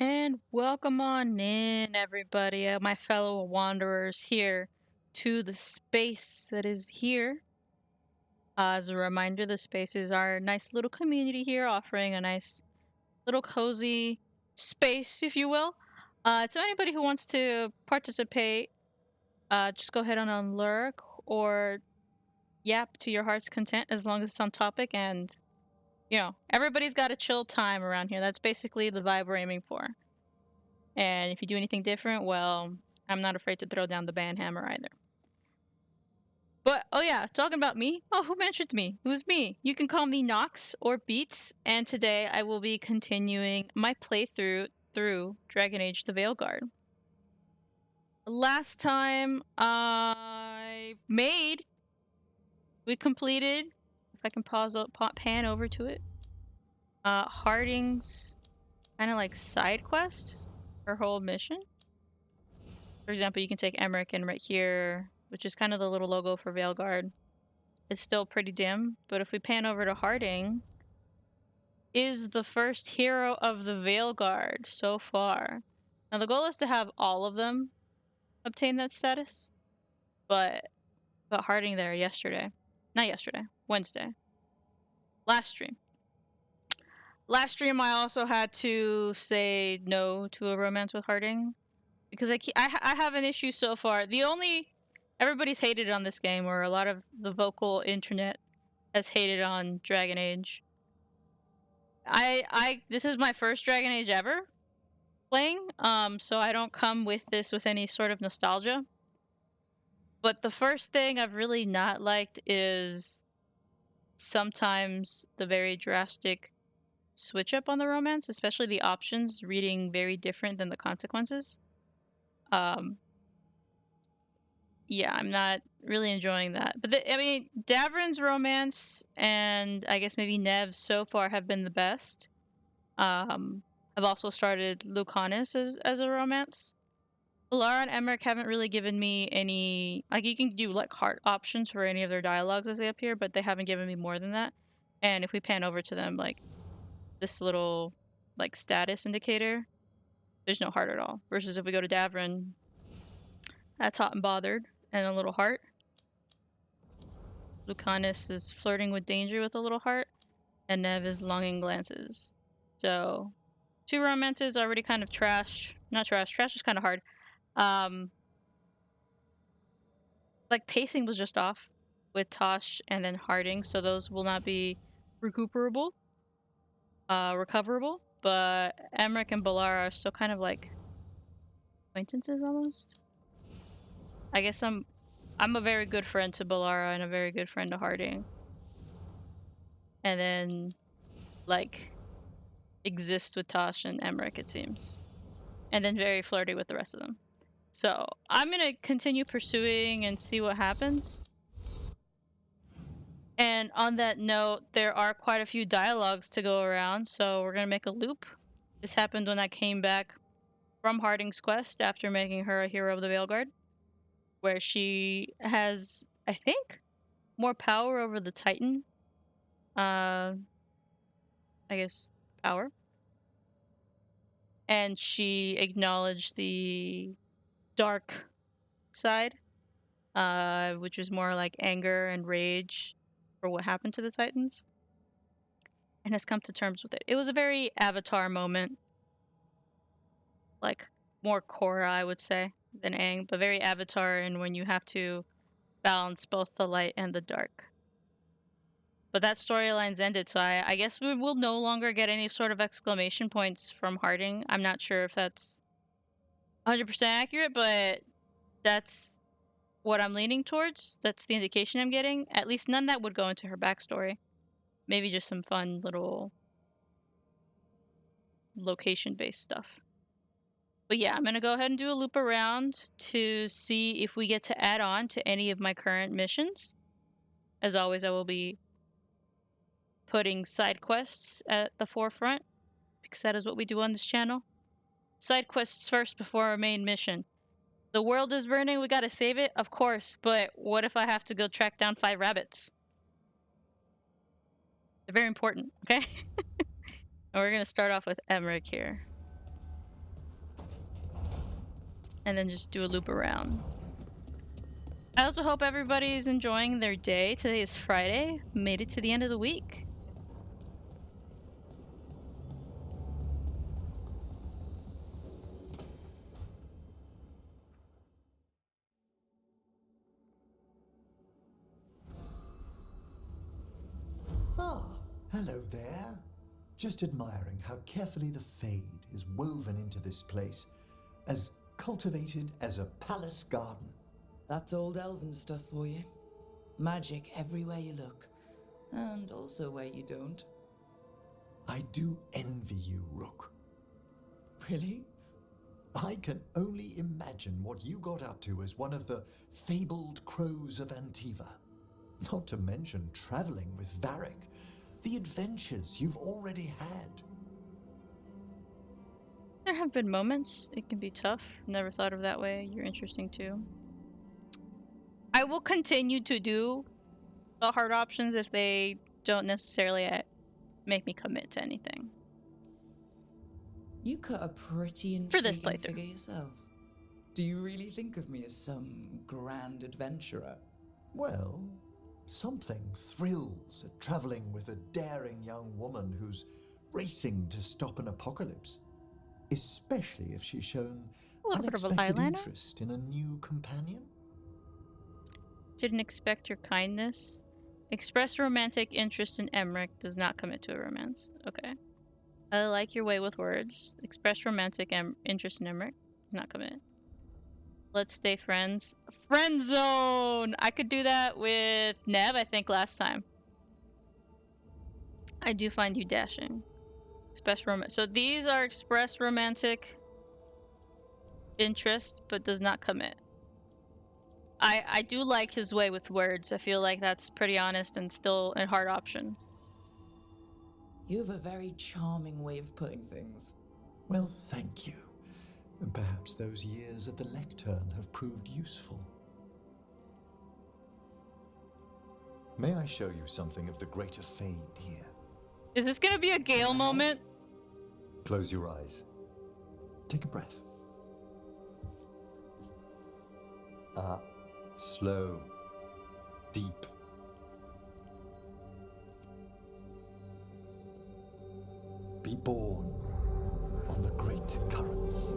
And welcome on in, everybody, my fellow wanderers here to the space that is here. As a reminder, the space is our nice little community here, offering a nice little cozy space, if you will. To anybody who wants to participate, just go ahead and unlurk or yap to your heart's content as long as it's on topic. And, everybody's got a chill time around here. That's basically the vibe we're aiming for. And if you do anything different, well, I'm not afraid to throw down the band hammer either. But oh yeah, talking about me. Oh, who mentioned me? Who's me? You can call me Nox or Beats, and today I will be continuing my playthrough through Dragon Age the Veilguard. Last time we completed, if I can pan over to it, Harding's kind of like side quest, her whole mission. For example, you can take Emmerich right here, which is kind of the little logo for Veilguard. It's still pretty dim, but if we pan over to Harding, is the first hero of the Veilguard so far. Now the goal is to have all of them obtain that status, but got Harding there Wednesday. Last stream. Last stream I also had to say no to a romance with Harding because I have an issue so far. Everybody's hated on this game, or a lot of the vocal internet has hated on Dragon Age. This is my first Dragon Age ever playing, so I don't come with this with any sort of nostalgia. But the first thing I've really not liked is sometimes the very drastic switch up on the romance, especially the options reading very different than the consequences. Yeah, I'm not really enjoying that. But Davrin's romance and I guess maybe Nev's so far have been the best. I've also started Lucanus as a romance. Lara and Emmerich haven't really given me any, like, you can do like heart options for any of their dialogues as they appear, but they haven't given me more than that. And if we pan over to them, like this little like status indicator, there's no heart at all. Versus if we go to Davrin, that's hot and bothered and a little heart. Lucanus is flirting with danger with a little heart, and Nev is longing glances. So, two romances already kind of trash. Not trash. Trash is kind of hard. Like pacing was just off with Tosh and then Harding, so those will not be recoverable. But Emmerich and Balara are still kind of like acquaintances almost. I guess I'm a very good friend to Balara and a very good friend to Harding. And then like exist with Tosh and Emmerich, it seems. And then very flirty with the rest of them. So I'm gonna continue pursuing and see what happens. And on that note, there are quite a few dialogues to go around, so we're gonna make a loop. This happened when I came back from Harding's quest after making her a hero of the Veilguard, where she has, I think, more power over the Titan. I guess power. And she acknowledged the dark side, which is more like anger and rage for what happened to the Titans, and has come to terms with it. It was a very Avatar moment, like more Korra, I would say, than Aang, but very Avatar, and when you have to balance both the light and the dark. But that storyline's ended, so I guess we will no longer get any sort of exclamation points from Harding. I'm not sure if that's 100% accurate, but that's what I'm leaning towards. That's the indication I'm getting. At least none that would go into her backstory. Maybe just some fun little location-based stuff. But yeah, I'm going to go ahead and do a loop around to see if we get to add on to any of my current missions. As always, I will be putting side quests at the forefront, because that is what we do on this channel. Side quests first before our main mission. The world is burning, we gotta save it, of course, but what if I have to go track down 5 rabbits? They're very important, okay? And we're gonna start off with Emmerich here. and then just do a loop around. I also hope everybody's enjoying their day. Today is Friday. Made it to the end of the week. Ah, hello there. Just admiring how carefully the Fade is woven into this place, as cultivated as a palace garden. That's old elven stuff for you. Magic everywhere you look, and also where you don't. I do envy you, Rook. Really? I can only imagine what you got up to as one of the fabled crows of Antiva. Not to mention traveling with Varric. The adventures you've already had. There have been moments. It can be tough. Never thought of that way. You're interesting too. I will continue to do the hard options if they don't necessarily make me commit to anything. You cut a pretty For this intriguing playthrough. figure yourself. Do you really think of me as some grand adventurer? Well, something thrills at traveling with a daring young woman who's racing to stop an apocalypse. Especially if she's shown A little bit of a unexpected eyeliner. interest in a new companion. Didn't expect your kindness. Express romantic interest in Emmerich. Does not commit to a romance. Okay. I like your way with words. Express romantic interest in Emmerich. Does not commit. Let's stay friends. Friend zone! I could do that with Nev, I think, last time. I do find you dashing. Express romance. So these are express romantic interest, but does not commit. I do like his way with words. I feel like that's pretty honest and still a hard option. You have a very charming way of putting things. Well, thank you. And perhaps those years at the lectern have proved useful. May I show you something of the greater Fade here? Is this gonna be a Gale moment? Close your eyes. Take a breath. Slow, deep. Be born on the great currents.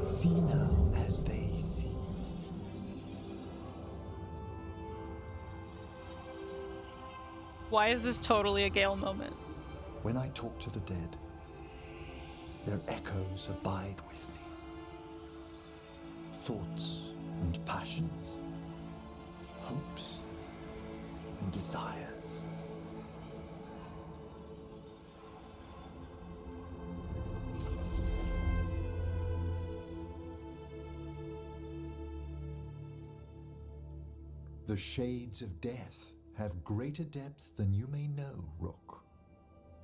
See now as they see. Why is this totally a Gale moment? When I talk to the dead, their echoes abide with me. Thoughts and passions, hopes and desires. The shades of death have greater depths than you may know, Rook.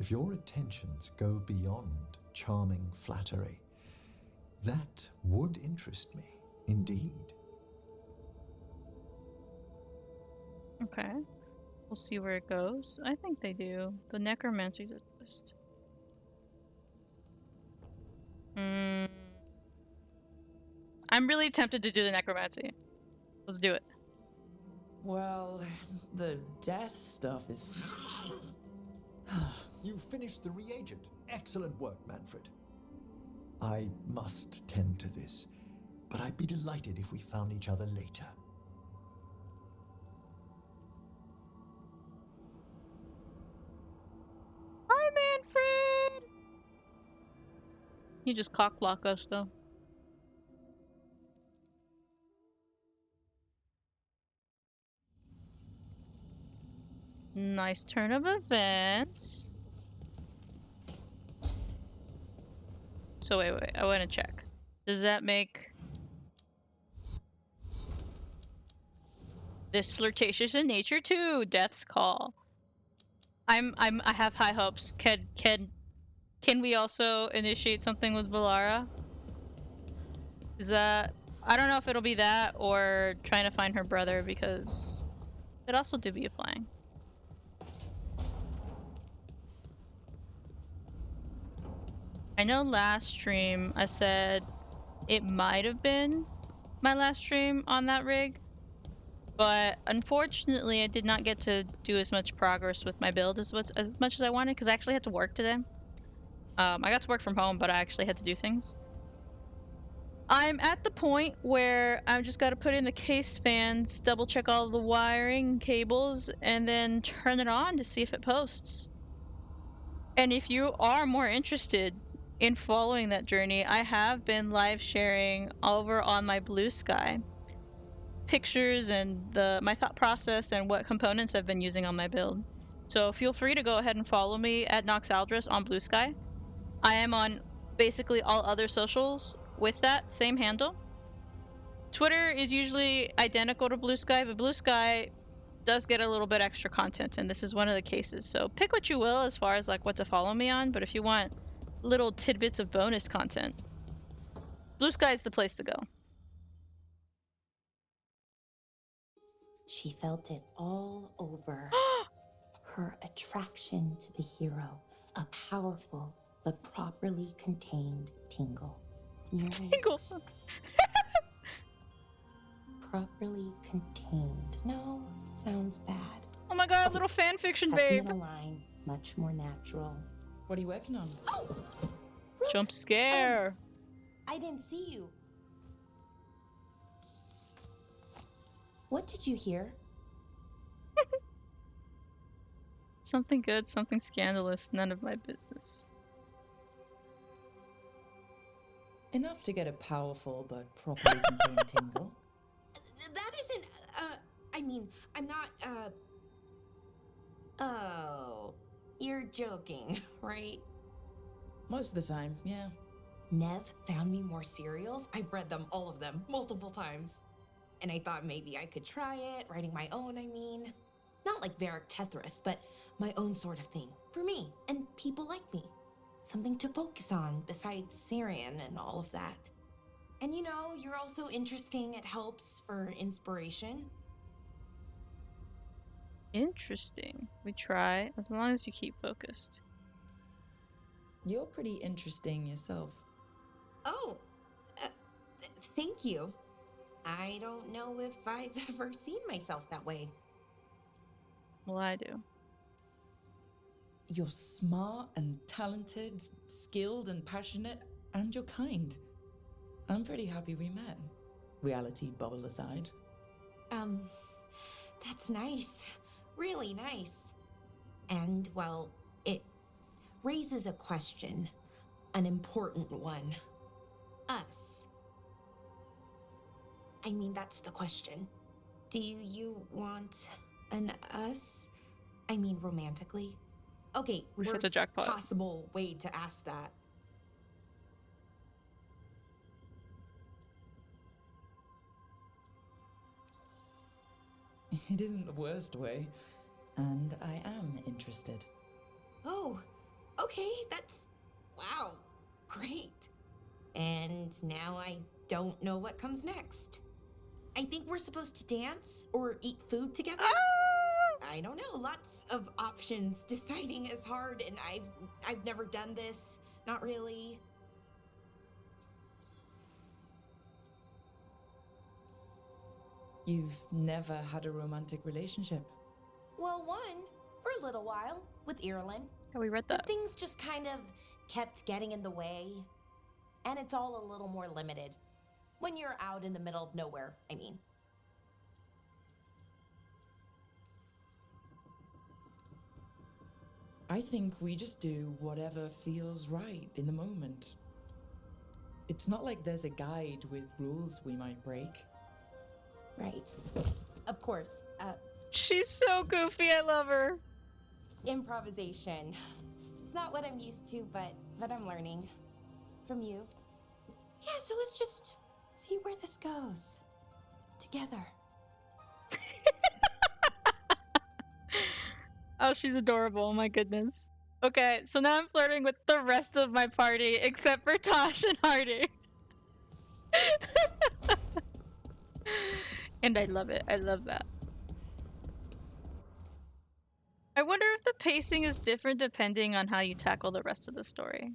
If your attentions go beyond charming flattery, that would interest me, indeed. Okay. We'll see where it goes. I think they do. The necromancies are just... I'm really tempted to do the necromancy. Let's do it. Well, the death stuff is... You finished the reagent. Excellent work, Manfred. I must tend to this, but I'd be delighted if we found each other later. Hi, Manfred! You just cockblock us, though. Nice turn of events. So wait, I want to check. Does that make this flirtatious in nature too? Death's call. I have high hopes. Can we also initiate something with Valara? Is that... I don't know if it'll be that or trying to find her brother, because it also do be applying. I know last stream I said it might have been my last stream on that rig, but unfortunately I did not get to do as much progress with my build as much as I wanted, because I actually had to work today. I got to work from home, but I actually had to do things. I'm at the point where I've just got to put in the case fans, double check all the wiring and cables, and then turn it on to see if it posts. And if you are more interested in following that journey, I have been live sharing over on my Blue Sky pictures and my thought process and what components I've been using on my build. So feel free to go ahead and follow me at Noxaldrus on Blue Sky. I am on basically all other socials with that same handle. Twitter is usually identical to Blue Sky, but Blue Sky does get a little bit extra content, and this is one of the cases. So pick what you will as far as like what to follow me on, but if you want little tidbits of bonus content, Blue Sky is the place to go. She felt it all over. Her attraction to the hero, a powerful but properly contained tingle. Tingle. Properly contained. No, sounds bad. Oh my god, little fan fiction babe. Tucking in a line, much more natural. What are you working on? Oh! Jump scare. I didn't see you. What did you hear? Something good, something scandalous, none of my business. Enough to get a powerful but properly contained tingle. That isn't, I mean, I'm not, Oh, you're joking, right? Most of the time, yeah. Nev found me more cereals. I've read them, all of them, multiple times. And I thought maybe I could try it, writing my own, I mean. Not like Varric Tethrus, but my own sort of thing. For me, and people like me. Something to focus on, besides Syrian and all of that. And you know, you're also interesting, it helps for inspiration. Interesting. We try, as long as you keep focused. You're pretty interesting yourself. Oh, thank you. I don't know if I've ever seen myself that way. Well, I do. You're smart and talented, skilled and passionate, and you're kind. I'm pretty happy we met. Reality bubble aside. That's nice. Really nice. And, well, it raises a question. An important one. Us. I mean, that's the question. Do you want an us? I mean, romantically? Okay, We hit the worst jackpot. possible way to ask that. It isn't the worst way, and I am interested. Oh, okay, that's... wow, great. And now I don't know what comes next. I think we're supposed to dance or eat food together. I don't know, lots of options. Deciding is hard, and I've never done this. Not really. You've never had a romantic relationship? Well, one, for a little while, with Ireland. Yeah, we read But that. things just kind of kept getting in the way. And it's all a little more limited. When you're out in the middle of nowhere, I mean. I think we just do whatever feels right in the moment. It's not like there's a guide with rules we might break. Right. Of course, She's so goofy, I love her. improvisation. It's not what I'm used to, but I'm learning. From you. Yeah, so let's just see where this goes. Together. Oh, she's adorable, oh my goodness. Okay, so now I'm flirting with the rest of my party, except for Tosh and Hardy. And I love it, I love that. I wonder if the pacing is different depending on how you tackle the rest of the story.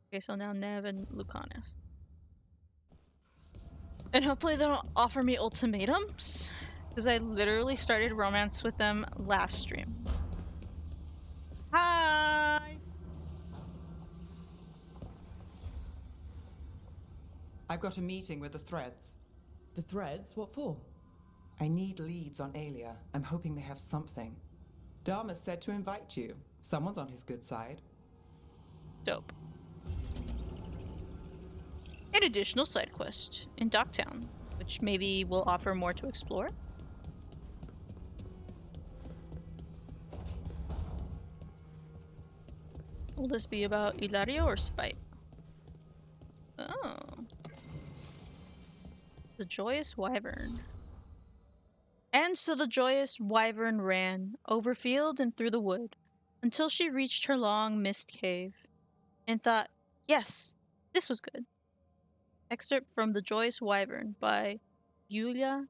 Okay, so now Nev and Lucanus. And hopefully they don't offer me ultimatums, because I literally started romance with them last stream. Hi! I've got a meeting with the Threads. The threads? What for? I need leads on Alia. I'm hoping they have something. Dharma said to invite you. Someone's on his good side. Dope. An additional side quest in Docktown, which maybe will offer more to explore. Will this be about Ilario or Spite? Oh. The Joyous Wyvern. And so the Joyous Wyvern ran, over field and through the wood, until she reached her long mist cave, and thought, yes, this was good. Excerpt from The Joyous Wyvern by Giulia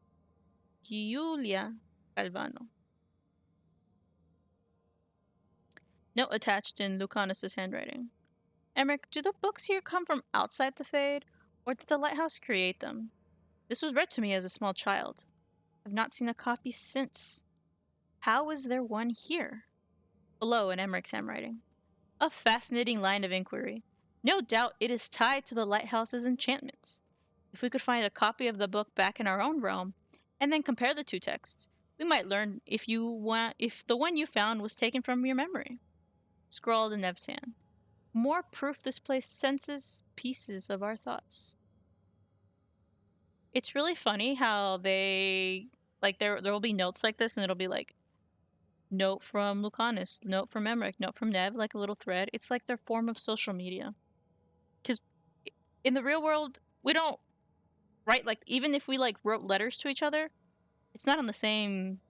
Galvano. Note attached in Lucanus's handwriting. Emmerich, do the books here come from outside the Fade, or did the lighthouse create them? This was read to me as a small child. I've not seen a copy since. How is there one here? Below in Emmerich's handwriting. A fascinating line of inquiry. No doubt it is tied to the lighthouse's enchantments. If we could find a copy of the book back in our own realm, and then compare the two texts, we might learn if the one you found was taken from your memory. Scrawled in Nev's hand. More proof this place senses pieces of our thoughts. It's really funny how they, like, there will be notes like this, and it'll be like, note from Lucanus, note from Emmerich, note from Nev, like a little thread. It's like their form of social media. Because in the real world, we don't write, like, even if we, like, wrote letters to each other, it's not on the same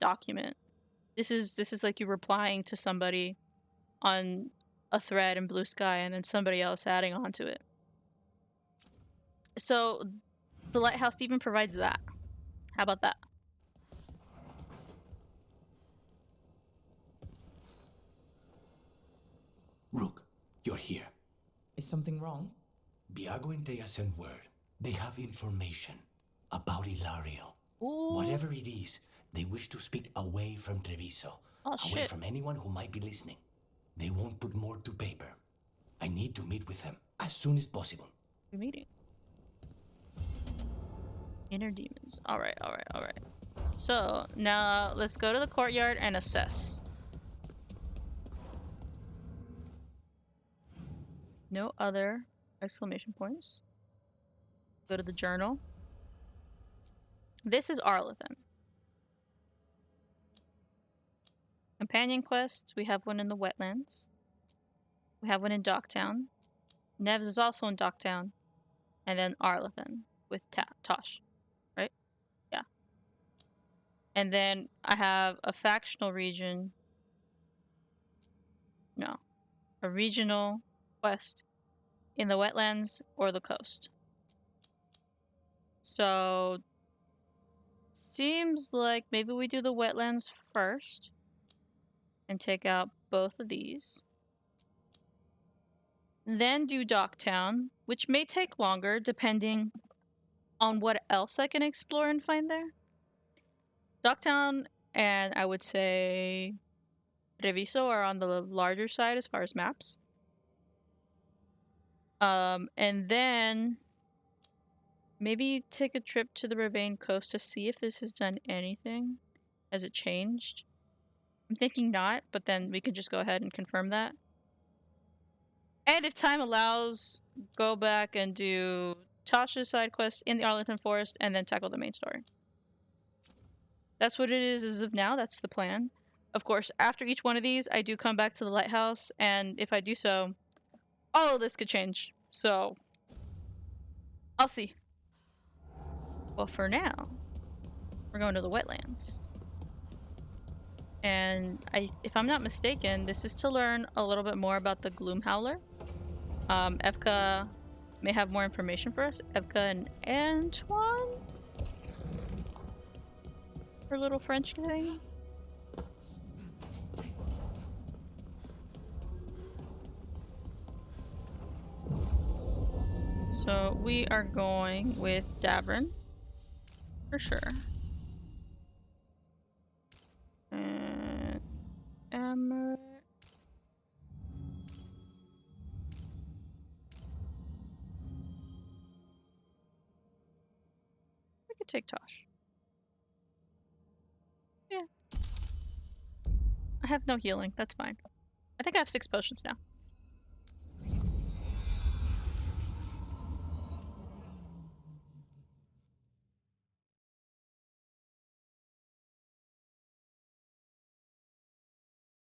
document. This is like you replying to somebody on a thread in Blue Sky and then somebody else adding on to it. So the lighthouse even provides that. How about that? Rook, you're here. Is something wrong? Biago and Thea sent word. They have information about Ilario. Ooh. Whatever it is, they wish to speak away from Treviso. Oh, away shit. from anyone who might be listening. They won't put more to paper. I need to meet with them as soon as possible. You're meeting. Inner demons. Alright. So, now let's go to the courtyard and assess. No other exclamation points. Go to the journal. This is Arlathan. Companion quests. We have one in the wetlands. We have one in Docktown. Nev's is also in Docktown. And then Arlathan with Tosh. Right? Yeah. And then I have a factional region. No. A regional quest in the wetlands or the coast. So seems like maybe we do the wetlands first and take out both of these. Then do Docktown, which may take longer depending on what else I can explore and find there. Docktown and I would say Treviso are on the larger side as far as maps. And then maybe take a trip to the Ravane coast to see if this has done anything. Has it changed? I'm thinking not, but then we could just go ahead and confirm that. And if time allows, go back and do Tasha's side quest in the Arlington Forest and then tackle the main story. That's what it is as of now. That's the plan. Of course, after each one of these, I do come back to the lighthouse, and if I do so, all of this could change. So, I'll see. Well, for now, we're going to the wetlands. And if I'm not mistaken, this is to learn a little bit more about the Gloom Howler. Evka may have more information for us. Evka and Antoine? Her little French thing? So we are going with Davern for sure. And Emmer. We could take Tosh. Yeah. I have no healing. That's fine. I think I have 6 potions now.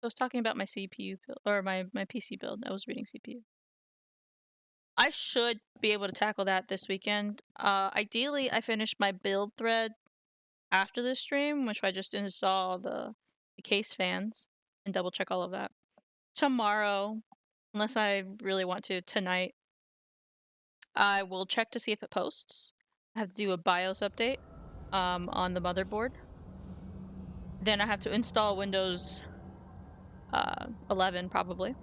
I was talking about my CPU build, or my PC build. I was reading CPU. I should be able to tackle that this weekend. Ideally, I finish my build thread after this stream, which I just install the case fans and double check all of that. Tomorrow, unless I really want to, tonight, I will check to see if it posts. I have to do a BIOS update on the motherboard. Then I have to install Windows 11 probably.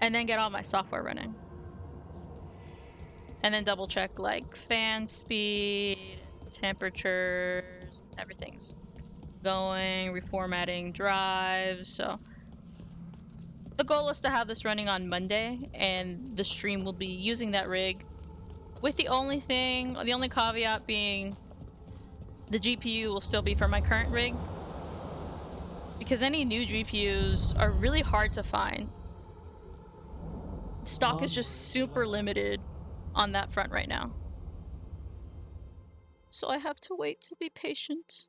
And then get all my software running. And then double check like fan speed, temperatures, everything's going, reformatting drives. So the goal is to have this running on Monday, and the stream will be using that rig. With the only caveat being the GPU will still be for my current rig, because any new GPUs are really hard to find. Stock is just super limited on that front right now. So I have to wait to be patient.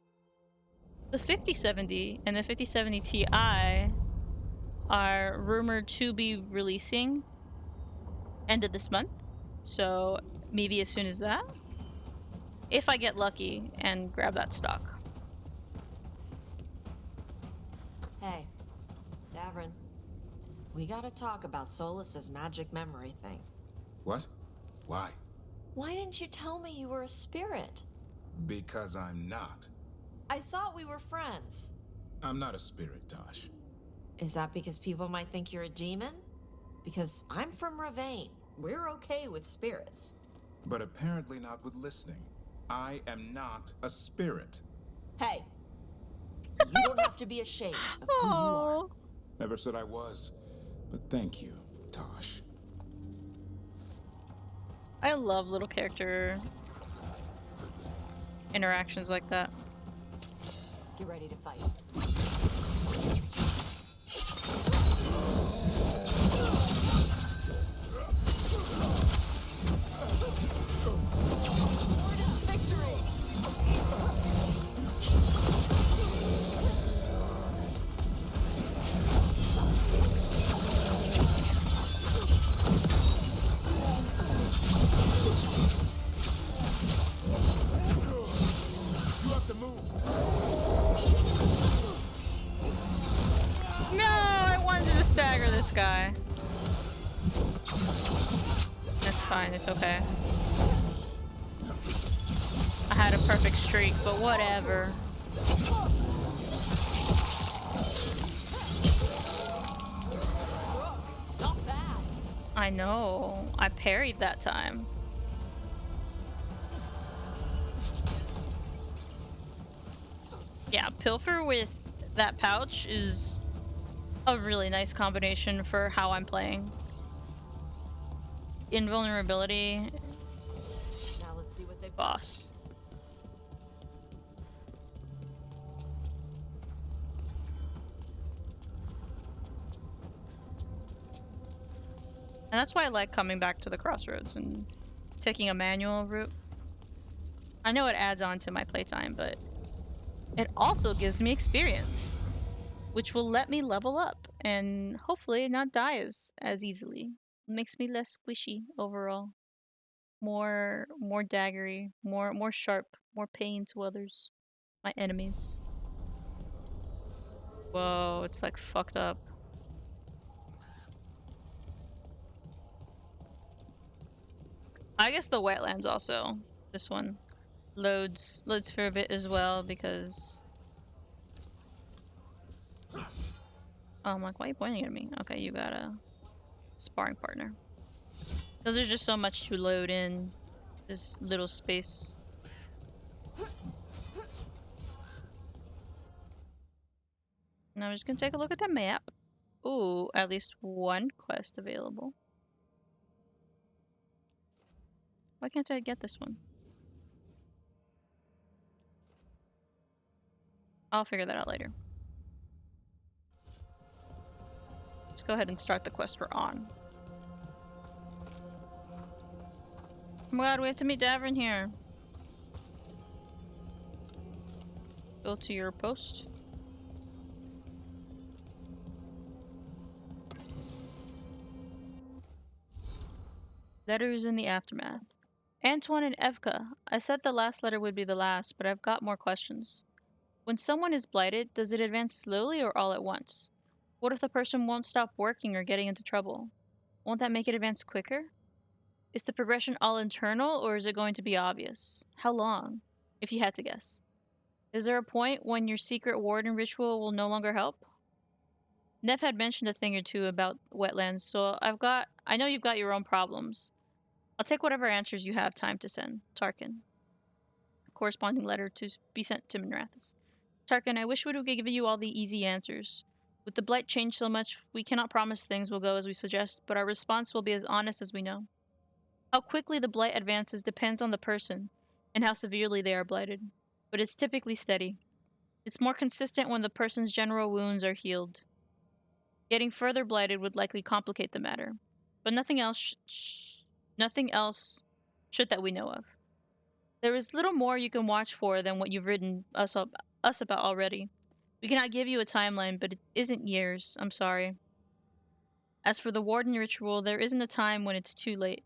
The 5070 and the 5070 Ti are rumored to be releasing end of this month. So maybe as soon as that, if I get lucky and grab that stock. Hey, Davrin. We gotta talk about Solus's magic memory thing. What? Why? Why didn't you tell me you were a spirit? Because I'm not. I thought we were friends. I'm not a spirit, Tosh. Is that because people might think you're a demon? Because I'm from Ravane. We're okay with spirits. But apparently not with listening. I am not a spirit. Hey, you don't have to be ashamed of who you are. Never said I was. But thank you, Tosh. I love little character interactions like that. Get ready to fight. No, I wanted to stagger this guy. That's fine, it's okay. I had a perfect streak, but whatever. Not bad. I know. I parried that time. Yeah, Pilfer with that pouch is a really nice combination for how I'm playing. Invulnerability, Now let's see what they've boss. And that's why I like coming back to the crossroads and taking a manual route. I know it adds on to my playtime, but it also gives me experience, which will let me level up and hopefully not die as easily. It makes me less squishy overall. More daggery, more sharp, more pain to others, my enemies. Whoa, it's like fucked up. I guess the wetlands also. This one loads for a bit as well because I'm like, why are you pointing at me? Okay, you got a sparring partner. Because there's just so much to load in this little space. Now I'm just gonna take a look at the map. Ooh, at least one quest available. Why can't I get this one? I'll figure that out later. Let's go ahead and start the quest we're on. Oh my god, we have to meet Davin here. Go to your post. Letters in the aftermath. Antoine and Evka. I said the last letter would be the last, but I've got more questions. When someone is blighted, does it advance slowly or all at once? What if the person won't stop working or getting into trouble? Won't that make it advance quicker? Is the progression all internal, or is it going to be obvious? How long? If you had to guess. Is there a point when your secret warden ritual will no longer help? Nev had mentioned a thing or two about wetlands, so I know you've got your own problems. I'll take whatever answers you have time to send. Tarkin. Corresponding letter to be sent to Minrathis. Tarkin, I wish we could give you all the easy answers. With the blight changed so much, we cannot promise things will go as we suggest, but our response will be as honest as we know. How quickly the blight advances depends on the person and how severely they are blighted, but it's typically steady. It's more consistent when the person's general wounds are healed. Getting further blighted would likely complicate the matter, but nothing else should that we know of. There is little more you can watch for than what you've written us about already. We cannot give you a timeline, but it isn't years. I'm sorry. As for the warden ritual, there isn't a time when it's too late.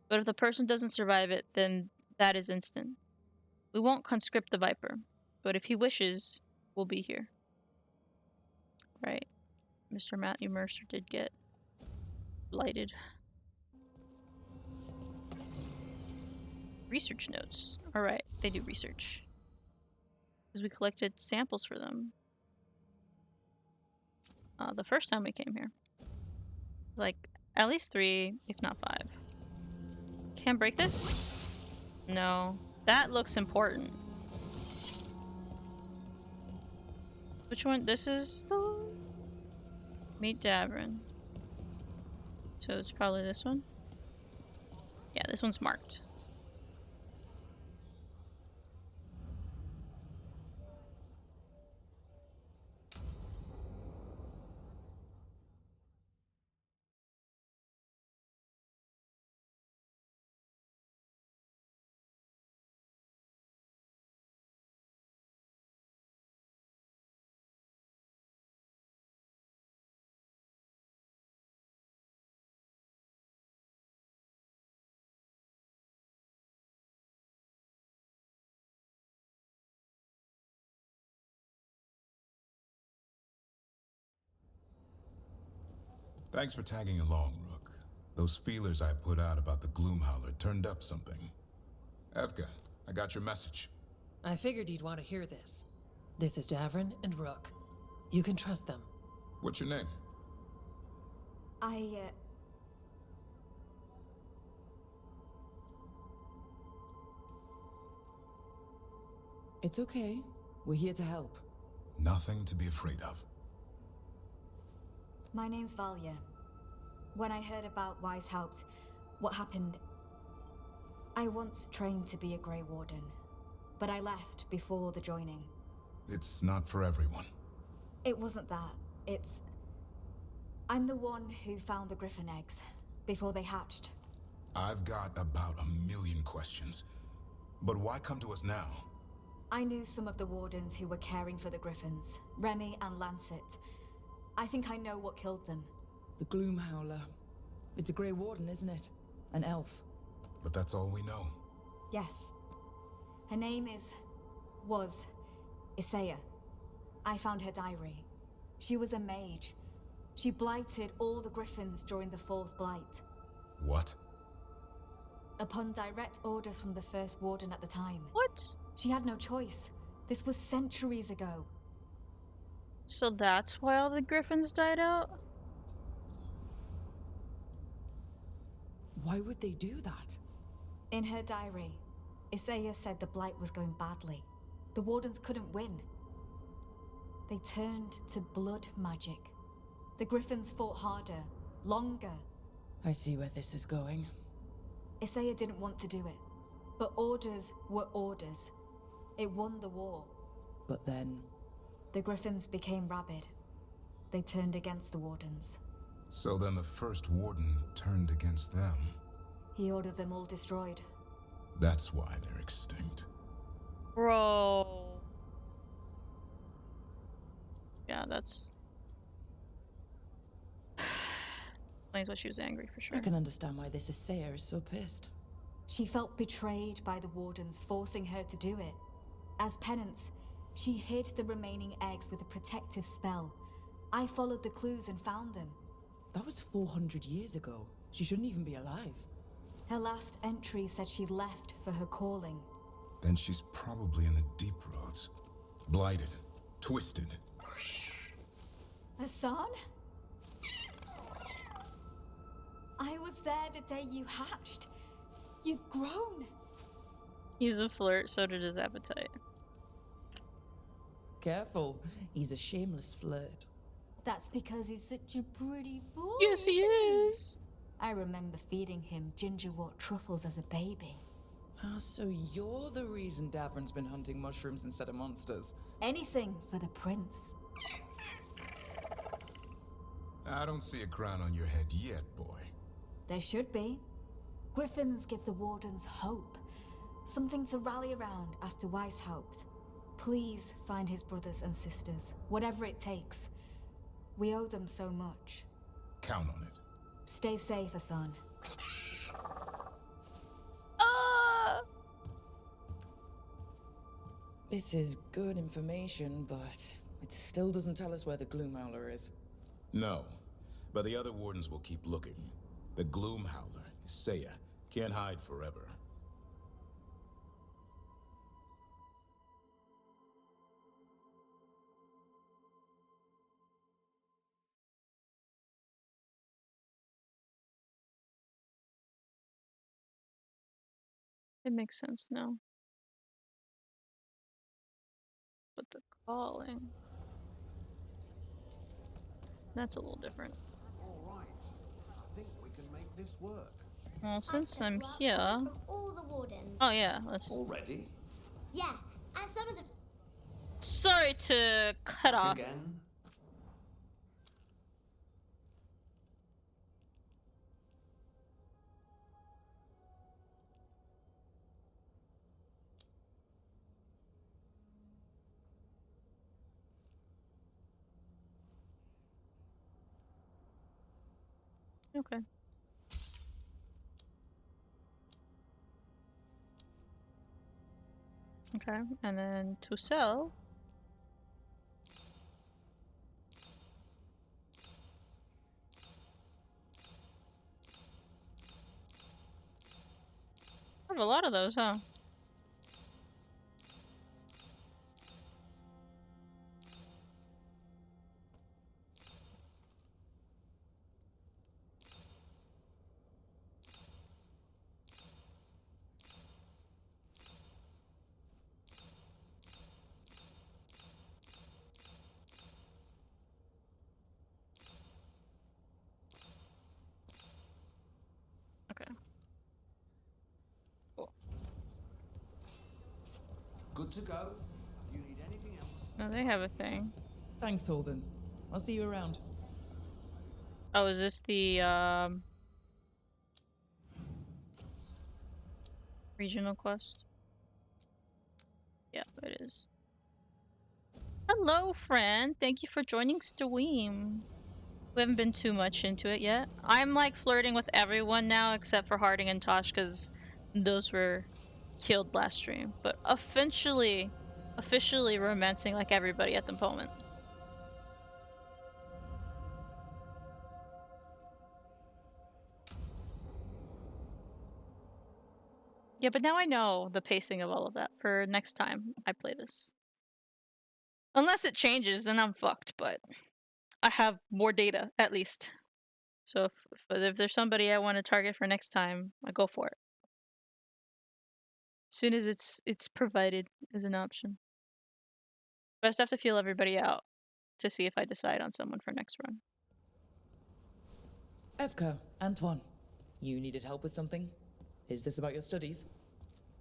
But if the person doesn't survive it, then that is instant. We won't conscript the Viper, but if he wishes, we'll be here. Right. Mr. Matthew Mercer did get blighted. Research notes. Alright, they do research. Because we collected samples for them. The first time we came here. Like, at least 3, if not 5. Can't break this? No. That looks important. Which one? This is the... Meet Davin. So it's probably this one? Yeah, this one's marked. Thanks for tagging along, Rook. Those feelers I put out about the Gloomhowler turned up something. Evka, I got your message. I figured you'd want to hear this. This is Davrin and Rook. You can trust them. What's your name? It's okay. We're here to help. Nothing to be afraid of. My name's Valia. When I heard about Wise Helped, what happened... I once trained to be a Grey Warden, but I left before the joining. It's not for everyone. It wasn't that. It's... I'm the one who found the Griffin eggs, before they hatched. I've got about 1,000,000 questions. But why come to us now? I knew some of the Wardens who were caring for the Griffins, Remy and Lancet. I think I know what killed them. The Gloomhowler. It's a Grey Warden, isn't it? An elf. But that's all we know. Yes. Her name was Isaiah. I found her diary. She was a mage. She blighted all the Griffins during the Fourth Blight. What? Upon direct orders from the First Warden at the time. What? She had no choice. This was centuries ago. So that's why all the Griffins died out? Why would they do that? In her diary, Isaiah said the Blight was going badly. The Wardens couldn't win. They turned to blood magic. The Griffins fought harder, longer. I see where this is going. Isaiah didn't want to do it, but orders were orders. It won the war. But then... The Griffins became rabid. They turned against the Wardens. So then the first warden turned against them. He ordered them all destroyed. That's why they're extinct. Bro. Yeah, that's... explains why she was angry, for sure. I can understand why this Isaiah is so pissed. She felt betrayed by the Wardens, forcing her to do it. As penance, she hid the remaining eggs with a protective spell. I followed the clues and found them. That was 400 years ago. She shouldn't even be alive. Her last entry said she left for her calling. Then she's probably in the deep roads. Blighted. Twisted. Hassan? I was there the day you hatched. You've grown. He's a flirt, so did his appetite. Careful, he's a shameless flirt. That's because he's such a pretty boy. Yes, he is. I remember feeding him gingerwort truffles as a baby. Ah, so you're the reason Davron's been hunting mushrooms instead of monsters. Anything for the prince. I don't see a crown on your head yet, boy. There should be. Griffins give the Wardens hope. Something to rally around after Weishaupt. Please find his brothers and sisters, whatever it takes. We owe them so much. Count on it. Stay safe, Hassan. This is good information, but it still doesn't tell us where the Gloomhowler is. No, but the other wardens will keep looking. The Gloomhowler, Isaiah, can't hide forever. It makes sense now. But the calling... that's a little different. All right. I think we can make this work. Well, since I'm Well, here... from all the wardens. Oh yeah, let's... Already? Yeah, and some of the... Sorry to cut off. Again? Okay. Okay, and then to sell. I have a lot of those, huh? Okay. Cool. Good to go. You need anything else? No, they have a thing. Thanks, Holden. I'll see you around. Oh, is this the regional quest? Yeah, it is. Hello, friend. Thank you for joining Steam. We haven't been too much into it yet. I'm like flirting with everyone now except for Harding and Tosh because those were killed last stream. But officially romancing like everybody at the moment. Yeah, but now I know the pacing of all of that for next time I play this. Unless it changes, then I'm fucked, but I have more data, at least. So if there's somebody I want to target for next time, I go for it. As soon as it's provided as an option. But I just have to feel everybody out to see if I decide on someone for next run. Evka, Antoine, you needed help with something? Is this about your studies?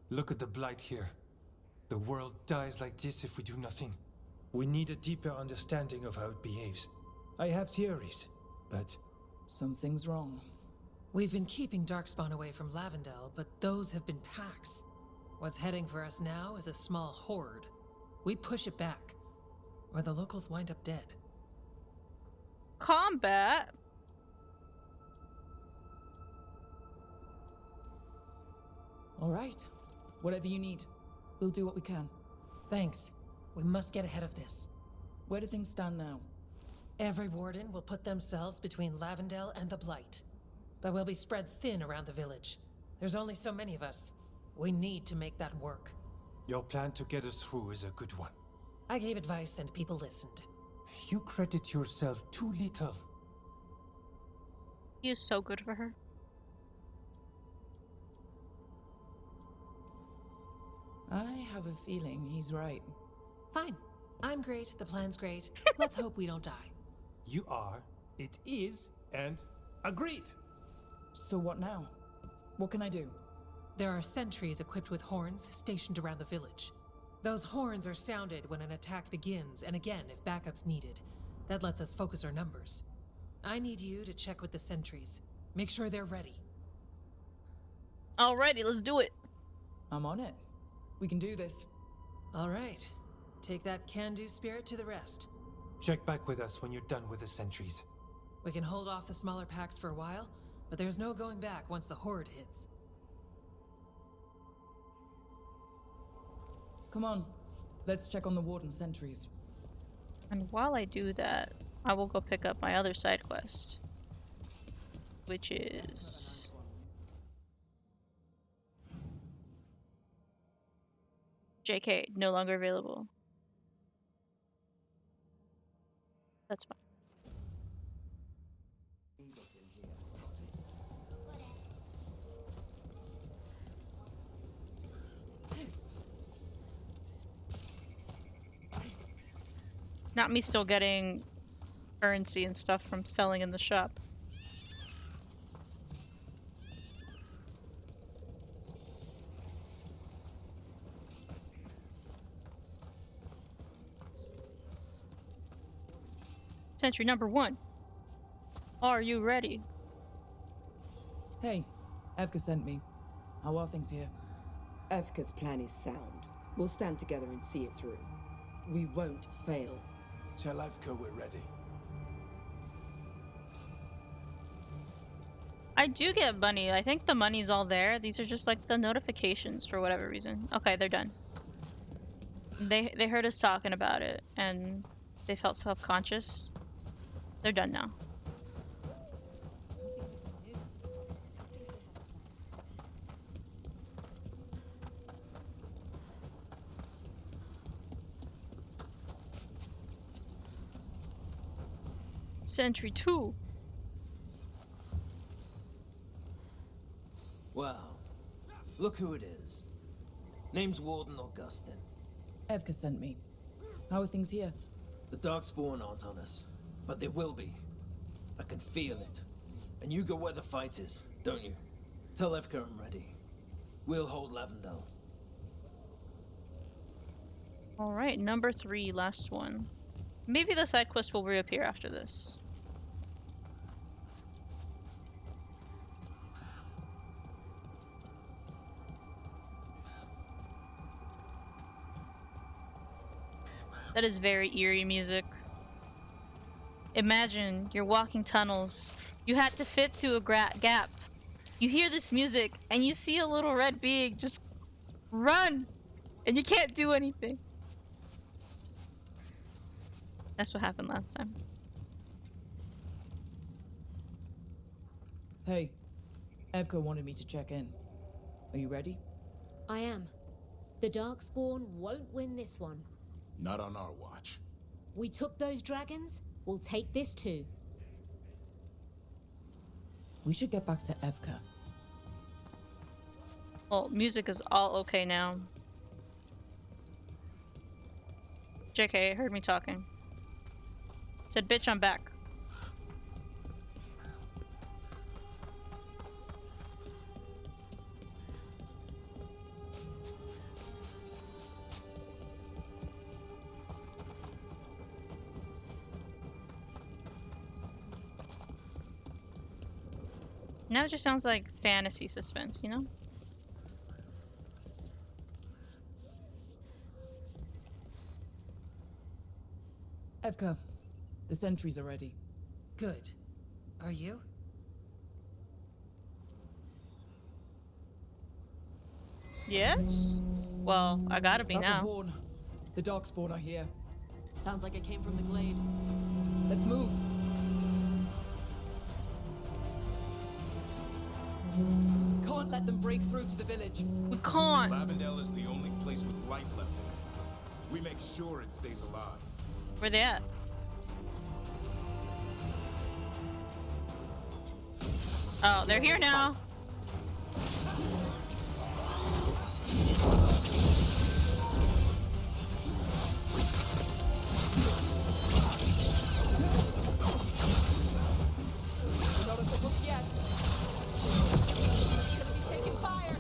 Look at the blight here. The world dies like this if we do nothing. We need a deeper understanding of how it behaves. I have theories, but... Something's wrong. We've been keeping Darkspawn away from Lavendel, but those have been packs. What's heading for us now is a small horde. We push it back, or the locals wind up dead. Combat? All right. Whatever you need. We'll do what we can. Thanks. We must get ahead of this. Where do things stand now? Every warden will put themselves between Lavendel and the Blight. But we'll be spread thin around the village. There's only so many of us. We need to make that work. Your plan to get us through is a good one. I gave advice and people listened. You credit yourself too little. He is so good for her. I have a feeling he's right. Fine. I'm great, the plan's great. Let's hope we don't die. You are, it is, and agreed. So what now? What can I do? There are sentries equipped with horns stationed around the village. Those horns are sounded when an attack begins, and again if backup's needed. That lets us focus our numbers. I need you to check with the sentries. Make sure they're ready. Alrighty, let's do it. I'm on it. We can do this. All right. Take that can-do spirit to the rest. Check back with us when you're done with the sentries. We can hold off the smaller packs for a while, but there's no going back once the horde hits. Come on. Let's check on the warden sentries. And while I do that, I will go pick up my other side quest. Which is... JK, no longer available. That's fine. Not me still getting currency and stuff from selling in the shop. Sentry number 1. Are you ready? Hey, Evka sent me. How are things here? Evka's plan is sound. We'll stand together and see it through. We won't fail. Tell Evka we're ready. I do get money. I think the money's all there. These are just like the notifications for whatever reason. Okay, they're done. They heard us talking about it and they felt self-conscious. They're done now. Sentry 2. Wow. Look who it is. Name's Warden Augustin. Evka sent me. How are things here? The Darkspawn aren't on us, but they will be. I can feel it. And you go where the fight is, don't you? Tell Evka I'm ready. We'll hold Lavendel. Alright, number 3, last one. Maybe the side quest will reappear after this. That is very eerie music. Imagine you're walking tunnels. You had to fit through a gap. You hear this music and you see a little red being just run and you can't do anything. That's what happened last time. Hey, Evka wanted me to check in. Are you ready? I am. The Darkspawn won't win this one. Not on our watch. We took those dragons, we'll take this too. We should get back to Evka. Well, music is all okay now. JK, heard me talking. Said, bitch, I'm back. Now it just sounds like fantasy suspense, you know? Evka, the sentries are ready. Good. Are you? Yes? Well, I gotta be That's now. a horn. The Darkspawn are here. Sounds like it came from the glade. Let's move. Can't let them break through to the village. We can't. Lavendel is the only place with life left in it. We make sure it stays alive. Where they at? Oh, they're here now. We're not at the hook yet. Taking fire.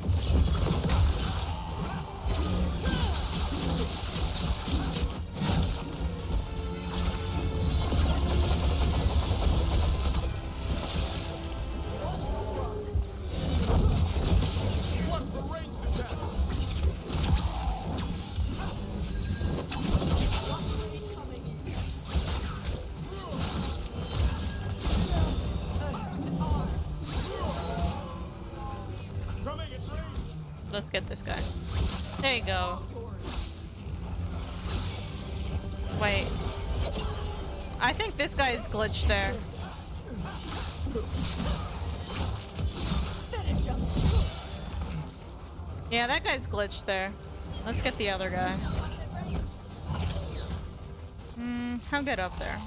Let's get this guy. There you go. Wait. I think this guy is glitched there. Yeah, that guy's glitched there. Let's get the other guy. How get up there?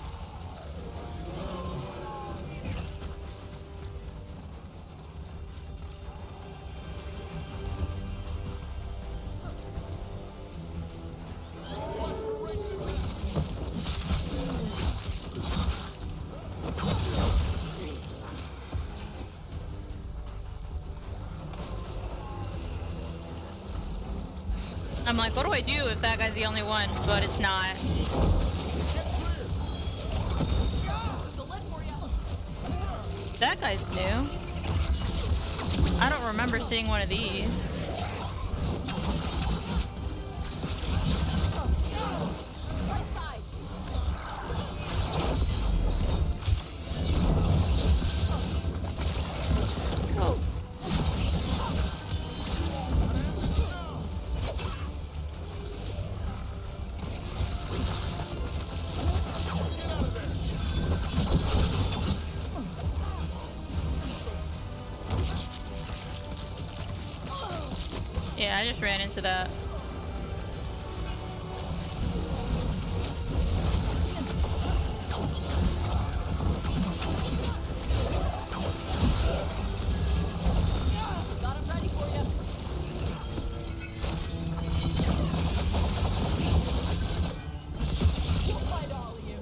I'm like, what do I do if that guy's the only one? But it's not. That guy's new. I don't remember seeing one of these. Oh. Yeah, I just ran into that. Got him ready for you. We'll fight all of you.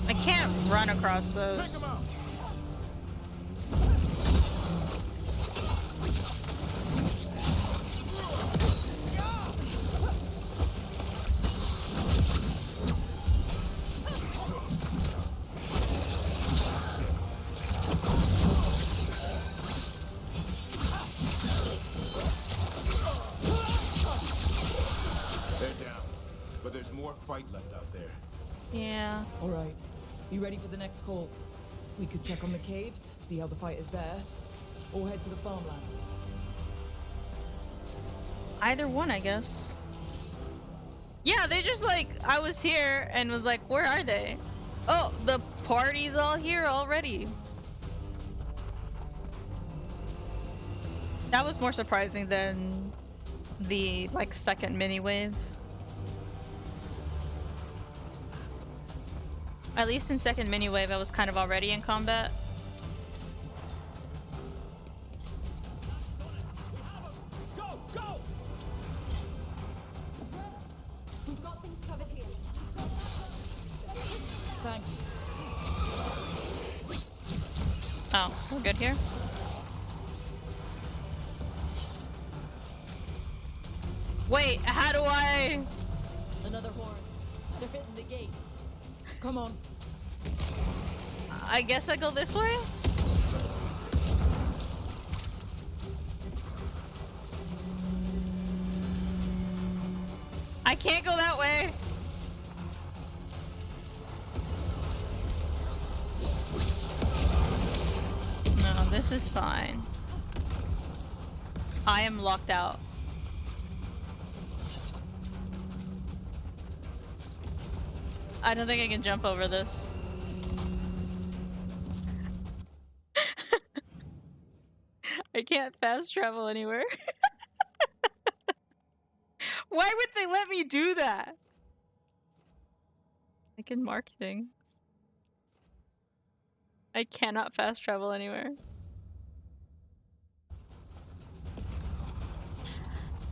I can't run across those. Take him out. They're down, but there's more fight left out there. Yeah. All right. You ready for the next call? We could check on the caves, see how the fight is there, or head to the farmlands. Either one, I guess. Yeah, they just like, I was here and was like, where are they? Oh, the party's all here already. That was more surprising than the like second mini wave. At least in second mini wave, I was kind of already in combat. Thanks. Oh, we're good here? Wait, how do I... Another horn. They're hitting the gate. Come on. I guess I go this way? I can't go that way. No, this is fine. I am locked out. I don't think I can jump over this. I can't fast travel anywhere. Why would they let me do that? I can mark things. I cannot fast travel anywhere.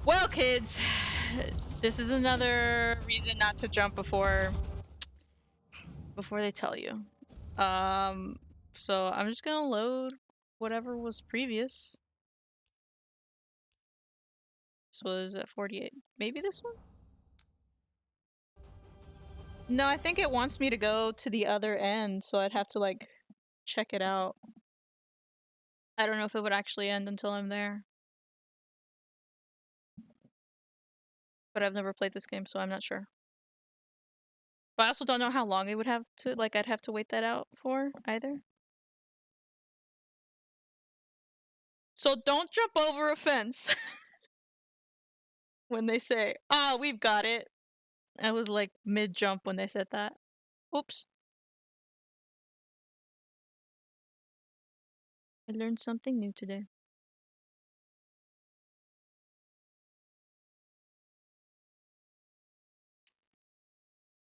Well, kids, this is another reason not to jump before they tell you. So I'm just gonna load whatever was previous. This was at 48. Maybe this one? No, I think it wants me to go to the other end, so I'd have to like check it out. I don't know if it would actually end until I'm there. But I've never played this game, so I'm not sure. But I also don't know how long it would have to, like, I'd have to wait that out for either. So don't jump over a fence when they say, "Ah, we've got it." I was like mid-jump when they said that. Oops. I learned something new today.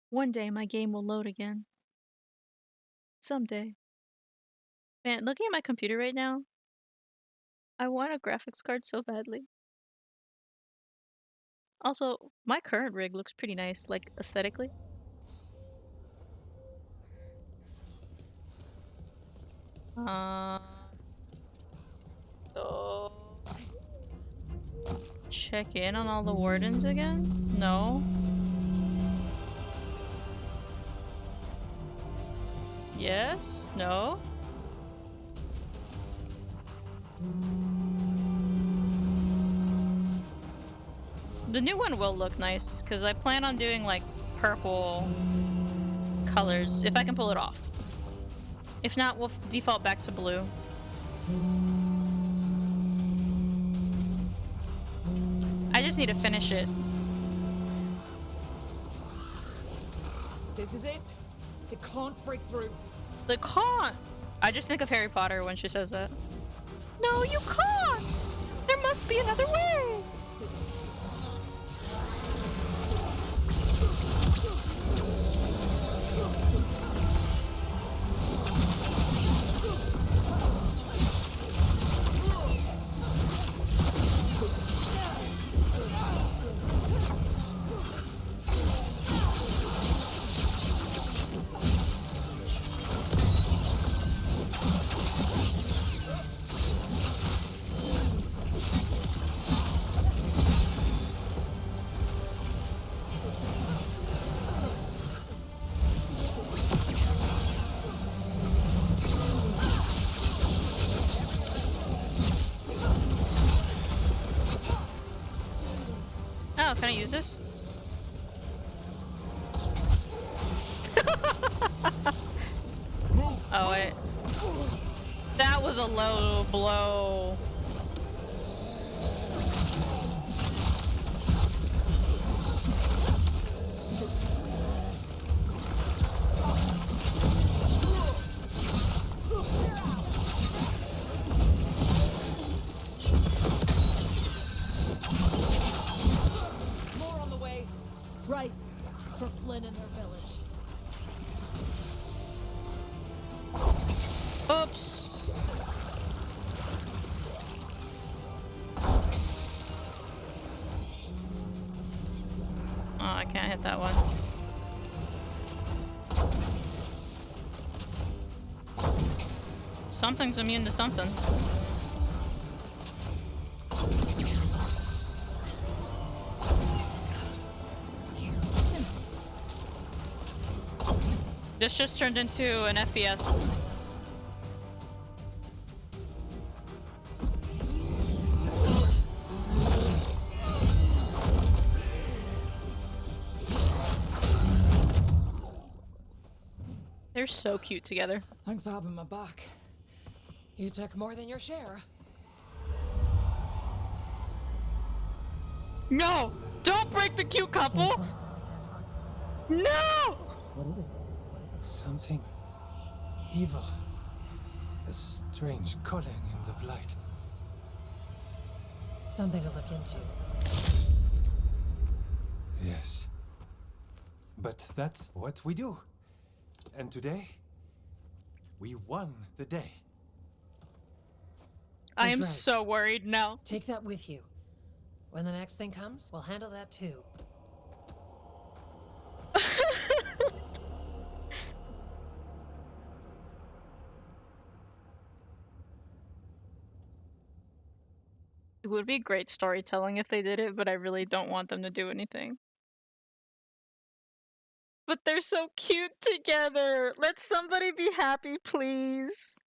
One day my game will load again. Someday. Man, looking at my computer right now, I want a graphics card so badly. Also, my current rig looks pretty nice, like, aesthetically. So... check in on all the wardens again? No. Yes? No? The new one will look nice, because I plan on doing, like, purple colors, if I can pull it off. If not, we'll default back to blue. I just need to finish it. This is it. They can't break through. They can't! I just think of Harry Potter when she says that. No, you can't! There must be another way! Oh, can I use this? Oh, wait. That was a low blow. More on the way. Right. For Flynn and their village. Oops. Oh, I can't hit that one. Something's immune to something. This just turned into an FPS. They're so cute together. Thanks for having my back. You took more than your share. No! Don't break the cute couple! No! What is it? Something evil. A strange calling in the blight. Something to look into. Yes. But that's what we do. And today, we won the day. I am That's right. so worried now. Take that with you. When the next thing comes, we'll handle that too. It would be great storytelling if they did it, but I really don't want them to do anything. But they're so cute together. Let somebody be happy, please.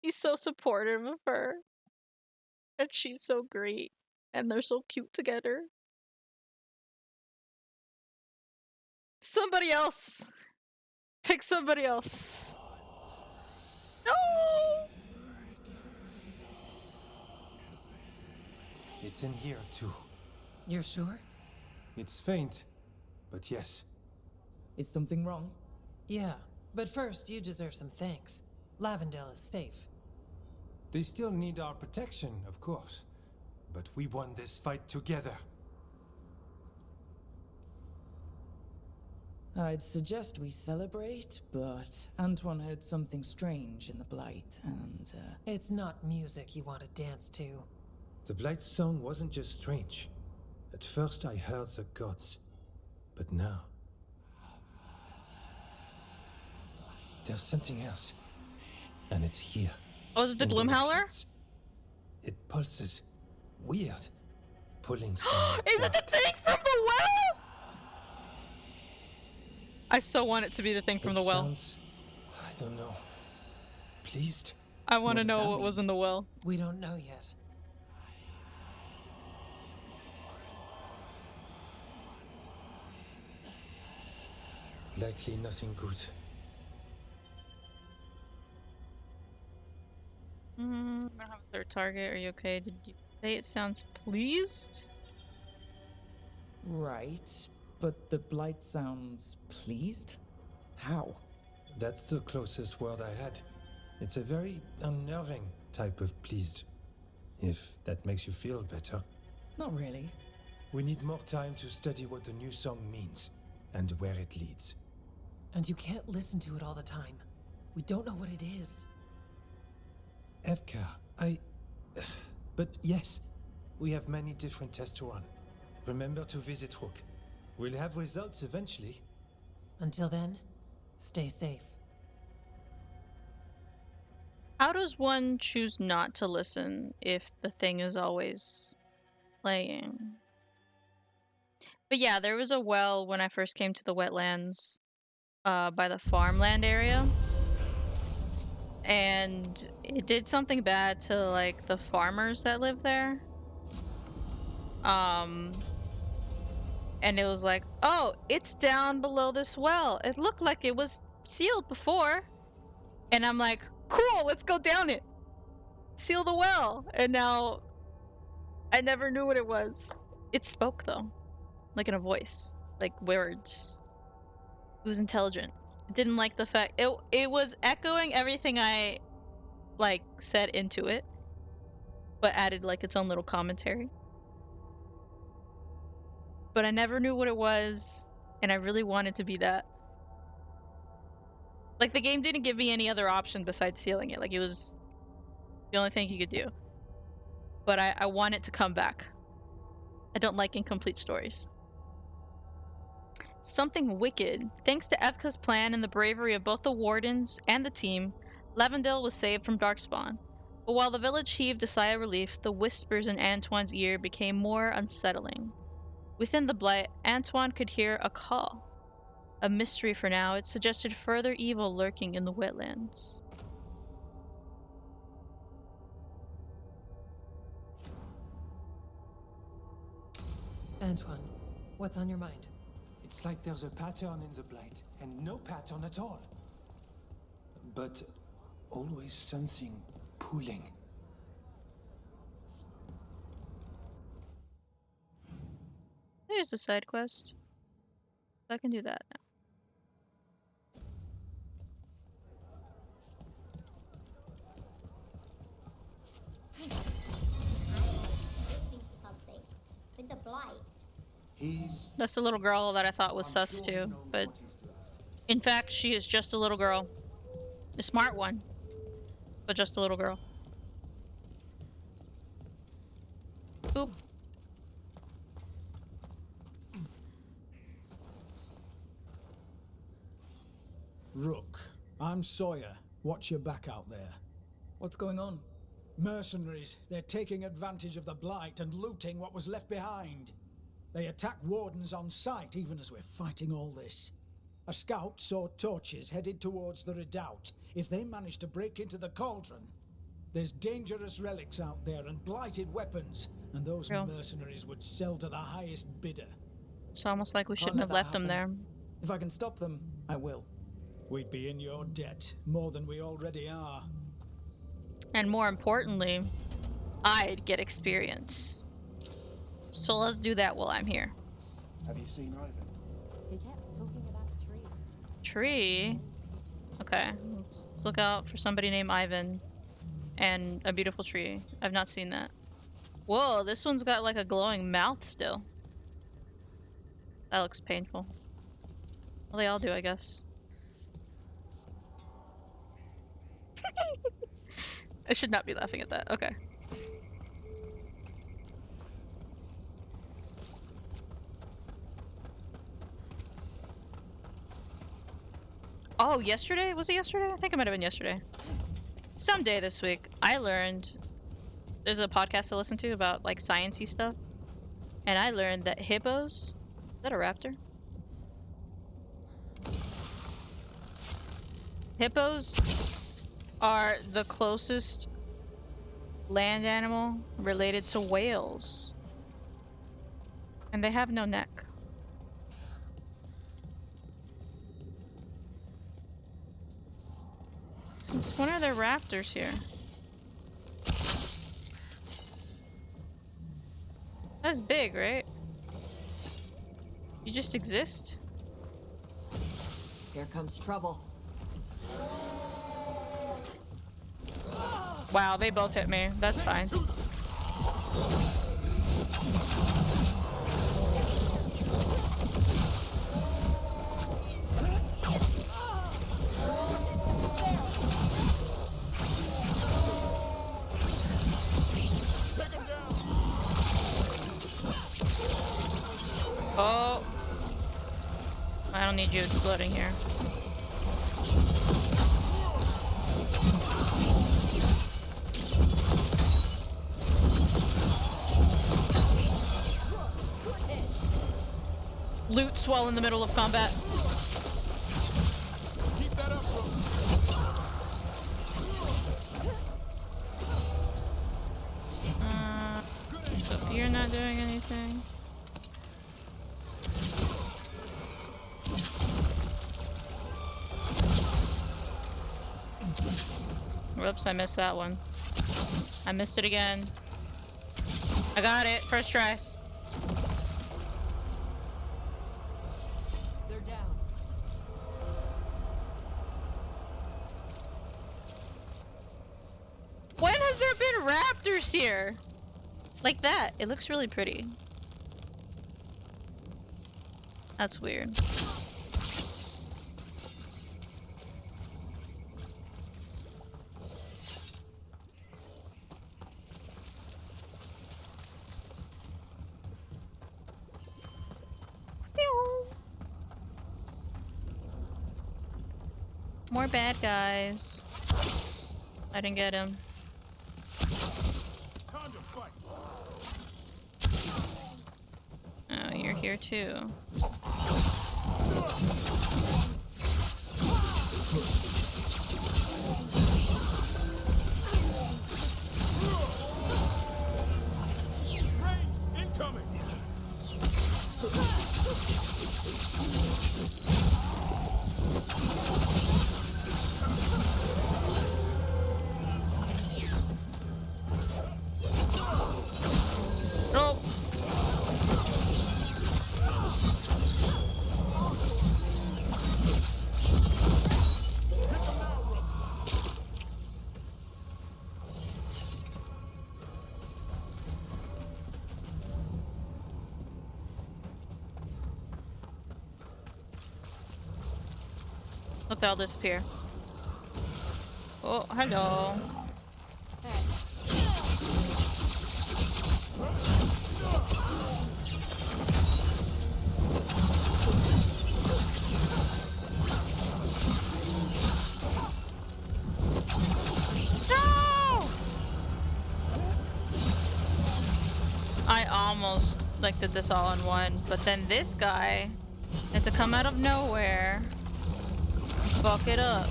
He's so supportive of her. And she's so great. And they're so cute together. Somebody else. Pick somebody else. No! It's in here, too. You're sure? It's faint, but yes. Is something wrong? Yeah, but first you deserve some thanks. Lavendale is safe. They still need our protection, of course. But we won this fight together. I'd suggest we celebrate, but Antoine heard something strange in the Blight, and, It's not music you want to dance to. The Blight's song wasn't just strange. At first I heard the gods. But now... there's something else. And it's here. Oh, is it the in Gloomhowler? reflex. It pulses. Weird. Pulling somewhere Is it the dark. thing from the well? I so want it to be the thing from It the well. sounds, I don't know. Pleased? I want to What does know that what mean? was in the well. We don't know yet. Likely nothing good. I don't have a third target. Are you okay? Did you say it sounds pleased? right, but the Blight sounds pleased? How? That's the closest word I had. It's a very unnerving type of pleased. If that makes you feel better. Not really. We need more time to study what the new song means and where it leads. And you can't listen to it all the time. We don't know what it is. Evka, But yes, we have many different tests to run. Remember to visit Rook. We'll have results eventually. Until then, stay safe. How does one choose not to listen if the thing is always playing? But yeah, there was a well when I first came to the wetlands by the farmland area. And it did something bad to like the farmers that live there. And it was like, oh, it's down below this well. It looked like it was sealed before. And I'm like, cool, let's go down it. Seal the well. And now I never knew what it was. It spoke though, like in a voice, like words. It was intelligent. It didn't like the fact it was echoing everything I like said into it, but added like its own little commentary. But I never knew what it was, and I really wanted to be that. Like, the game didn't give me any other option besides sealing it. Like, it was the only thing you could do. But I want it to come back. I don't like incomplete stories. Something wicked. Thanks to Evka's plan and the bravery of both the wardens and the team, Lavendale was saved from Darkspawn, but while the village heaved a sigh of relief, the whispers in Antoine's ear became more unsettling. Within the blight, Antoine could hear a call. A mystery for now, it suggested further evil lurking in the wetlands. Antoine, what's on your mind? It's like there's a pattern in the blight, and no pattern at all. But always something pulling. There's a side quest. I can do that now. Something with the blight. That's the little girl that I thought was sus too, but in fact, she is just a little girl. A smart one, but just a little girl. Oop. Rook, I'm Sawyer. Watch your back out there. What's going on? Mercenaries. They're taking advantage of the blight and looting what was left behind. They attack wardens on sight, even as we're fighting all this. A scout saw torches headed towards the redoubt. If they manage to break into the cauldron, there's dangerous relics out there and blighted weapons, and those mercenaries would sell to the highest bidder. It's almost like we shouldn't have left them there. If I can stop them, I will. We'd be in your debt, more than we already are. And more importantly, I'd get experience. So let's do that while I'm here. Have you seen Ivan? He kept talking about a tree. Tree? Okay, let's look out for somebody named Ivan and a beautiful tree. I've not seen that. Whoa, this one's got like a glowing mouth still. That looks painful. Well, they all do, I guess. I should not be laughing at that. Okay. Oh, yesterday? Was it yesterday? I think it might have been yesterday. Someday this week, I learned... There's a podcast I listen to about, like, science-y stuff. And I learned that hippos... Is that a raptor? Hippos are the closest land animal related to whales. And they have no neck. Since when are there raptors here? That's big, right? You just exist? Here comes trouble. Wow, they both hit me. That's fine. Oh. I don't need you exploding here. Loots while in the middle of combat. Keep that up, bro. So you're not doing anything. Whoops, I missed that one. I missed it again. I got it. First try. They're down. When has there been raptors here? Like that. It looks really pretty. That's weird. More bad guys. I didn't get him. Oh, you're here too. Incoming! Oh! Look, they'll disappear. Oh, hello. No! I almost like did this all in one, but then this guy had to come out of nowhere. Fuck it up.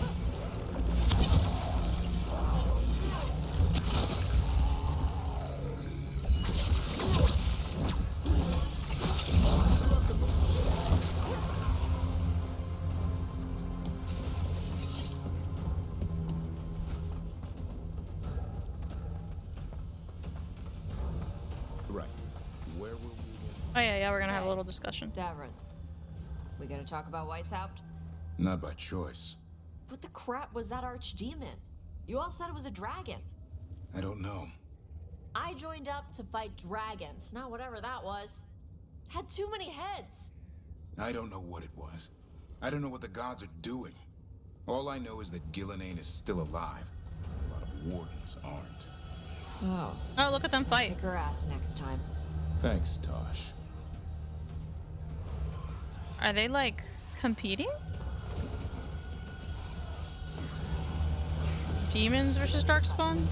Right. Where were we again? Oh yeah, we're gonna have a little discussion. Davrin, we gonna talk about Weishaupt? Not by choice. What the crap was that archdemon? You all said it was a dragon. I don't know. I joined up to fight dragons, not whatever that was. Had too many heads. I don't know what it was. I don't know what the gods are doing. All I know is that Gillenane is still alive. A lot of wardens aren't. Oh. Oh, look at them fight. Kick her ass next time. Thanks, Tosh. Are they like competing? Demons versus Darkspawn?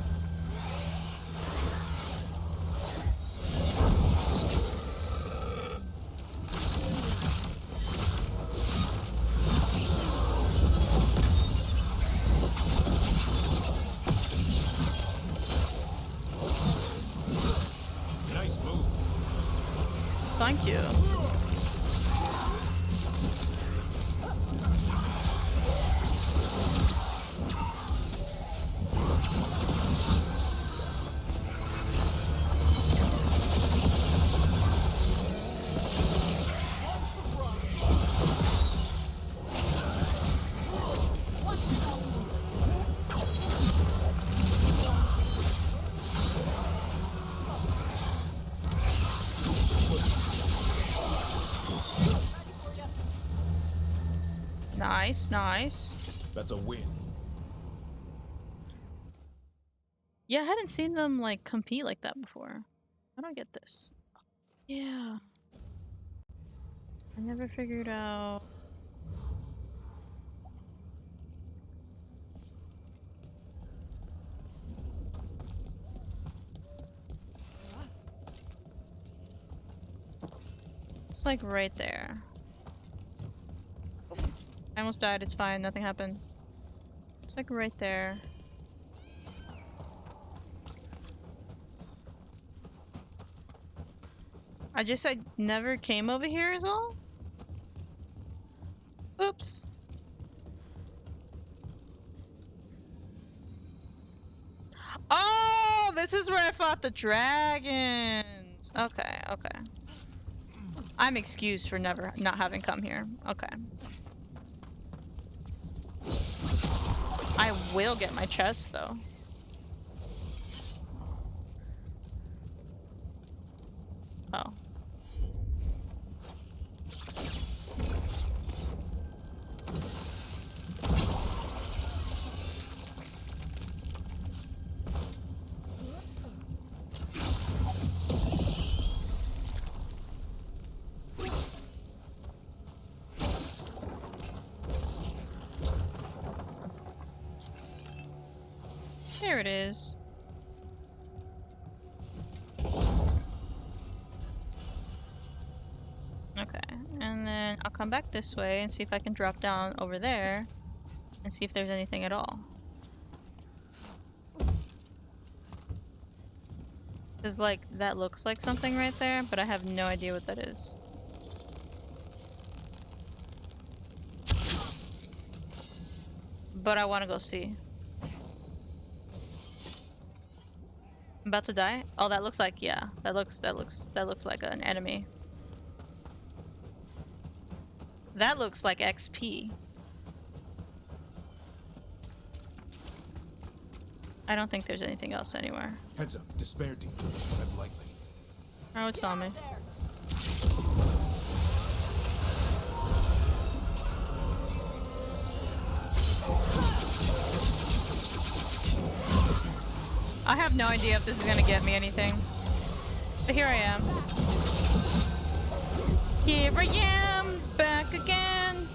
Nice move. Thank you. Nice, nice. That's a win. Yeah, I hadn't seen them like compete like that before. How do I get this? Yeah. I never figured out. It's like right there. I almost died, it's fine, nothing happened. It's like right there. I never came over here is all? Oops. Oh, this is where I fought the dragons. Okay, okay. I'm excused for not having come here. Okay. I will get my chest though. Oh. There it is. Okay, and then I'll come back this way and see if I can drop down over there and see if there's anything at all. Because, like, that looks like something right there, but I have no idea what that is. But I want to go see. I'm about to die? Oh, that looks like, yeah. That looks like an enemy. That looks like XP. I don't think there's anything else anywhere. Heads up, despair demon. Tread lightly. Oh, it's on me. I have no idea if this is gonna get me anything. But here I am. Here I am, back again.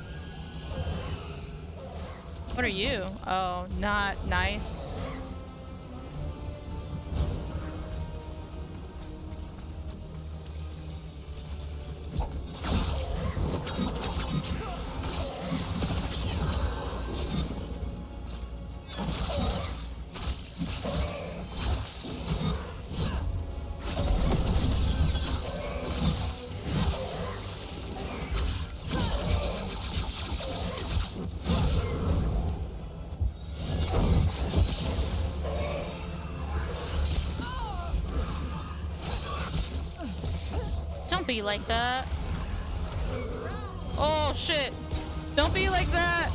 What are you? Oh, not nice. Don't be like that. Oh shit. Don't be like that.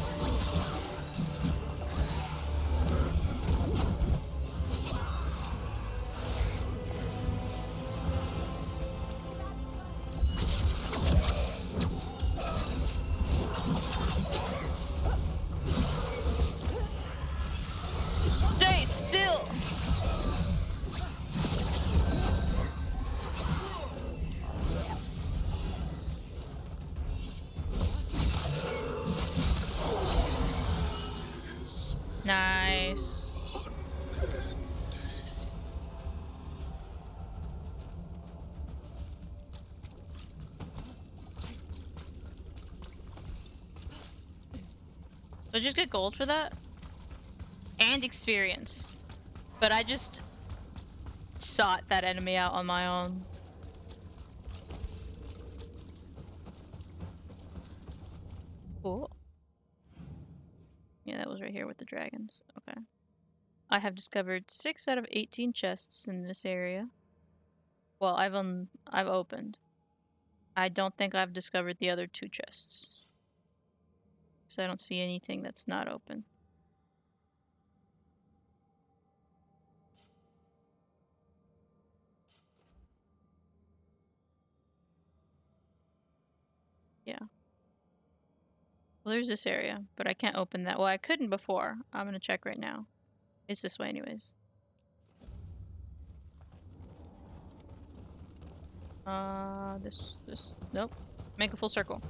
Stay still. Nice. So just get gold for that? And experience. But I just sought that enemy out on my own. Cool. Yeah, that was right here with the dragons. Okay. I have discovered 6 out of 18 chests in this area. Well, I've opened. I don't think I've discovered the other 2 chests. So I don't see anything that's not open. Yeah. Well, there's this area, but I can't open that. Well, I couldn't before. I'm gonna check right now. It's this way anyways. Nope. Make a full circle.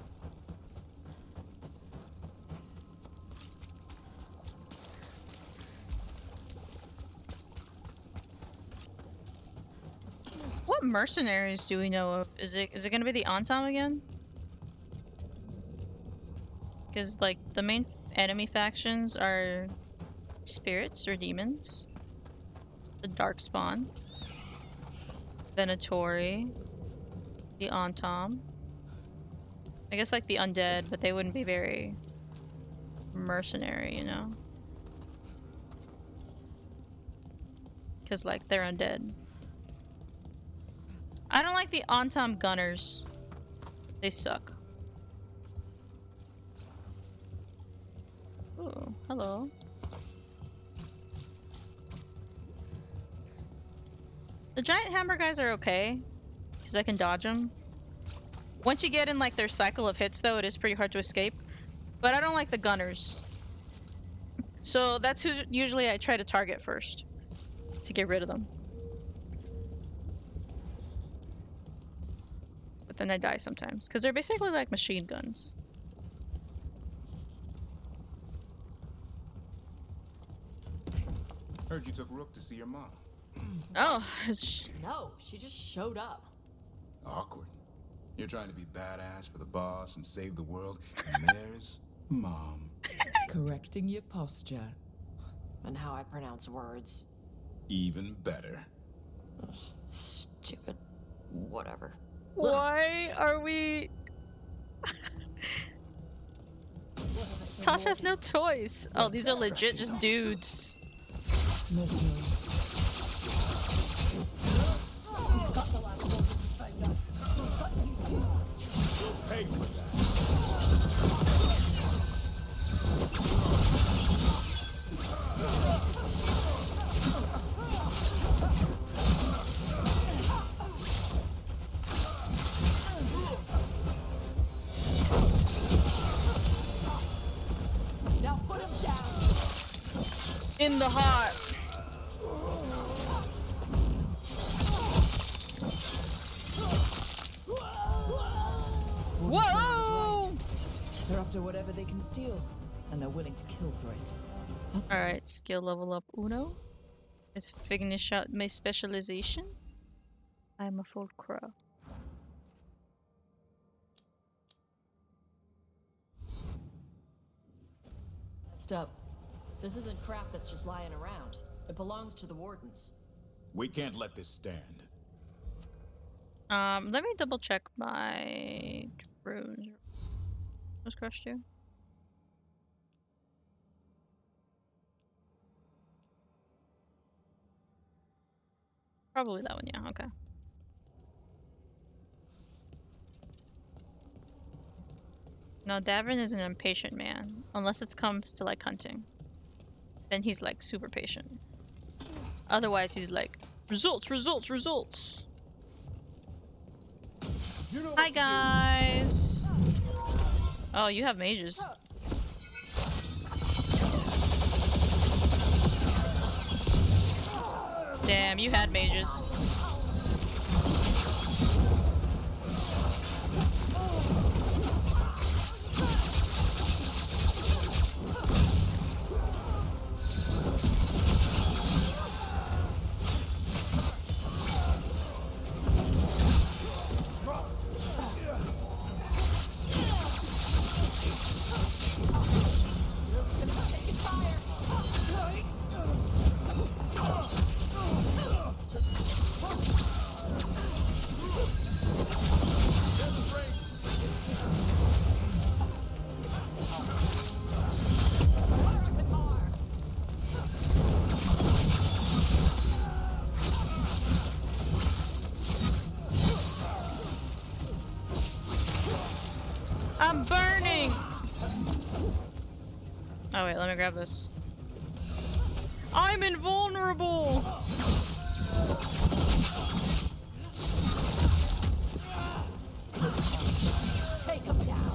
What mercenaries do we know of? Is it gonna be the Antam again? Because, like, the main enemy factions are spirits or demons. The Darkspawn. Venatori. The Antam. I guess, like, the undead, but they wouldn't be very mercenary, you know? Because, like, they're undead. I don't like the Antam gunners. They suck. Ooh, hello. The giant hammer guys are okay, because I can dodge them. Once you get in, like, their cycle of hits, though, it is pretty hard to escape. But I don't like the gunners. So that's who usually I try to target first, to get rid of them. But then I die sometimes, because they're basically like machine guns. Heard you took Rook to see your mom. Oh, No, she just showed up. Awkward. You're trying to be badass for the boss and save the world, and there's Mom. Correcting your posture. And how I pronounce words. Even better. Ugh, stupid. Whatever. why are we? Tasha has no choice. Oh, these are legit just dudes. Pay for that. Now put him down. In the heart. Whoa! They're after whatever they can steal, and they're willing to kill for it. Alright, skill level up uno. Let's finish out my specialization. I'm a full crow. Stop. This isn't crap that's just lying around. It belongs to the wardens. We can't let this stand. Let me double check my runes. Was crushed too? Probably that one, yeah, okay. No, Davin is an impatient man. Unless it comes to like hunting. Then he's like super patient. Otherwise he's like, results, results, results. Hi guys! Oh, you have mages. Damn, you had mages. I'm burning! Oh wait, let me grab this. I'm invulnerable! Take him down.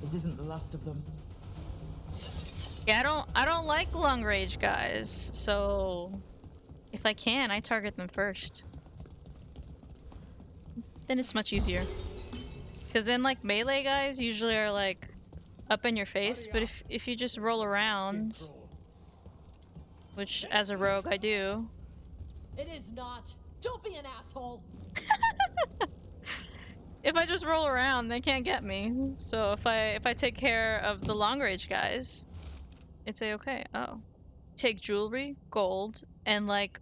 This isn't the last of them. Yeah, I don't like long range guys, so if I can, I target them first. Then it's much easier. Cause then like melee guys usually are like up in your face, but if you just roll around, which as a rogue I do. It is not. Don't be an asshole. If I just roll around, they can't get me. So if I take care of the long range guys, it's a-okay. Oh. Take jewelry, gold, and like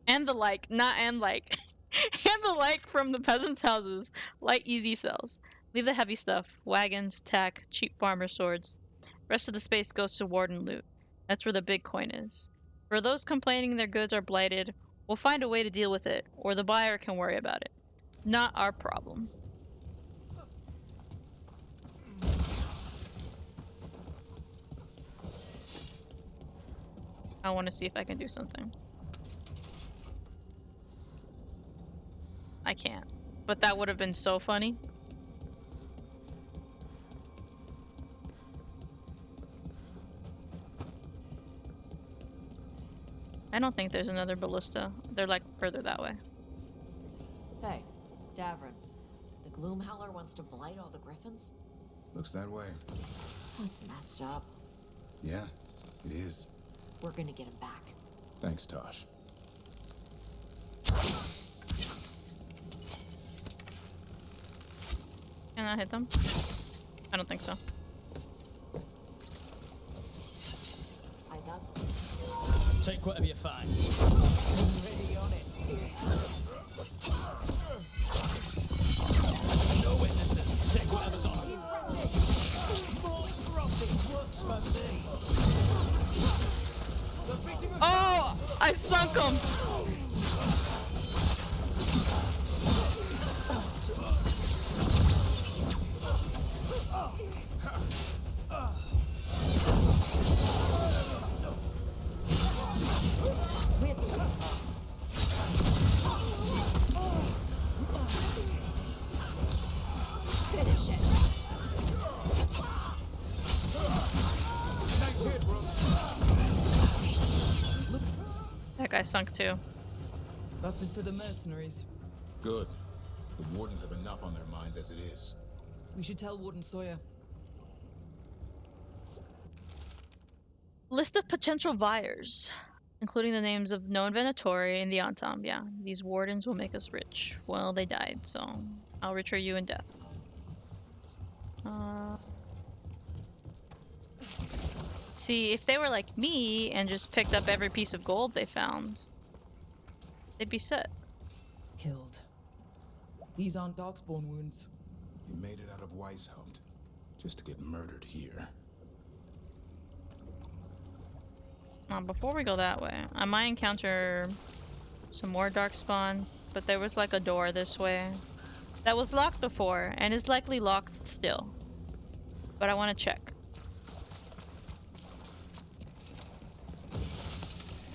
and the like, not and like. And the like from the peasants' houses. Light easy sells. Leave the heavy stuff. Wagons, tack, cheap farmer swords. Rest of the space goes to warden loot. That's where the big coin is. For those complaining their goods are blighted, we'll find a way to deal with it, or the buyer can worry about it. Not our problem. I want to see if I can do something. I can't. But that would have been so funny. I don't think there's another ballista. They're like further that way. Hey, Davrin. The Gloomhowler wants to blight all the griffins? Looks that way. That's messed up. Yeah, it is. We're gonna get him back. Thanks, Tosh. Can I hit them? I don't think so. Eyes up. Take whatever you find. Already on it. No witnesses. Take whatever's on. More profit works for me. Oh! I sunk him! Finish it. Nice hit, bro. That guy sunk too. That's it for the mercenaries. Good. The Wardens have enough on their minds as it is. We should tell Warden Sawyer. List of potential buyers, including the names of known Venatori and the Antam. Yeah, these wardens will make us rich. Well, they died, so I'll richer you in death. See, if they were like me and just picked up every piece of gold they found, they'd be set. Killed. These aren't Darkspawn wounds. You made it out of Weishaupt, just to get murdered here. Before we go that way, I might encounter some more Darkspawn, but there was like a door this way that was locked before and is likely locked still. But I want to check.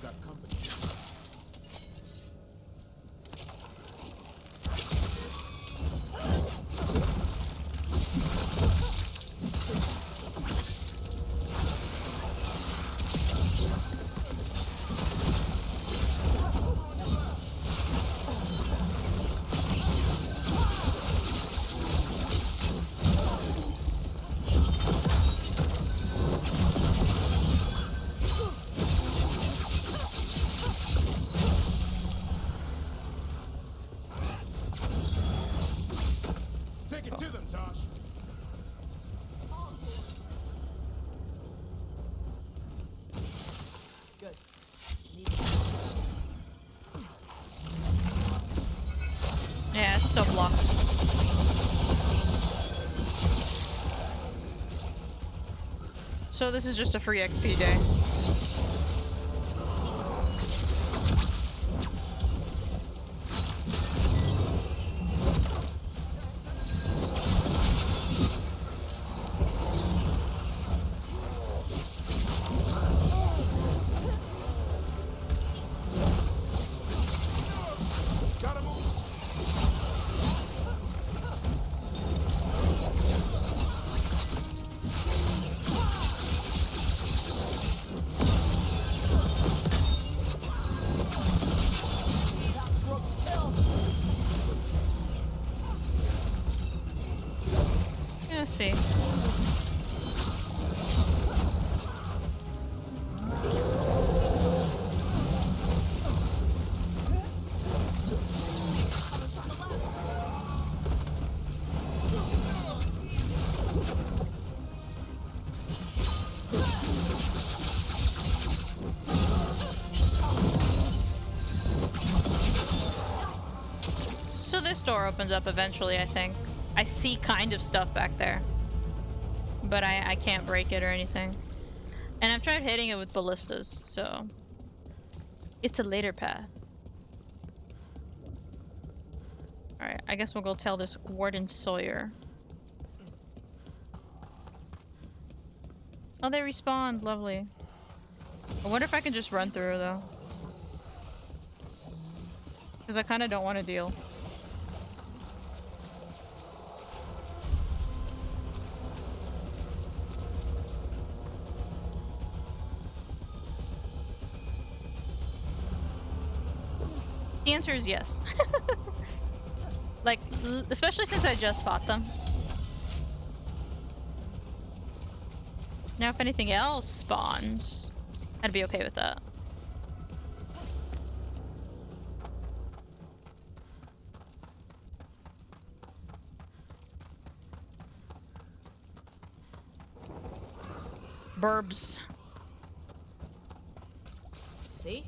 Got company. Take it to them, Tosh. Good. Yeah, it's still blocked. So this is just a free XP day. Gotta move. Yeah, see. So this door opens up eventually, I think. I see kind of stuff back there. But I can't break it or anything. And I've tried hitting it with ballistas, so... It's a later path. Alright, I guess we'll go tell this Warden Sawyer. Oh, they respawned. Lovely. I wonder if I can just run through, though. Because I kind of don't want to deal. The answer is yes. Like, especially since I just fought them. Now if anything else spawns, I'd be okay with that. Burbs. See?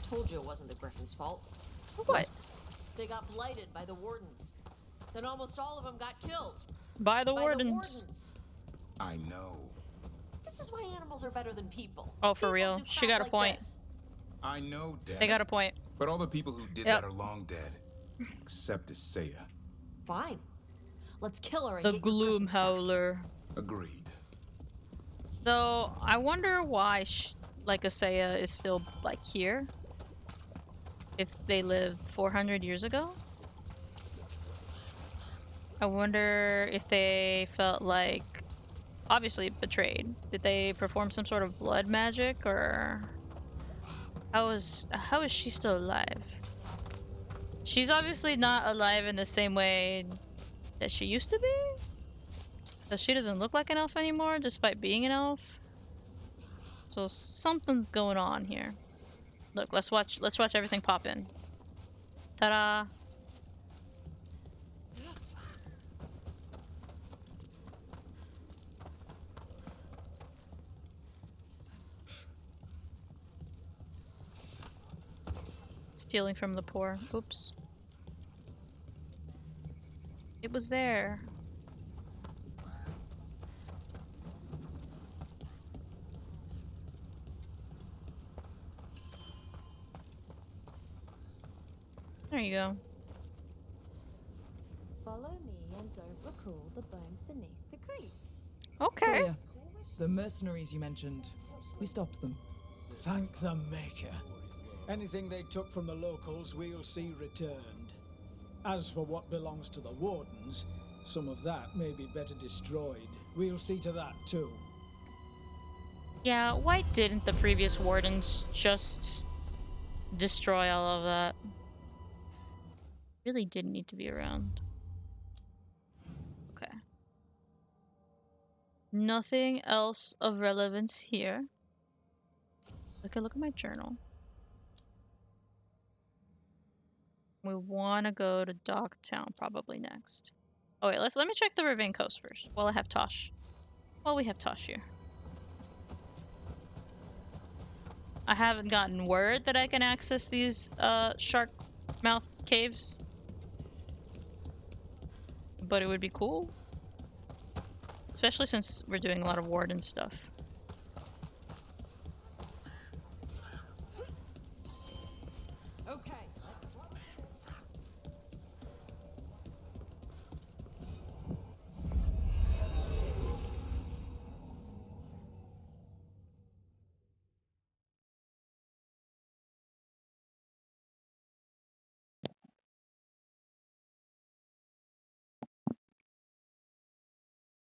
Told you it wasn't the Griffin's fault. What? They got blighted by the Wardens. Then almost all of them got killed. By the Wardens. I know. This is why animals are better than people. Oh, for real? She got a point. I know, Dad. They got a point. But all the people who did that are long dead. Except Isaiah. Fine. Let's kill her and The get Gloom Howler. Agreed. Though, I wonder why, like, Isaiah is still, like, here. If they lived 400 years ago? I wonder if they felt like... Obviously betrayed. Did they perform some sort of blood magic, or... How is she still alive? She's obviously not alive in the same way that she used to be? Because she doesn't look like an elf anymore, despite being an elf. So something's going on here. Look, let's watch everything pop in. Ta-da! Stealing from the poor. Oops. It was there. There you go. Follow me and don't recall the bones beneath the creek. Okay. Sawyer, the mercenaries you mentioned, we stopped them. Thank the Maker. Anything they took from the locals, we'll see returned. As for what belongs to the Wardens, some of that may be better destroyed. We'll see to that too. Yeah, why didn't the previous Wardens just destroy all of that? Really didn't need to be around. Okay. Nothing else of relevance here. Okay, look at my journal. We want to go to Dogtown probably next. Oh wait, let me check the Ravine coast first. While I have Tosh. Well, we have Tosh here. I haven't gotten word that I can access these shark mouth caves, but it would be cool, especially since we're doing a lot of Warden stuff. Okay.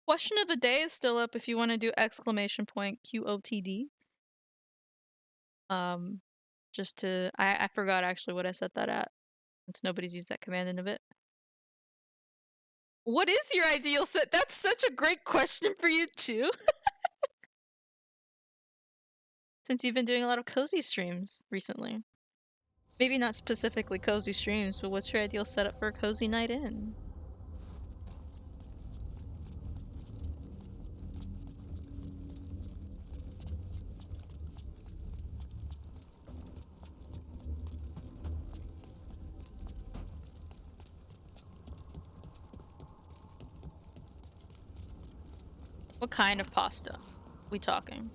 Question of the day is still up if you want to do exclamation point QOTD. Just to I forgot actually what I set that at, since nobody's used that command in a bit. What is your ideal set? That's such a great question for you too. Since you've been doing a lot of cozy streams recently. Maybe not specifically cozy streams, but what's your ideal setup for a cozy night in? What kind of pasta we talking?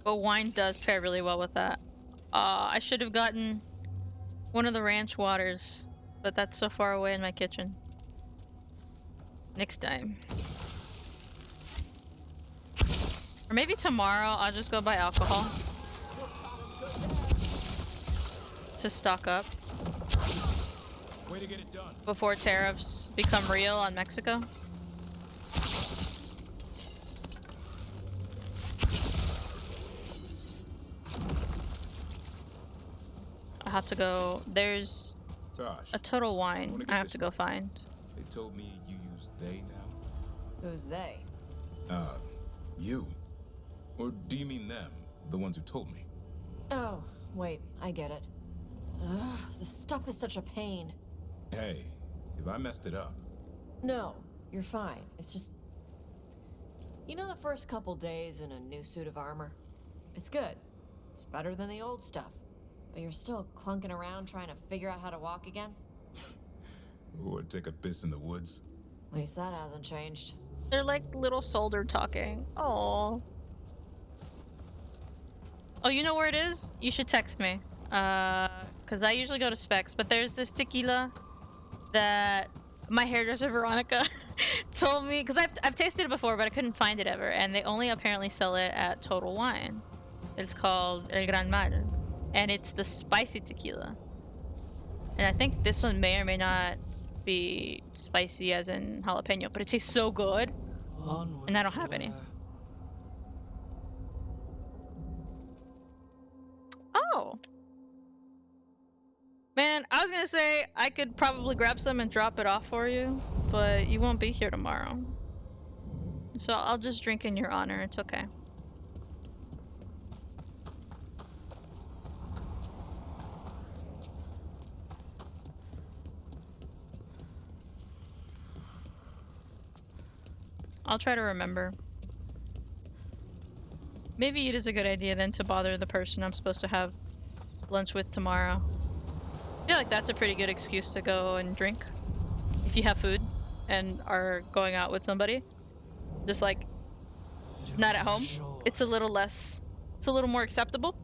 But wine does pair really well with that. I should have gotten one of the ranch waters, but that's so far away in my kitchen. Next time. Or maybe tomorrow I'll just go buy alcohol to stock up Way to get it done. before tariffs become real on Mexico. I have to go. There's Tosh. A total I wine. wanna I get have this to go right. find. They told me you use they now? Who's they? You. Or do you mean them? The ones who told me? Oh, wait, I get it. Ugh, this stuff is such a pain. Hey, if I messed it up. No, you're fine. It's just... You know the first couple days in a new suit of armor? It's good. It's better than the old stuff. But you're still clunking around trying to figure out how to walk again? Or take a piss in the woods? At least that hasn't changed. They're like little soldier talking. Oh. Oh, you know where it is? You should text me. Cause I usually go to Specs, but there's this tequila that my hairdresser Veronica told me, because I've tasted it before, but I couldn't find it ever, and they only apparently sell it at Total Wine. It's called El Gran Mal, and it's the spicy tequila. And I think this one may or may not be spicy as in jalapeno, but it tastes so good, and I don't have any. Oh. Man, I was gonna say I could probably grab some and drop it off for you, but you won't be here tomorrow. So I'll just drink in your honor. It's okay. I'll try to remember. Maybe it is a good idea then to bother the person I'm supposed to have lunch with tomorrow. I feel like that's a pretty good excuse to go and drink. If you have food and are going out with somebody. Just like, not at home. It's a little less, it's a little more acceptable.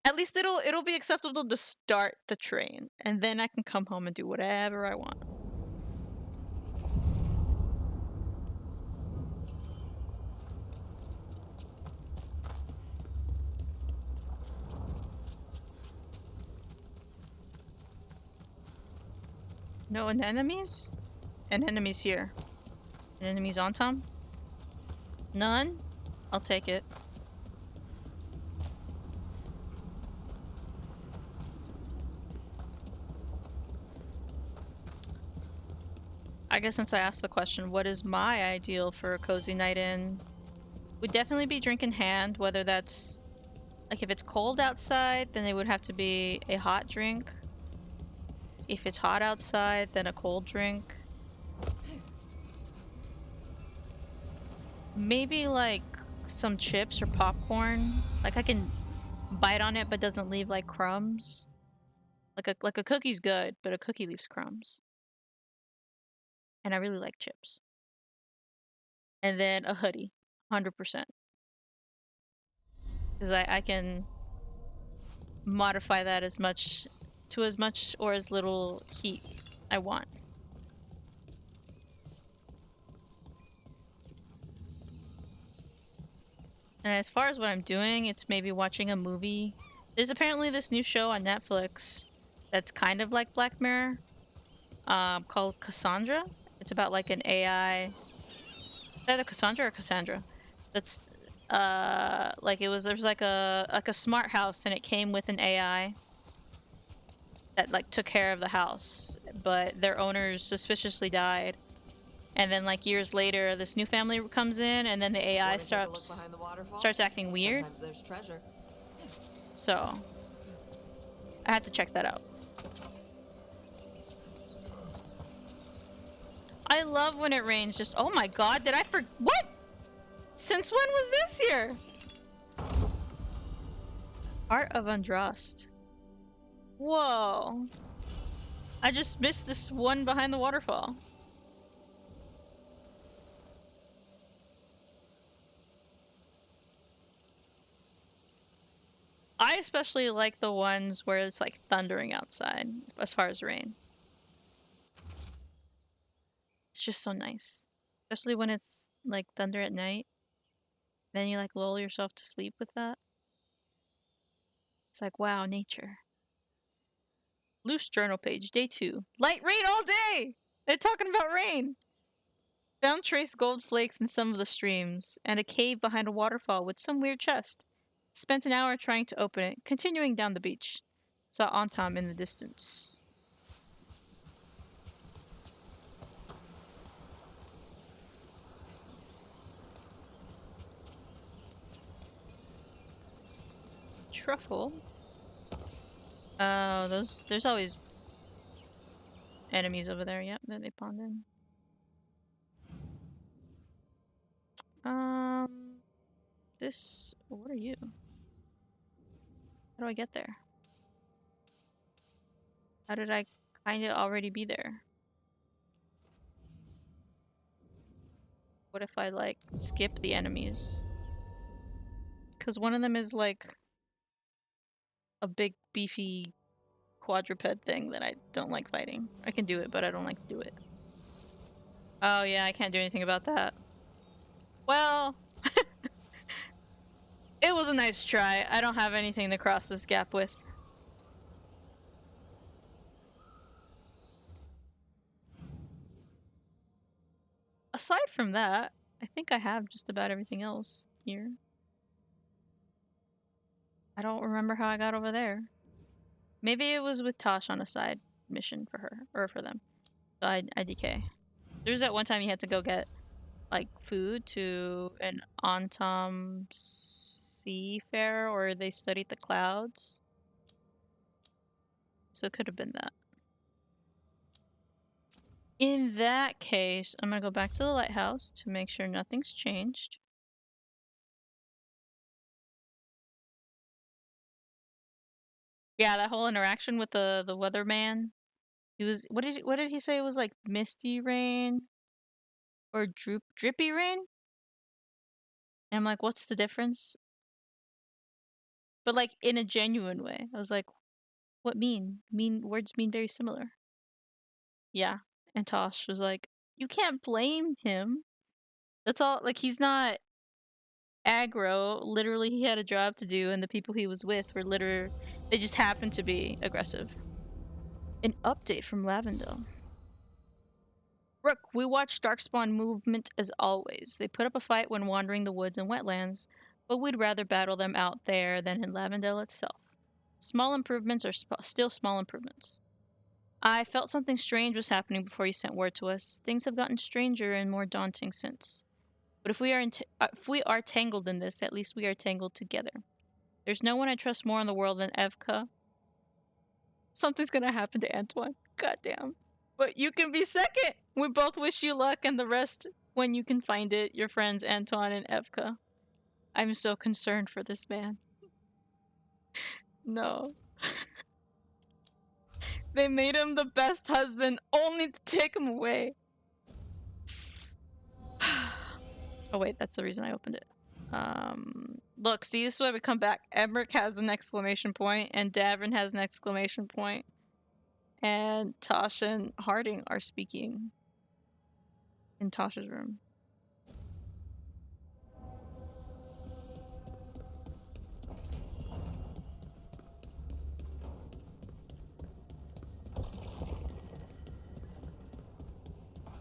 At least it'll be acceptable to start the train. And then I can come home and do whatever I want. No enemies? And enemies here. And enemies on Tom? None? I'll take it. I guess since I asked the question, what is my ideal for a cozy night in? Would definitely be drink in hand, whether that's... Like, if it's cold outside, then it would have to be a hot drink. If it's hot outside, then a cold drink. Maybe like some chips or popcorn. Like I can bite on it but doesn't leave like crumbs. Like a cookie's good, but a cookie leaves crumbs. And I really like chips. And then a hoodie, 100%. Because I can modify that as much or as little heat I want. And as far as what I'm doing, it's maybe watching a movie. There's apparently this new show on Netflix that's kind of like Black Mirror, called Cassandra. It's about like an AI, either Cassandra or Cassandra. That's like there's like a smart house and it came with an AI that like took care of the house, but their owners suspiciously died. And then like years later, this new family comes in, and then the AI starts acting weird. Sometimes there's treasure. So I had to check that out. I love when it rains. Just oh my god, did I what? Since when was this here? Art of Undrust. Whoa. I just missed this one behind the waterfall. I especially like the ones where it's like thundering outside as far as rain. It's just so nice. Especially when it's like thunder at night. Then you like lull yourself to sleep with that. It's like, wow, nature. Loose journal page, day 2. Light rain all day! They're talking about rain! Found trace gold flakes in some of the streams, and a cave behind a waterfall with some weird chest. Spent an hour trying to open it, continuing down the beach. Saw Antam in the distance. Truffle. Oh, there's always enemies over there, yep, that they pawned in. What are you? How do I get there? How did I kinda already be there? What if I, like, skip the enemies? Because one of them is, like, a big, beefy quadruped thing that I don't like fighting. I can do it, but I don't like to do it. Oh, yeah, I can't do anything about that. Well, it was a nice try. I don't have anything to cross this gap with. Aside from that, I think I have just about everything else here. I don't remember how I got over there. Maybe it was with Tosh on a side mission for her, or for them. So I DK. There was that one time you had to go get, like, food to an Antam seafarer, or they studied the clouds. So it could have been that. In that case, I'm gonna go back to the lighthouse to make sure nothing's changed. Yeah, that whole interaction with the weatherman. He was what did he say? It was like misty rain or drippy rain? And I'm like, what's the difference? But like in a genuine way. I was like, what mean? Words mean very similar. Yeah. And Tosh was like, you can't blame him. That's all, like, he's not aggro. Literally, he had a job to do, and the people he was with were they just happened to be aggressive. An update from Lavendel. Rook, we watched Darkspawn movement as always. They put up a fight when wandering the woods and wetlands, but we'd rather battle them out there than in Lavendel itself. Small improvements are still small improvements. I felt something strange was happening before you sent word to us. Things have gotten stranger and more daunting since. But if we are tangled in this, at least we are tangled together. There's no one I trust more in the world than Evka. Something's gonna happen to Antoine. Goddamn. But you can be second. We both wish you luck, and the rest, when you can find it, your friends Antoine and Evka. I'm so concerned for this man. No. They made him the best husband, only to take him away. Oh wait, that's the reason I opened it. Look, see, this is why we come back. Emmerich has an exclamation point, and Davin has an exclamation point. And Tosh and Harding are speaking in Tosh's room.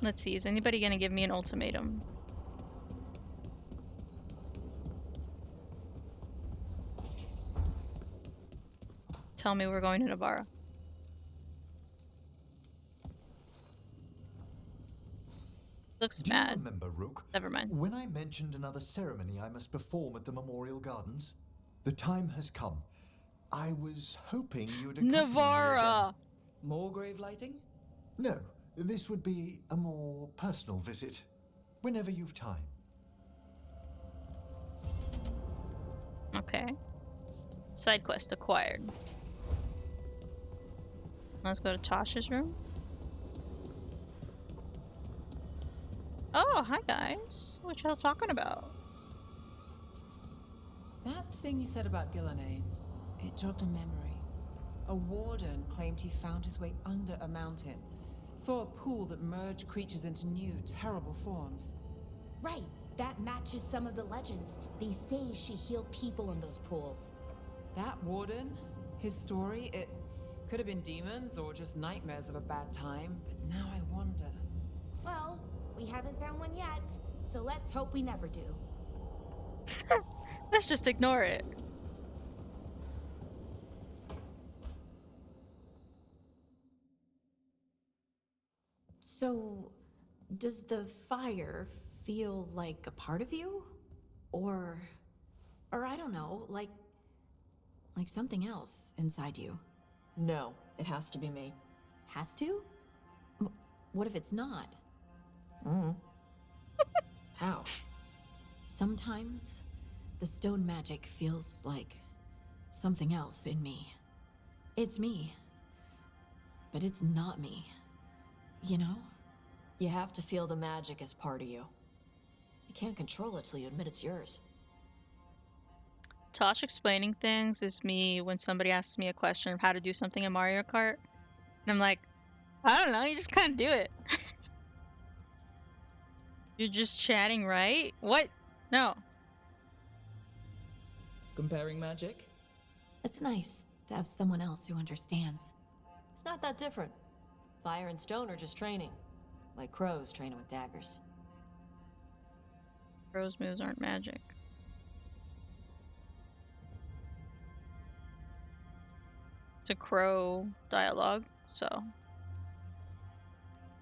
Let's see, is anybody gonna give me an ultimatum? Tell me we're going to Navarra. Looks mad. Do you remember, Rook? Never mind. When I mentioned another ceremony I must perform at the Memorial Gardens? The time has come. I was hoping you would accompany me Navarra! again. More grave lighting? No, this would be a more personal visit. Whenever you've time. Okay. Side quest acquired. Let's go to Tosh's room. Oh, hi guys. What y'all talking about? That thing you said about Gillenane, it jogged a memory. A warden claimed he found his way under a mountain. Saw a pool that merged creatures into new, terrible forms. Right, that matches some of the legends. They say she healed people in those pools. That warden, his story, it could have been demons or just nightmares of a bad time, but now I wonder. Well, we haven't found one yet, so let's hope we never do. Let's just ignore it. So, does the fire feel like a part of you? Or I don't know, like something else inside you? No, it has to be me. Has to? What if it's not? How? Sometimes the stone magic feels like something else in me. It's me, but it's not me. You know? You have to feel the magic as part of you. You can't control it till you admit it's yours. Tosh explaining things is me when somebody asks me a question of how to do something in Mario Kart. And I'm like, I don't know, you just kind of do it. You're just chatting, right? What? No. Comparing magic? It's nice to have someone else who understands. It's not that different. Fire and stone are just training. Like crows training with daggers. Crow's moves aren't magic. It's a crow dialogue, so.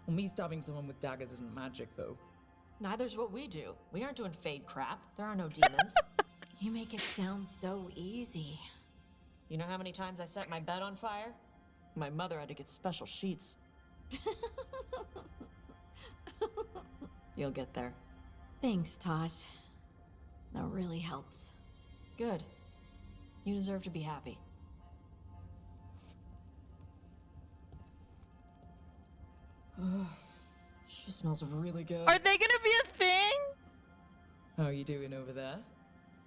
Well, me stabbing someone with daggers isn't magic, though. Neither's what we do. We aren't doing fade crap. There are no demons. You make it sound so easy. You know how many times I set my bed on fire? My mother had to get special sheets. You'll get there. Thanks, Tosh. That really helps. Good. You deserve to be happy. She smells really good. Are they gonna be a thing? How are you doing over there?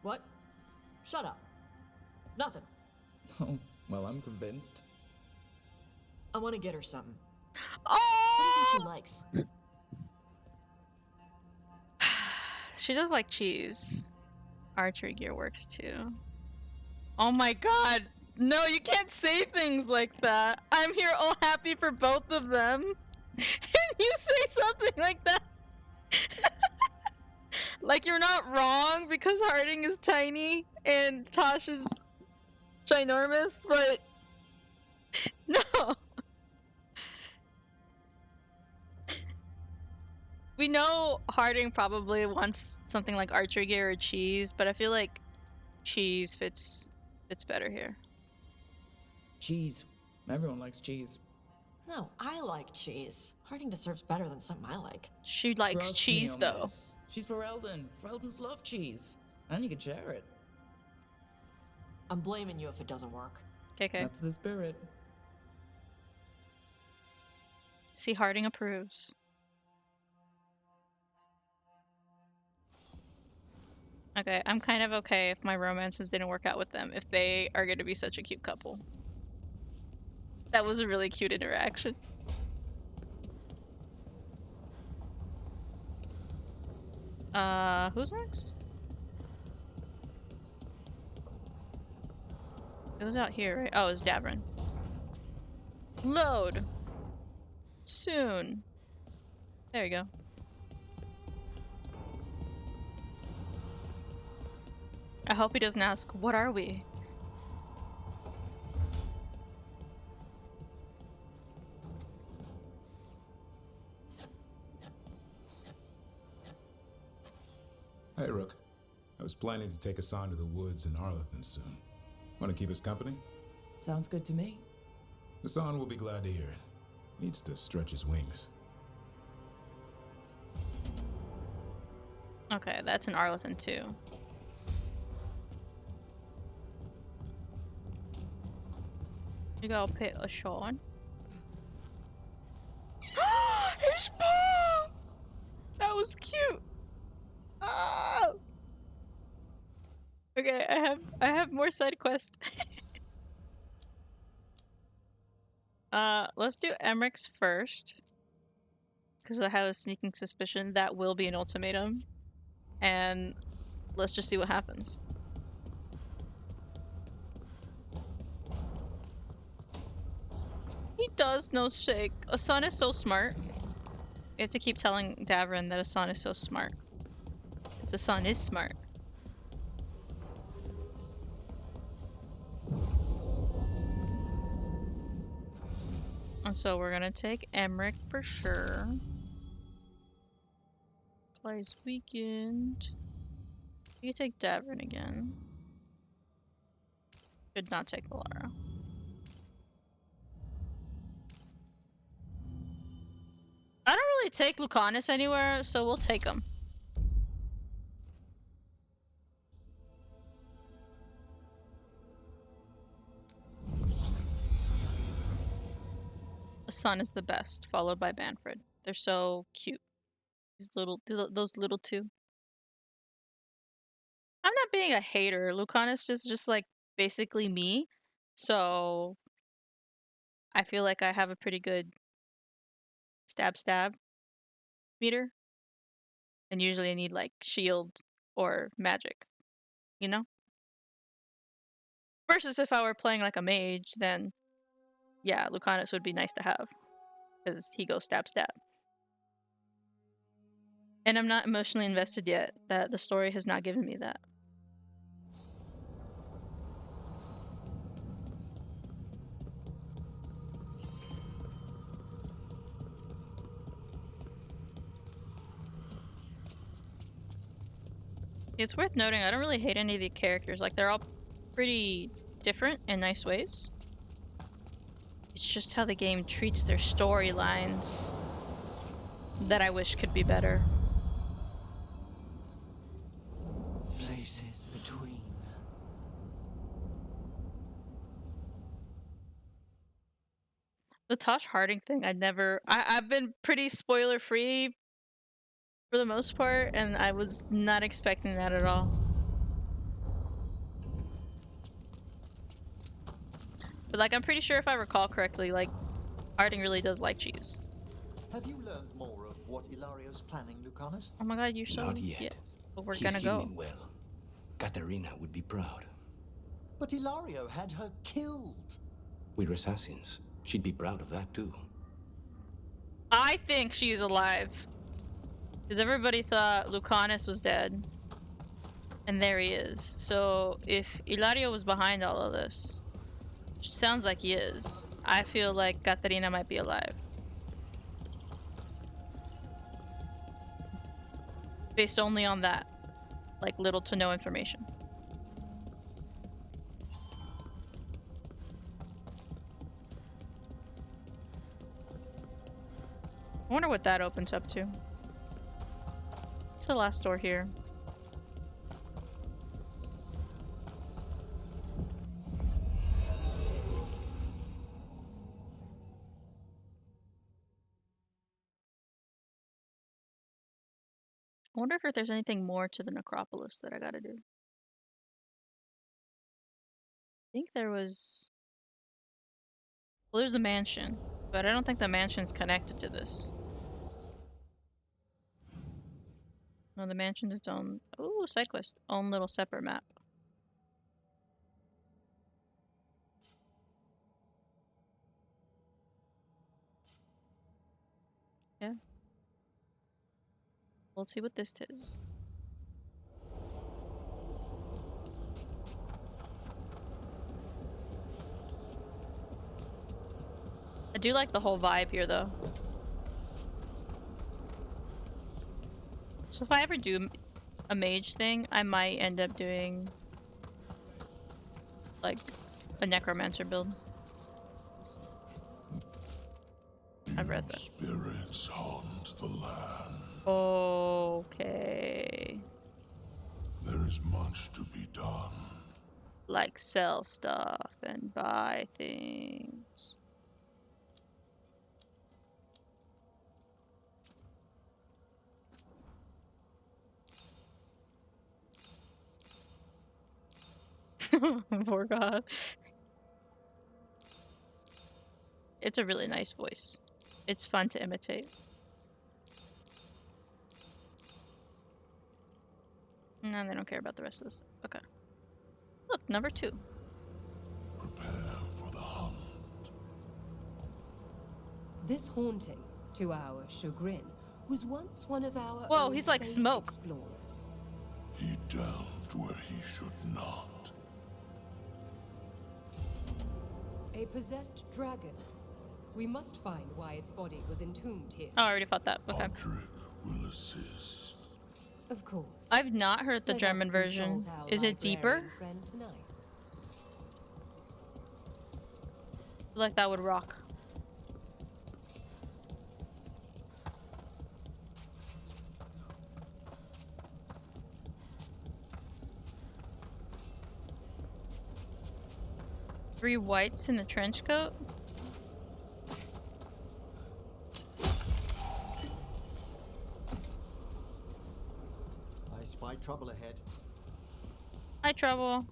What? Shut up. Nothing. Oh, well, I'm convinced. I want to get her something. Oh! What do you think she likes? She does like cheese. Archery gear works too. Oh my god. No, you can't say things like that. I'm here all happy for both of them. And you say something like that. Like you're not wrong because Harding is tiny and Tosh is ginormous, but no. We know Harding probably wants something like archery gear or cheese, but I feel like cheese fits better here. Cheese. Everyone likes cheese. No, I like cheese. Harding deserves better than something I like. She likes Trust cheese me on though. this. She's for Eldon. Eldons love cheese. And you can share it. I'm blaming you if it doesn't work. Okay. That's the spirit. See, Harding approves. Okay, I'm kind of okay if my romances didn't work out with them, if they are going to be such a cute couple. That was a really cute interaction. Who's next? It was out here, right? Oh, it was Davrin. Load. Soon. There you go. I hope he doesn't ask, what are we? Hey, Rook. I was planning to take Hassan to the woods in Arlethan soon. Want to keep us company? Sounds good to me. Hassan will be glad to hear it. Needs to stretch his wings. Okay, that's in Arlethan too. You gotta pit a Sean. His paw! That was cute. Oh! Okay, I have more side quest. Let's do Emmerich's first. Because I have a sneaking suspicion that will be an ultimatum. And let's just see what happens. He does know shake. Hassan is so smart. You have to keep telling Davrin that Hassan is so smart. Because Hassan is smart. And so we're gonna take Emmerich for sure. Plays weekend. You take Davin again. Should not take Valara. I don't really take Lucanus anywhere, so we'll take him. The sun is the best, followed by Manfred. They're so cute. Those little two. I'm not being a hater. Lucanus is just like basically me. So I feel like I have a pretty good stab meter. And usually I need like shield or magic, you know? Versus if I were playing like a mage, then yeah, Lucanus would be nice to have. Because he goes stab. And I'm not emotionally invested yet. That the story has not given me that. It's worth noting, I don't really hate any of the characters. Like, they're all pretty different in nice ways. It's just how the game treats their storylines that I wish could be better. Places between. The Tosh Harding thing, I've been pretty spoiler free for the most part, and I was not expecting that at all. But like, I'm pretty sure if I recall correctly, like, Harding really does like cheese. Have you learned more of what Ilario's planning, Lucanus? Oh my god, you're so... Not yet. Yes, but we're He's gonna go. hidden it well. Katerina would be proud. But Ilario had her killed. We're assassins. She'd be proud of that too. I think she's alive. Because everybody thought Lucanus was dead. And there he is. So if Ilario was behind all of this, which sounds like he is, I feel like Katerina might be alive. Based only on that. Like, little to no information. I wonder what that opens up to. What's the last door here? I wonder if there's anything more to the necropolis that I gotta do. I think there was... Well, there's the mansion, but I don't think the mansion's connected to this. No, the mansion's its own... Ooh, side quest. Own little separate map. Yeah. Let's see what this is. I do like the whole vibe here, though. So if I ever do a mage thing, I might end up doing like a necromancer build. I've read that. Spirits haunt the land. Okay. There is much to be done. Like sell stuff and buy things. Poor God. It's a really nice voice. It's fun to imitate. No, they don't care about the rest of this. Okay. Look, number 2. Prepare for the hunt. This haunting, to our chagrin, was once one of our Whoa, own he's like famed smoke. explorers. He delved where he should not. A possessed dragon, We must find why its body was entombed here. Oh, I already fought that. Okay. Podrick will assist. Of course. I've not heard the Let German us version. consult our Is it deeper? librarian friend tonight. I feel like that would rock. Three whites in the trench coat? I spy trouble ahead. Hi, Trouble.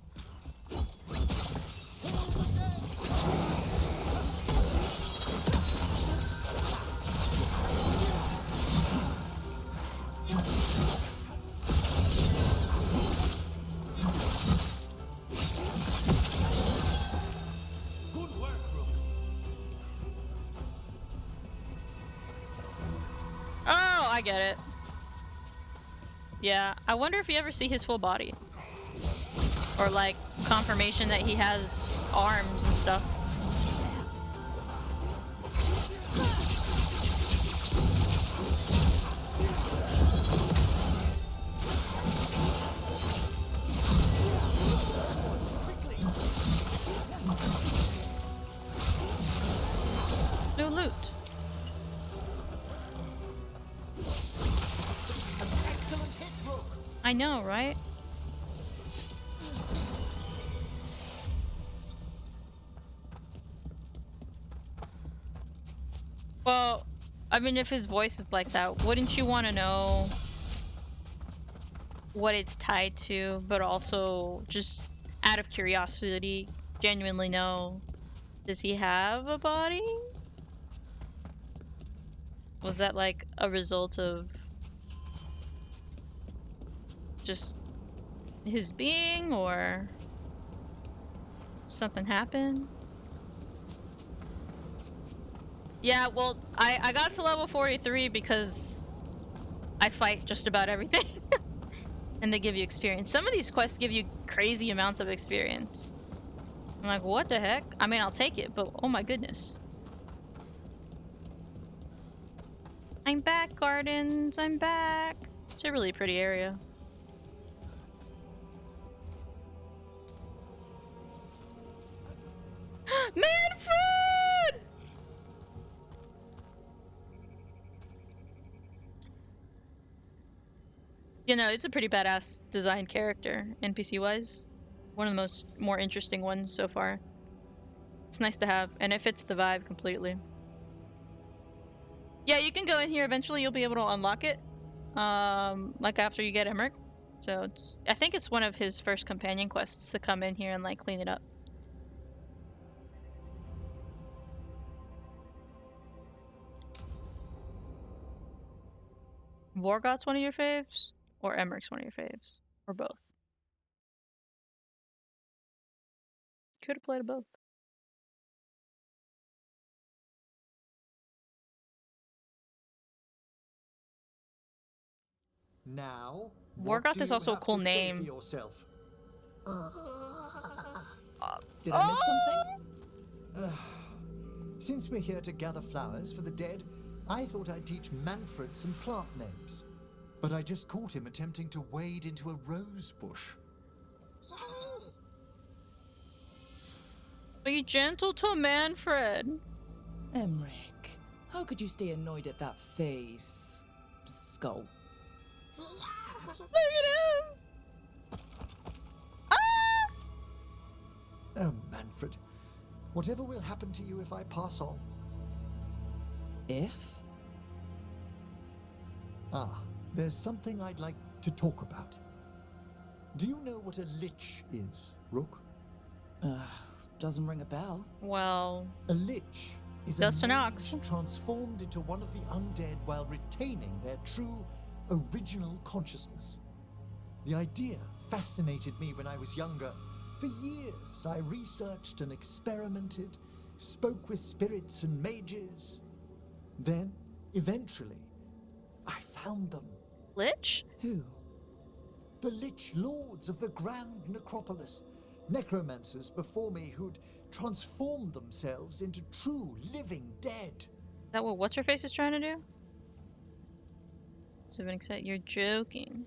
Good work, Rook. Oh, I get it. Yeah, I wonder if you ever see his full body. Or like confirmation that he has arms and stuff. No loot. Excellent hit, Rook. I know, right? Well, I mean, if his voice is like that, wouldn't you want to know what it's tied to, but also just out of curiosity, genuinely know, does he have a body? Was that like a result of just his being, or something happened? Yeah, well, I got to level 43 because I fight just about everything. And they give you experience. Some of these quests give you crazy amounts of experience. I'm like, what the heck? I mean, I'll take it, but oh my goodness. I'm back, Gardens. I'm back. It's a really pretty area. Manfred! You know, it's a pretty badass designed character, NPC-wise. One of the more interesting ones so far. It's nice to have, and it fits the vibe completely. Yeah, you can go in here. Eventually, you'll be able to unlock it. Like after you get Emmerich. So I think it's one of his first companion quests to come in here and like clean it up. Vorgot's one of your faves? Or Emmerich's one of your faves? Or both? Could have played both. Now, Vorgoth is also a cool name. For yourself? Did I miss something? Since we're here to gather flowers for the dead, I thought I'd teach Manfred some plant names. But I just caught him attempting to wade into a rose bush. Be gentle to Manfred. Emmerich, how could you stay annoyed at that face? Skull. Look at him! Ah! Oh, Manfred. Whatever will happen to you if I pass on? If? Ah, there's something I'd like to talk about. Do you know what a lich is, Rook? Doesn't ring a bell. Well, a lich is Dustin a Ox mage transformed into one of the undead while retaining their true, original consciousness. The idea fascinated me when I was younger. For years, I researched and experimented, spoke with spirits and mages. Then, eventually, I found them. Lich? Who? The Lich Lords of the Grand Necropolis. necromancers before me who'd transformed themselves into true living dead. Is that what What's-Her-Face is trying to do? You're joking.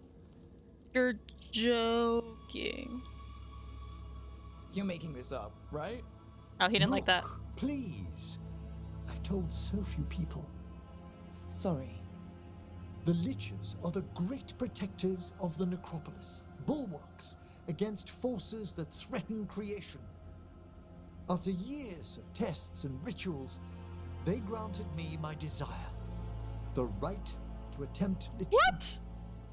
You're joking. You're making this up, right? Oh, he didn't like that. Please. I've told so few people. Sorry. The Liches are the great protectors of the necropolis, bulwarks against forces that threaten creation. After years of tests and rituals, they granted me my desire, the right to attempt lichdom. What?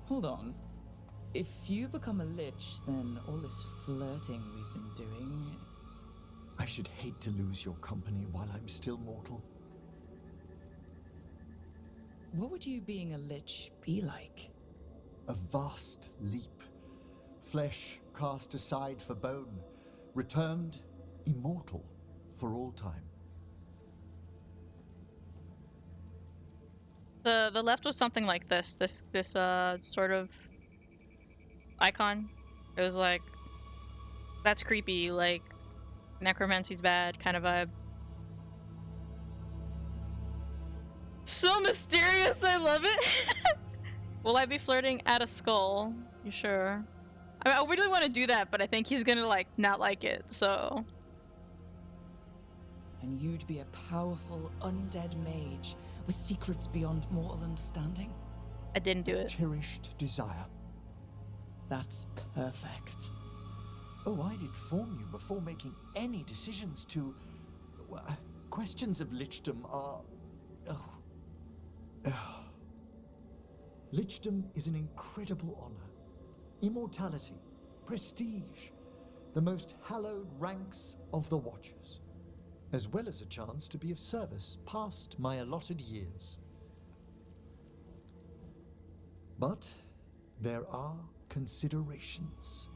Hold on. If you become a lich, then all this flirting we've been doing... I should hate to lose your company while I'm still mortal. What would you being a lich be like? A vast leap. Flesh cast aside for bone, returned immortal for all time. The left was something like this. This sort of icon. It was like, that's creepy, like necromancy's bad kind of vibe. So mysterious, I love it. Will I be flirting at a skull? You sure? I mean, I really want to do that, but I think he's gonna like not like it, so. And you'd be a powerful undead mage with secrets beyond mortal understanding? I didn't do it. Cherished desire. That's perfect. Oh, I did form you before making any decisions to... questions of lichdom are... Lichdom is an incredible honor. Immortality, prestige, the most hallowed ranks of the Watchers, as well as a chance to be of service past my allotted years. But there are considerations.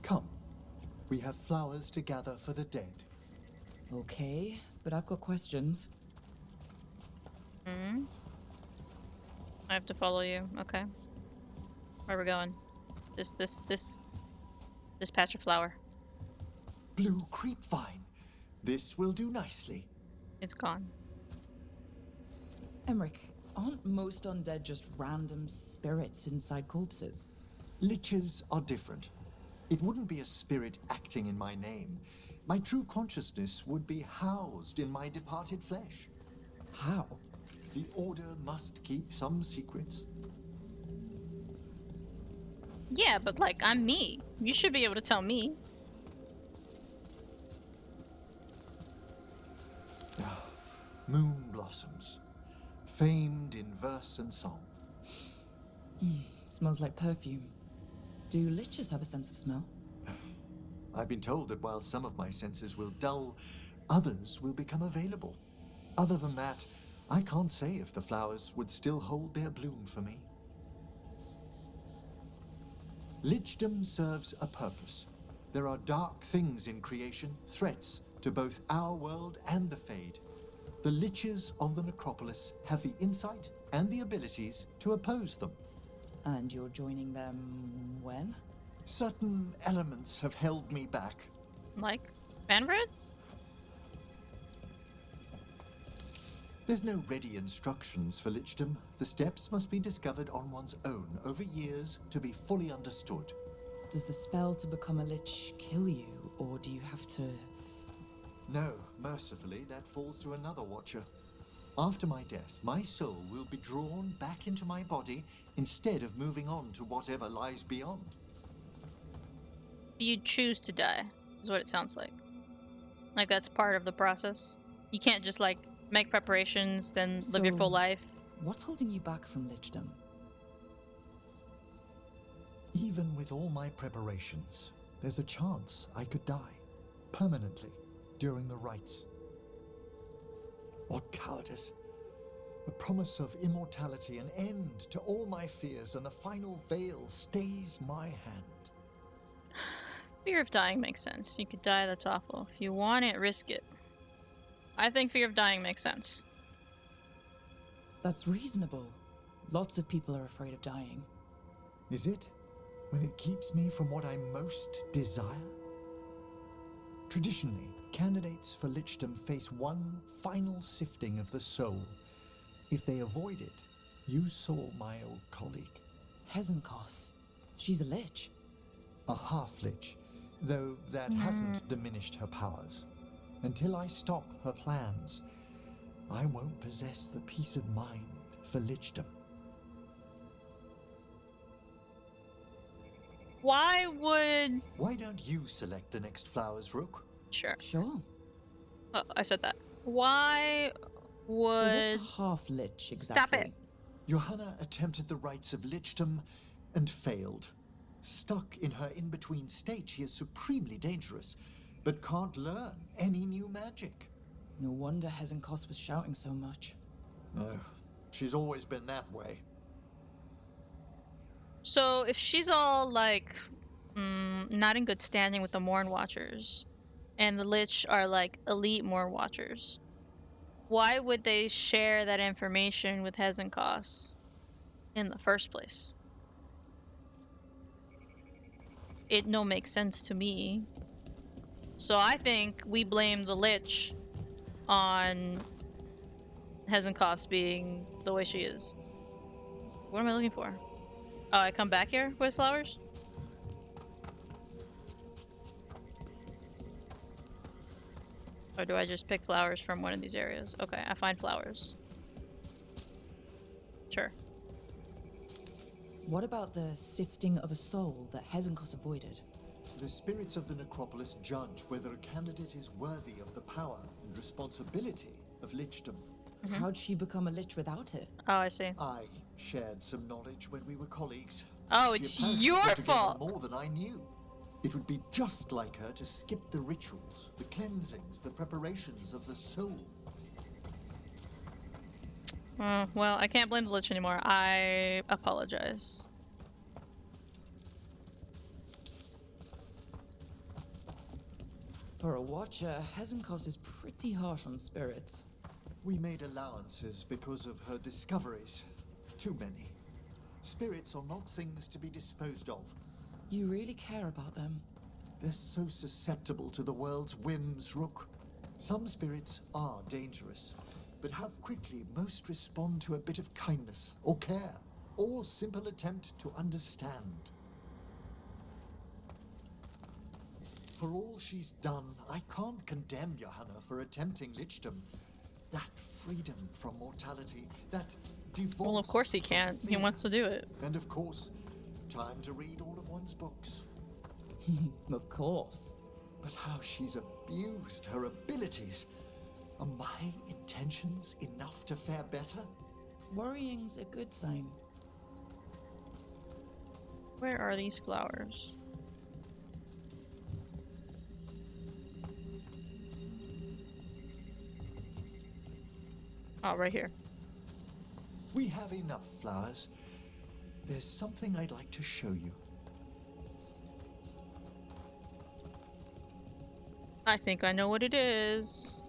Come, we have flowers to gather for the dead. Okay, but I've got questions. Hmm? I have to follow you. Okay. Where are we going? This patch of flower. Blue creepvine. This will do nicely. It's gone. Emmerich, aren't most undead just random spirits inside corpses? Liches are different. It wouldn't be a spirit acting in my name. My true consciousness would be housed in my departed flesh. How? The Order must keep some secrets. Yeah, but like, I'm me. You should be able to tell me. Moon blossoms, famed in verse and song. Smells like perfume. Do liches have a sense of smell? I've been told that while some of my senses will dull, others will become available. Other than that, I can't say if the flowers would still hold their bloom for me. Lichdom serves a purpose. There are dark things in creation, threats to both our world and the Fade. The Liches of the Necropolis have the insight and the abilities to oppose them. And you're joining them when? Certain elements have held me back. Like Manfred? There's no ready instructions for lichdom. The steps must be discovered on one's own over years to be fully understood. Does the spell to become a lich kill you, or do you have to... No, mercifully, that falls to another Watcher. After my death, my soul will be drawn back into my body instead of moving on to whatever lies beyond. You choose to die, is what it sounds like. Like, that's part of the process. You can't just, like, make preparations, then live your full life. What's holding you back from lichdom? Even with all my preparations, there's a chance I could die permanently during the rites. What cowardice! The promise of immortality, an end to all my fears, and the final veil stays my hand. Fear of dying makes sense. You could die, that's awful. If you want it, risk it. I think fear of dying makes sense. That's reasonable. Lots of people are afraid of dying. Is it? When it keeps me from what I most desire? Traditionally, candidates for lichdom face one final sifting of the soul. If they avoid it, you saw my old colleague. Hezenkos. She's a lich. A half-lich, though that hasn't diminished her powers. Until I stop her plans, I won't possess the peace of mind for lichdom. Why don't you select the next flowers, Rook? Sure. Sure. Oh, I said that. Why would... So what's a half-lich exactly? Stop it! Johanna attempted the rites of lichdom and failed. Stuck in her in-between state, she is supremely dangerous, but can't learn any new magic. No wonder Hezenkos was shouting so much. Oh, she's always been that way. So if she's all like not in good standing with the Morn Watchers, and the Lich are like elite Morn Watchers, why would they share that information with Hezenkos in the first place? It no makes sense to me. So I think we blame the Lich on Hezenkos being the way she is. What am I looking for? Oh, I come back here with flowers? Or do I just pick flowers from one of these areas? Okay, I find flowers. Sure. What about the sifting of a soul that Hezenkos avoided? The spirits of the necropolis judge whether a candidate is worthy of the power and responsibility of lichdom. How'd she become a lich without it? Oh, I see. I shared some knowledge when we were colleagues. Oh, She it's apparently your put together fault! more than I knew. It would be just like her to skip the rituals, the cleansings, the preparations of the soul. Well, I can't blame the Lich anymore. I apologize. For a watcher, Hezenkos is pretty harsh on spirits. We made allowances because of her discoveries. Too many. Spirits are not things to be disposed of. You really care about them. They're so susceptible to the world's whims, Rook. Some spirits are dangerous, but how quickly most respond to a bit of kindness or care, or simple attempt to understand. For all she's done, I can't condemn Johanna for attempting lichdom. That freedom from mortality, that divorce. Well, of course he can't. He wants to do it. And of course, time to read all of one's books. Of course. But how she's abused her abilities. Are my intentions enough to fare better? Worrying's a good sign. Where are these flowers? Oh, right here. We have enough flowers. There's something I'd like to show you. I think I know what it is.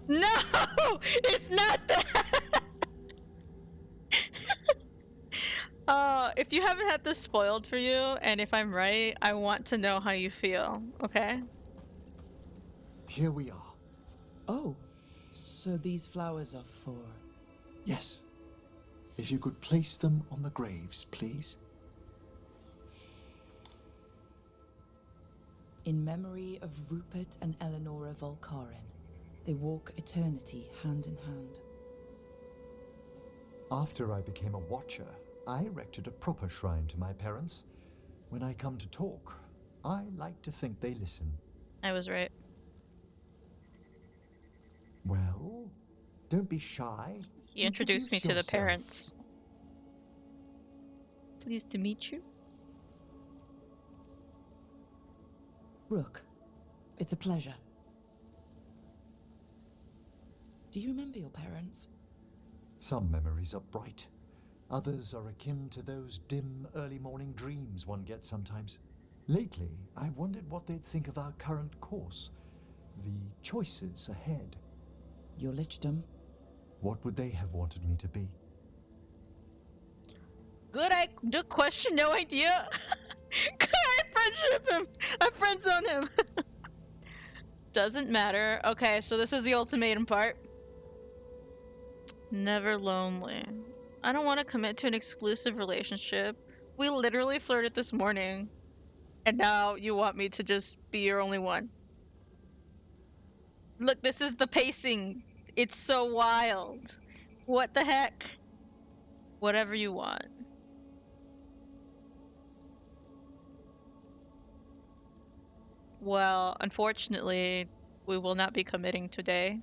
No! It's not that! If you haven't had this spoiled for you, and if I'm right, I want to know how you feel, okay? Here we are. Oh, so these flowers are for... Yes. If you could place them on the graves, please. In memory of Rupert and Eleonora Volkarin, they walk eternity hand in hand. After I became a watcher, I erected a proper shrine to my parents. When I come to talk, I like to think they listen. I was right. Well, don't be shy. He introduced me to the yourself. parents. Pleased to meet you. Rook, it's a pleasure. Do you remember your parents? Some memories are bright. Others are akin to those dim early morning dreams one gets sometimes. Lately, I wondered what they'd think of our current course, the choices ahead. your lichdom. What would they have wanted me to be? Good question, no idea. Could I friendship him? I friend zone him. Doesn't matter. Okay, so this is the ultimatum part. Never lonely. I don't want to commit to an exclusive relationship. We literally flirted this morning. And now you want me to just be your only one. Look, this is the pacing. It's so wild. What the heck? Whatever you want. Well, unfortunately, we will not be committing today.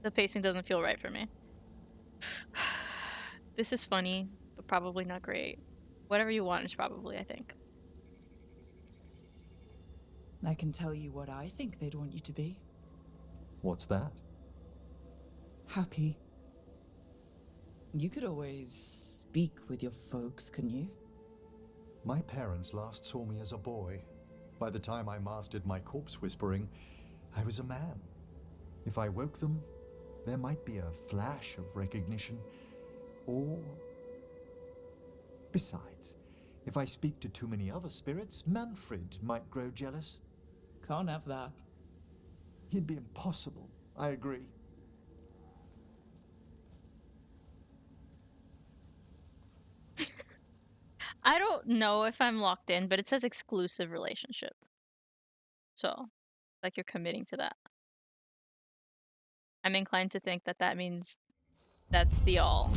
The pacing doesn't feel right for me. This is funny, but probably not great. Whatever you want is probably, I think. I can tell you what I think they'd want you to be. What's that? Happy. You could always speak with your folks, couldn't you? My parents last saw me as a boy. By the time I mastered my corpse whispering, I was a man. If I woke them, there might be a flash of recognition, or... Besides, if I speak to too many other spirits, Manfred might grow jealous. Can't have that. He'd be impossible, I agree. I don't know if I'm locked in, but it says exclusive relationship. So, like you're committing to that. I'm inclined to think that that means that's the all.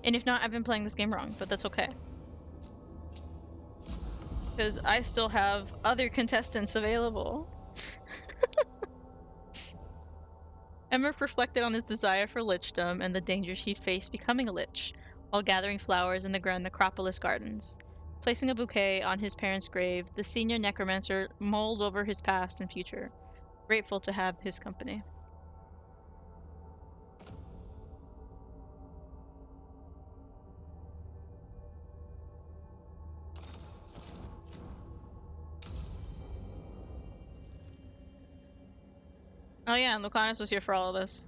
And if not, I've been playing this game wrong, but that's okay. Because I still have other contestants available. Emmerich reflected on his desire for lichdom and the dangers he'd face becoming a lich, while gathering flowers in the Grand Necropolis gardens. Placing a bouquet on his parents' grave, the senior necromancer mulled over his past and future, grateful to have his company. Oh yeah, and Lucanus was here for all of this.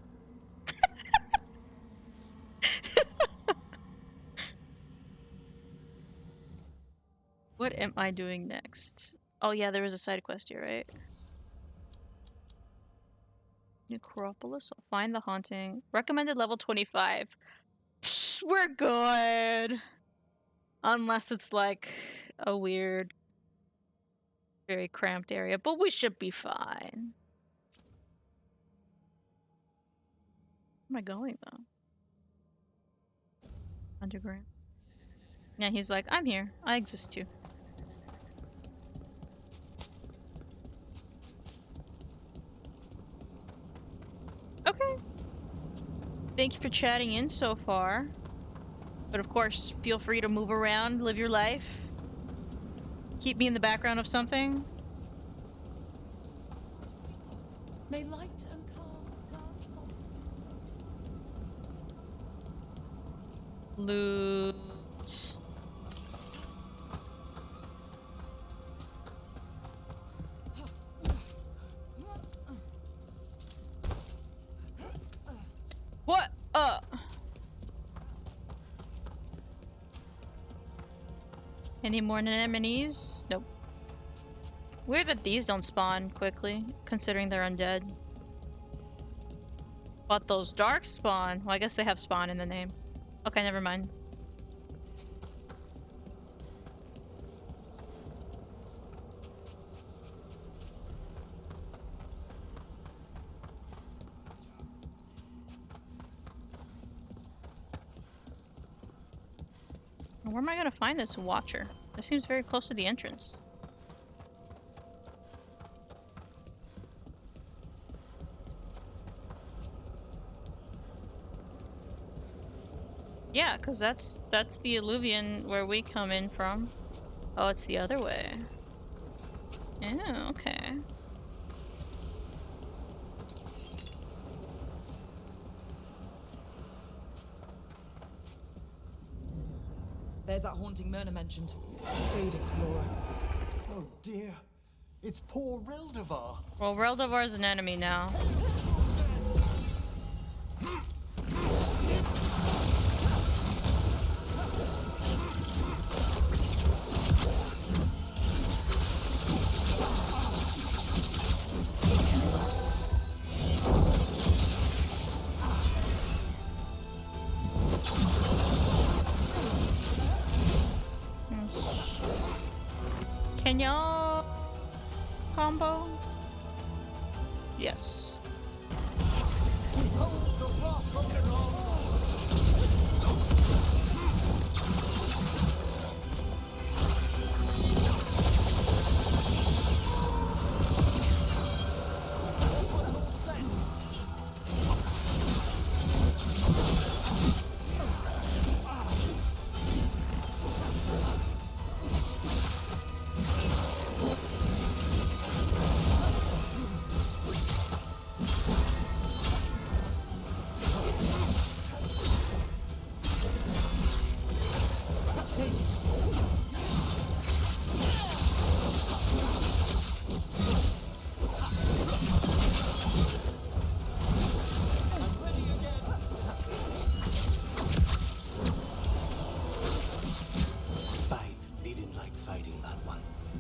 What am I doing next? Oh yeah, there was a side quest here, right? Necropolis. I'll find the haunting. Recommended level 25. Psh, we're good. Unless it's like a weird, very cramped area, but we should be fine. Where am I going though? Underground. Yeah, he's like, I'm here. I exist too. Okay. Thank you for chatting in so far. But of course, feel free to move around, live your life. Keep me in the background of something. May light and calm guard Loot. What? Any more anemones? Nope. Weird that these don't spawn quickly, considering they're undead. But those dark spawn. Well, I guess they have spawn in the name. Okay, never mind. Where am I gonna find this watcher? This seems very close to the entrance. Yeah, because that's the Alluvion where we come in from. Oh, it's the other way. Yeah, okay. There's that haunting Myrna mentioned. Aid Explorer. Oh dear. It's poor Reldevar. Well, Reldevar's an enemy now. Can y'all combo? Yes.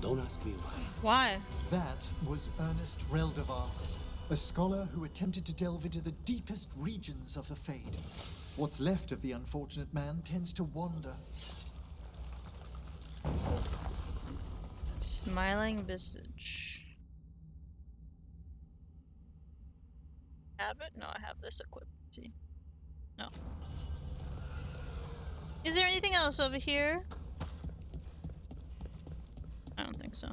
Don't ask me why. Why? That was Ernest Reldevar, a scholar who attempted to delve into the deepest regions of the Fade. What's left of the unfortunate man tends to wander. Smiling visage. Have it? No, I have this equipped. See? No. Is there anything else over here? I don't think so.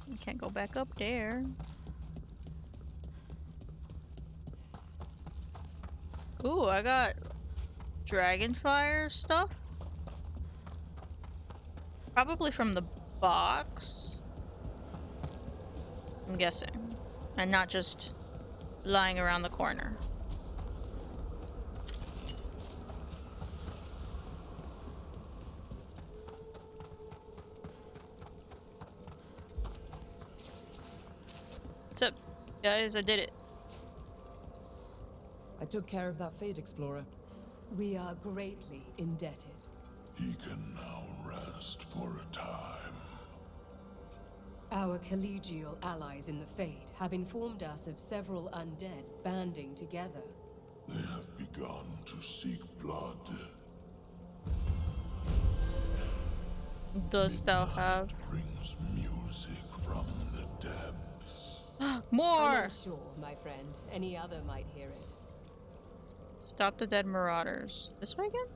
You can't go back up there. Ooh, I got dragonfire stuff. Probably from the box. I'm guessing. And not just lying around the corner. What's up, guys? I did it. I took care of that Fade Explorer. We are greatly indebted. He can now rest for a time. Our collegial allies in the Fade have informed us of several undead banding together. They have begun to seek blood. Dost thou have Brings music from the depths. more? I'm not sure, my friend. Any other might hear it. Stop the dead marauders. This way again?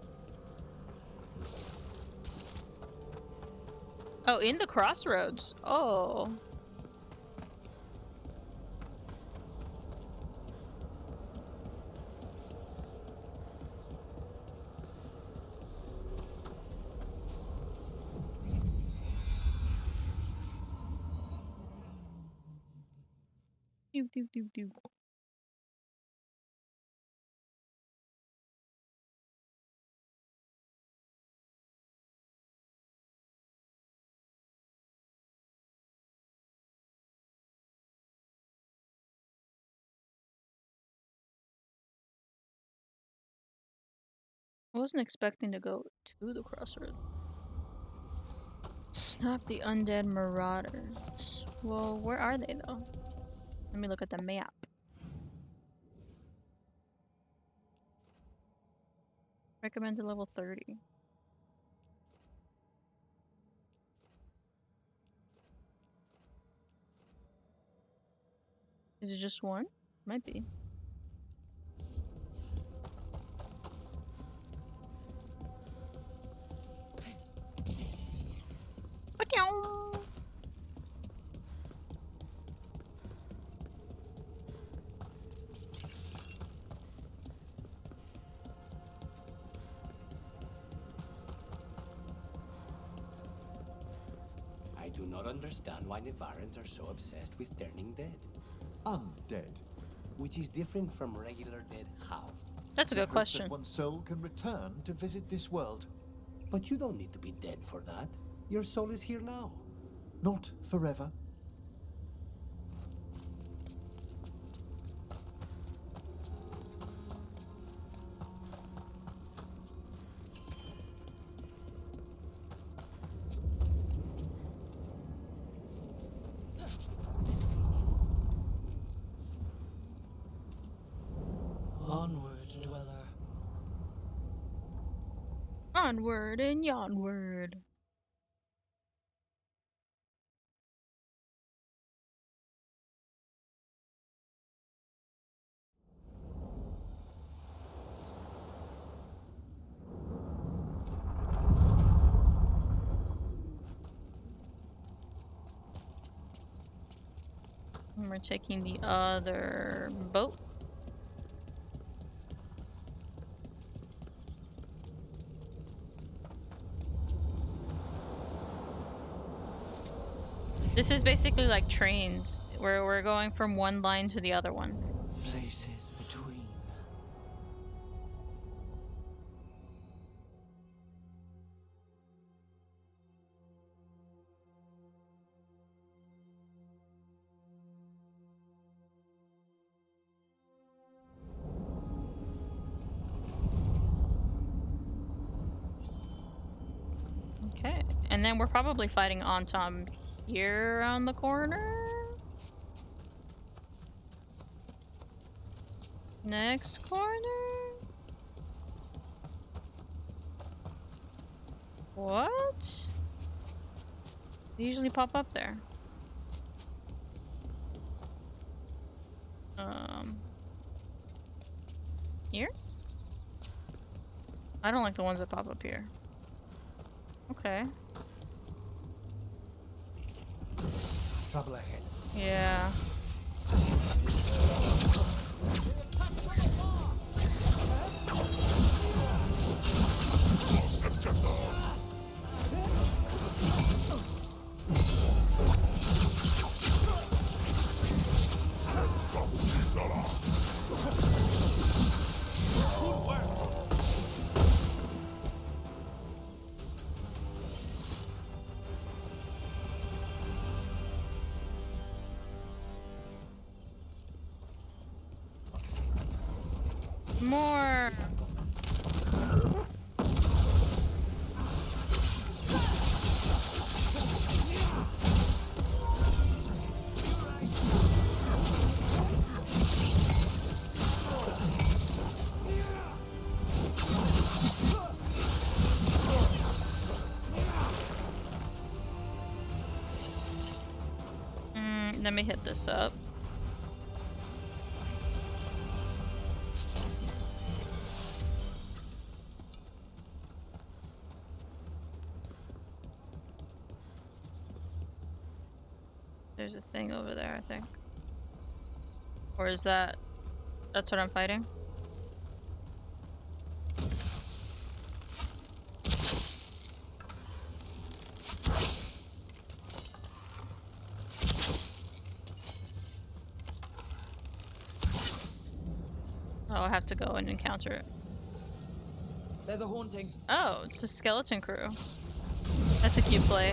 Oh, in the crossroads. Oh. Do do do do. I wasn't expecting to go to the crossroads. Stop the undead marauders. Well, where are they though? Let me look at the map. Recommended level 30. Is it just one? Might be. I do not understand why Nevarans are so obsessed with turning dead. Undead. Which is different from regular dead how? That's a good The hope question. that one's soul can return to visit this world. But you don't need to be dead for that. Your soul is here now. Not forever. Onward, dweller. Onward and yonward. And we're taking the other boat. This is basically like trains, where we're going from one line to the other one. Places between. Okay, and then we're probably fighting Antom here around the corner. Next corner. What? They usually pop up there. Here? I don't like the ones that pop up here. Okay. Trouble ahead. Yeah. More. Let me hit this up. There's a thing over there, I think. Or is that... That's what I'm fighting? Oh, I have to go and encounter it. There's a haunting. Oh, it's a skeleton crew. That's a cute play.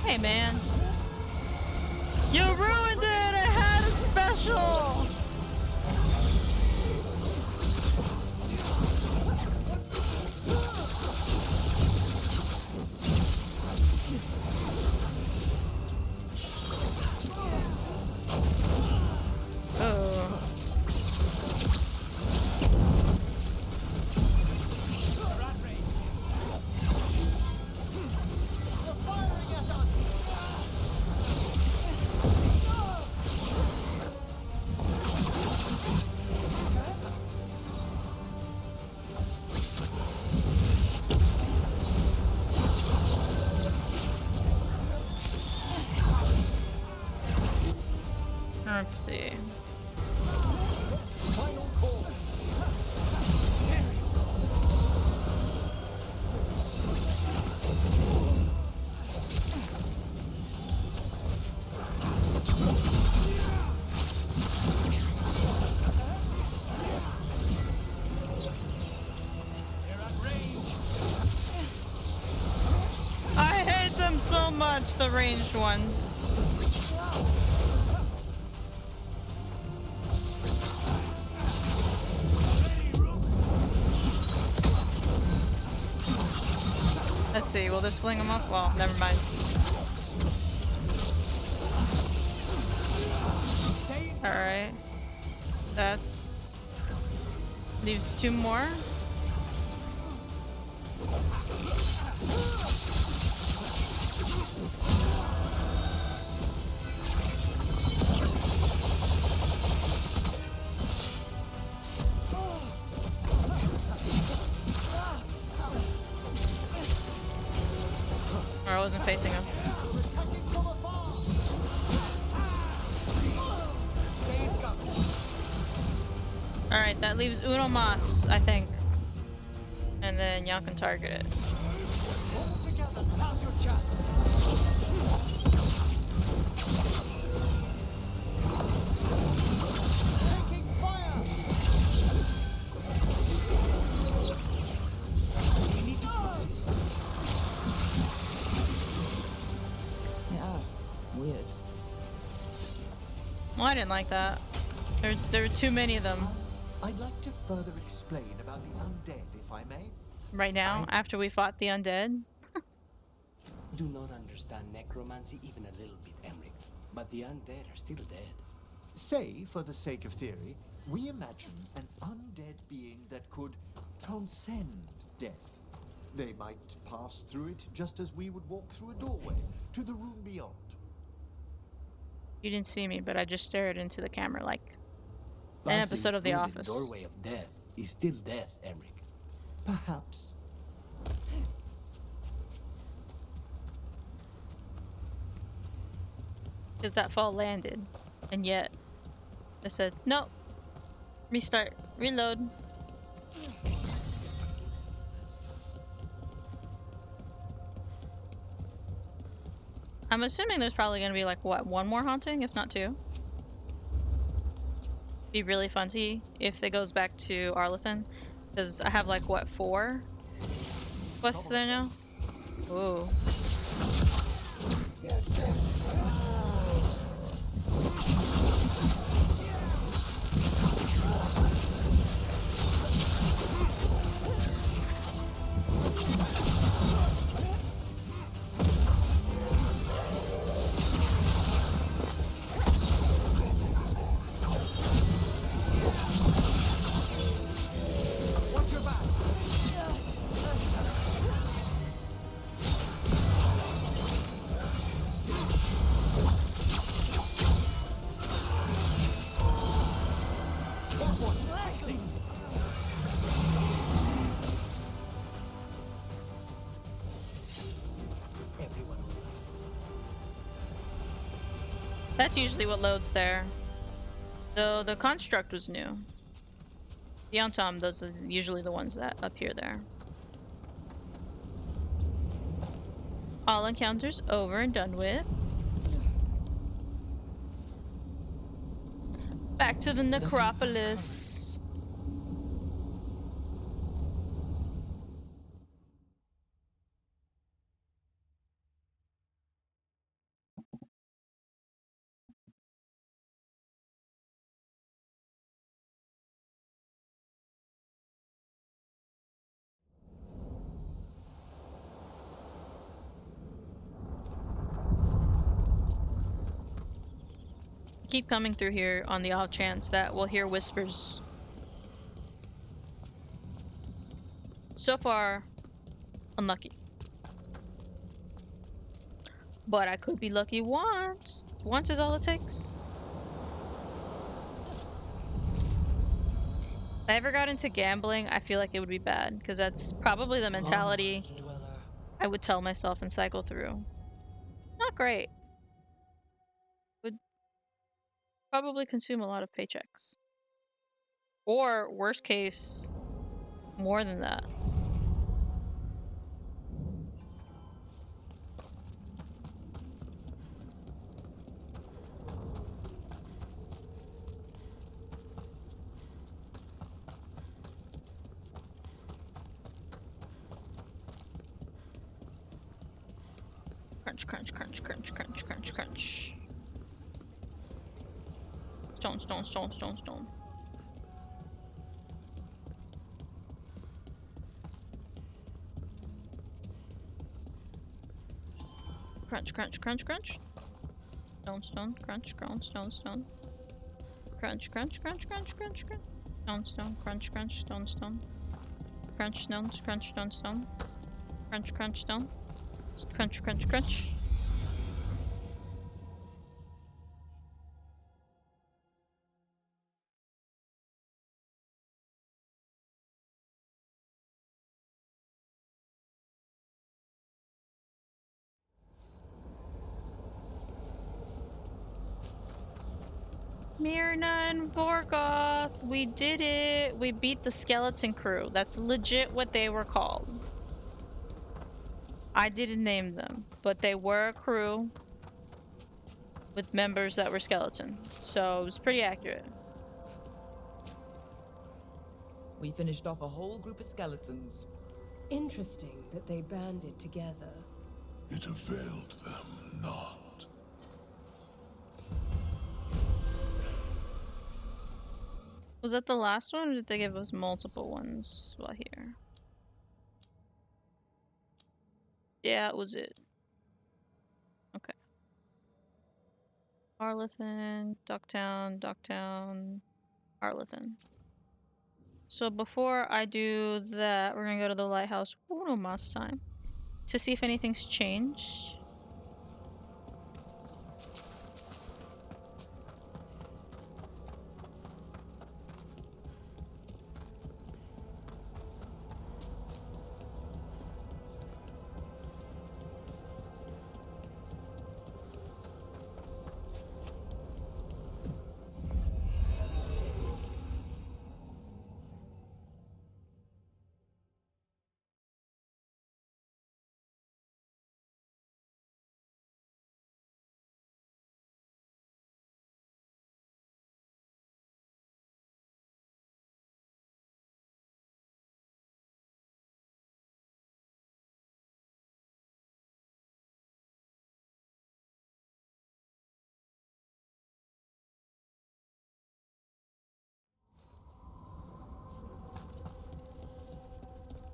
Hey, man. You ruined it! I had a special! Oh. Let's see. Final call. I hate them so much, the ranged ones. Let's see, will this fling them off? Well, never mind. Alright. That's... leaves 2 more. Or I wasn't facing him. Alright, that leaves Uno Mas, I think. And then y'all can target it. All together. Now's your chance. Taking fire. We need to close. Yeah, weird. Well, I didn't like that. There were too many of them. I'd like to further explain about the undead, if I may. Right now, after we fought the undead. Do not understand necromancy even a little bit, Emmerich. But the undead are still dead. Say, for the sake of theory, we imagine an undead being that could transcend death. They might pass through it just as we would walk through a doorway to the room beyond. You didn't see me, but I just stared into the camera like an Passing episode of The through Office. The doorway of death is still death, Emmerich. Perhaps. Because that fall landed. And yet, I said, no. Restart. Reload. I'm assuming there's probably going to be like, what, 1 more haunting, if not 2? Be really fun to see if it goes back to Arlethan. Because I have like, what, 4 quests there now? Ooh. Watch your back. That one, quickly. Everyone will know. That's usually what loads there. Though the construct was new. The Antom, those are usually the ones that appear there. All encounters over and done with. Back to the necropolis. Keep coming through here on the off chance that we'll hear whispers. So far, unlucky. But I could be lucky once. Once is all it takes. If I ever got into gambling, I feel like it would be bad, because that's probably the mentality I would tell myself and cycle through. Not great. Would probably consume a lot of paychecks. Or, worst case, more than that. Crunch, crunch, crunch, crunch, crunch, crunch, crunch. Stone, stone, stone, stone, stone. Crunch, crunch, crunch, crunch. Stone, stone, crunch, stone, stone, stone. Crunch, crunch, crunch, crunch, crunch, crunch. Stone, stone, crunch, crunch, stone, stone. Crunch, stone, crunch, stone, stone. Crunch, crunch, stone. Crunch, crunch, crunch. Myrna and Vorgoth, we did it! We beat the skeleton crew. That's legit what they were called. I didn't name them, but they were a crew with members that were skeleton. So it was pretty accurate. We finished off a whole group of skeletons. Interesting that they banded together. It availed them not. Was that the last one, or did they give us multiple ones while here? Yeah, it was it. Okay. Arlethan, Ducktown, Ducktown, Arlethan. So before I do that, we're gonna go to the lighthouse one last time to see if anything's changed.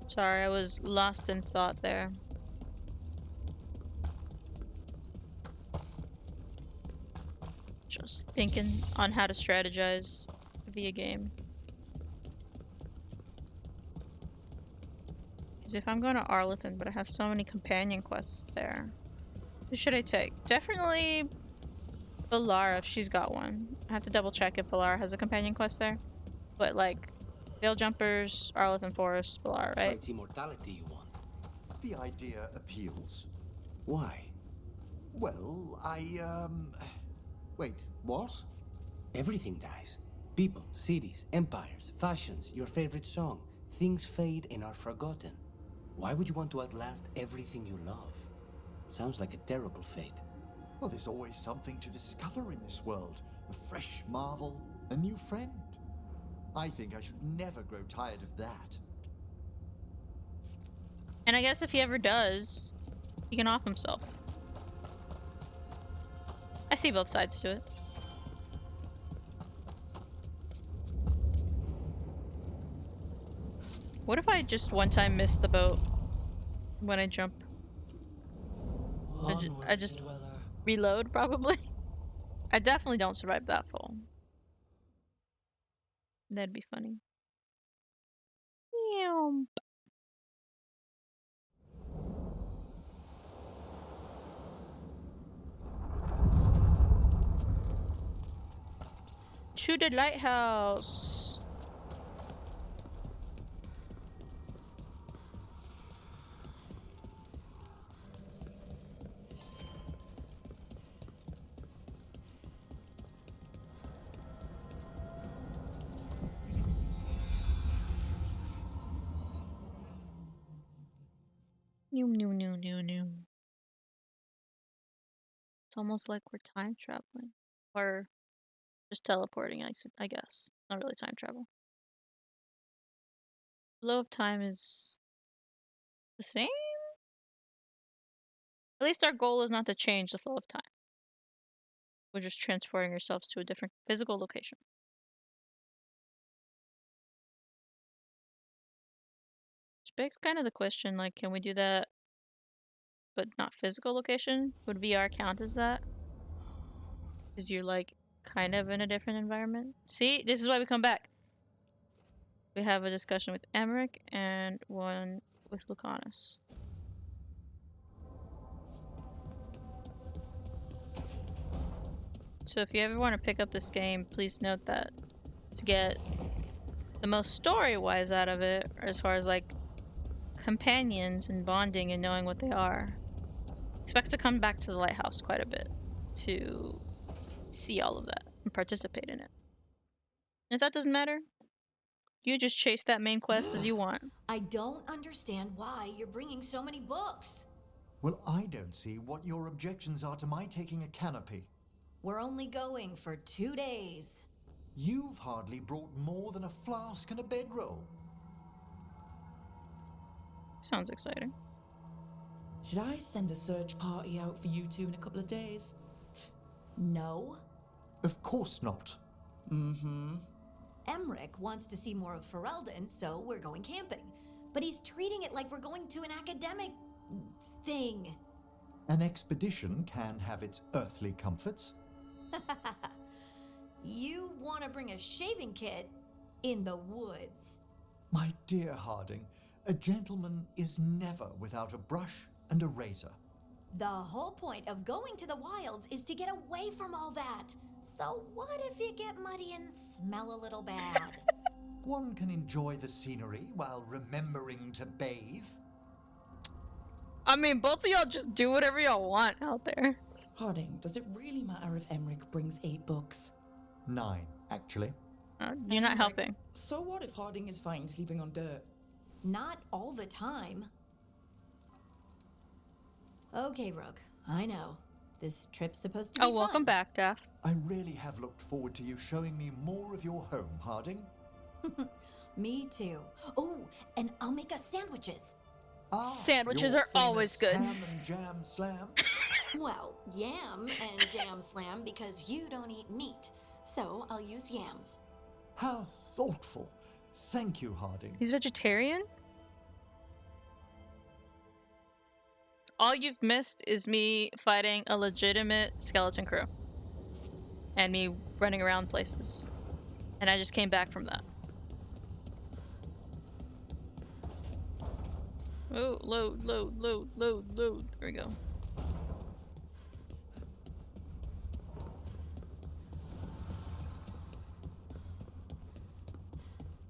Sorry, I was lost in thought there. Just thinking on how to strategize via game. Because if I'm going to Arlethan, but I have so many companion quests there, who should I take? Definitely Valara if she's got one. I have to double check if Valara has a companion quest there. But like, Veil Jumpers, Arlethan Forest, Valara, So right? it's immortality you want. The idea appeals. Why? Well, Wait, what? Everything dies. People, cities, empires, fashions, your favorite song. Things fade and are forgotten. Why would you want to outlast everything you love? Sounds like a terrible fate. Well, there's always something to discover in this world. A fresh marvel, a new friend. I think I should never grow tired of that. And I guess if he ever does, he can off himself. I see both sides to it. What if I just one time miss the boat when I jump? I just reload, probably. I definitely don't survive that fall. That'd be funny. Meow. To the lighthouse. New, new, new, new, new. It's almost like we're time traveling. Or just teleporting, I guess. Not really time travel. Flow of time is the same? At least our goal is not to change the flow of time. We're just transporting ourselves to a different physical location. Which begs kind of the question, like, can we do that but not physical location? Would VR count as that? Because you're, like, kind of in a different environment? See? This is why we come back. We have a discussion with Emmerich and one with Lucanus. So if you ever want to pick up this game, please note that to get the most story-wise out of it, as far as like companions and bonding and knowing what they are, expect to come back to the lighthouse quite a bit to see all of that and participate in it. And if that doesn't matter, you just chase that main quest as you want. I don't understand why you're bringing so many books. Well, I don't see what your objections are to my taking a canopy. We're only going for 2 days. You've hardly brought more than a flask and a bedroll. Sounds exciting. Should I send a search party out for you two in a couple of days? No. Of course not. Mm-hmm. Emmerich wants to see more of Ferelden, so we're going camping. But he's treating it like we're going to an academic thing. An expedition can have its earthly comforts. You want to bring a shaving kit in the woods. My dear Harding, a gentleman is never without a brush and a razor. The whole point of going to the wilds is to get away from all that. So what if you get muddy and smell a little bad? One can enjoy the scenery while remembering to bathe. I mean, both of y'all just do whatever y'all want out there. Harding, does it really matter if Emmerich brings 8 books? 9, actually. You're not helping. So what if Harding is fine sleeping on dirt? Not all the time. Okay, Rook, I know. This trip's supposed to be fun. Welcome back, Daff. I really have looked forward to you showing me more of your home, Harding. Me too. Oh, and I'll make us sandwiches. Sandwiches are always good. Ham and jam slam. Well, yam and jam slam because you don't eat meat. So I'll use yams. How thoughtful. Thank you, Harding. He's vegetarian? All you've missed is me fighting a legitimate skeleton crew. And me running around places. And I just came back from that. Oh, load, load, load, load, load. There we go.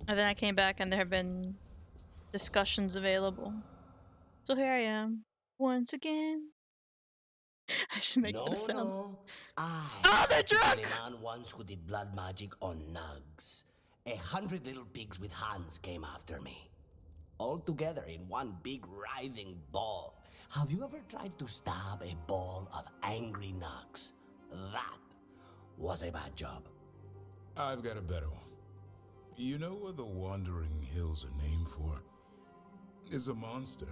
And then I came back and there have been discussions available. So here I am, once again. I should make that a sound. No. They're drunk! A man once who did blood magic on nugs. 100 little pigs with hands came after me. All together in one big writhing ball. Have you ever tried to stab a ball of angry nugs? That was a bad job. I've got a better one. You know what the Wandering Hills are named for? It's a monster.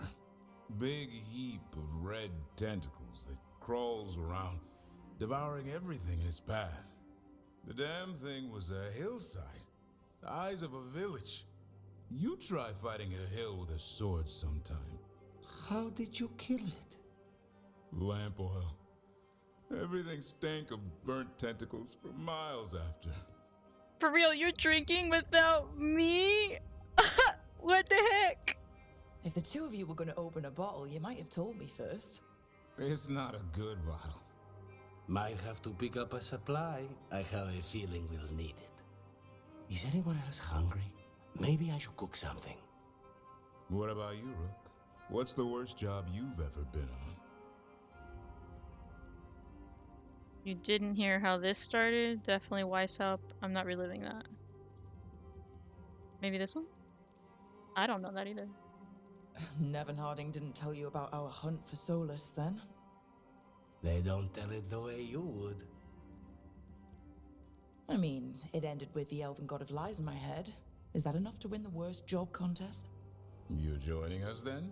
Big heap of red tentacles that crawls around, devouring everything in its path. The damn thing was a hillside, the size of a village. You try fighting a hill with a sword sometime. How did you kill it? Lamp oil. Everything stank of burnt tentacles for miles after. For real, you're drinking without me? What the heck? If the two of you were going to open a bottle, you might have told me first. It's not a good bottle. Might have to pick up a supply. I have a feeling we'll need it. Is anyone else hungry? Maybe I should cook something. What about you, Rook? What's the worst job you've ever been on? You didn't hear how this started? Definitely Weishaupt. I'm not reliving that. Maybe this one? I don't know that either. Nevin Harding didn't tell you about our hunt for Solus, then? They don't tell it the way you would. I mean, it ended with the Elven God of Lies in my head. Is that enough to win the worst job contest? You joining us then?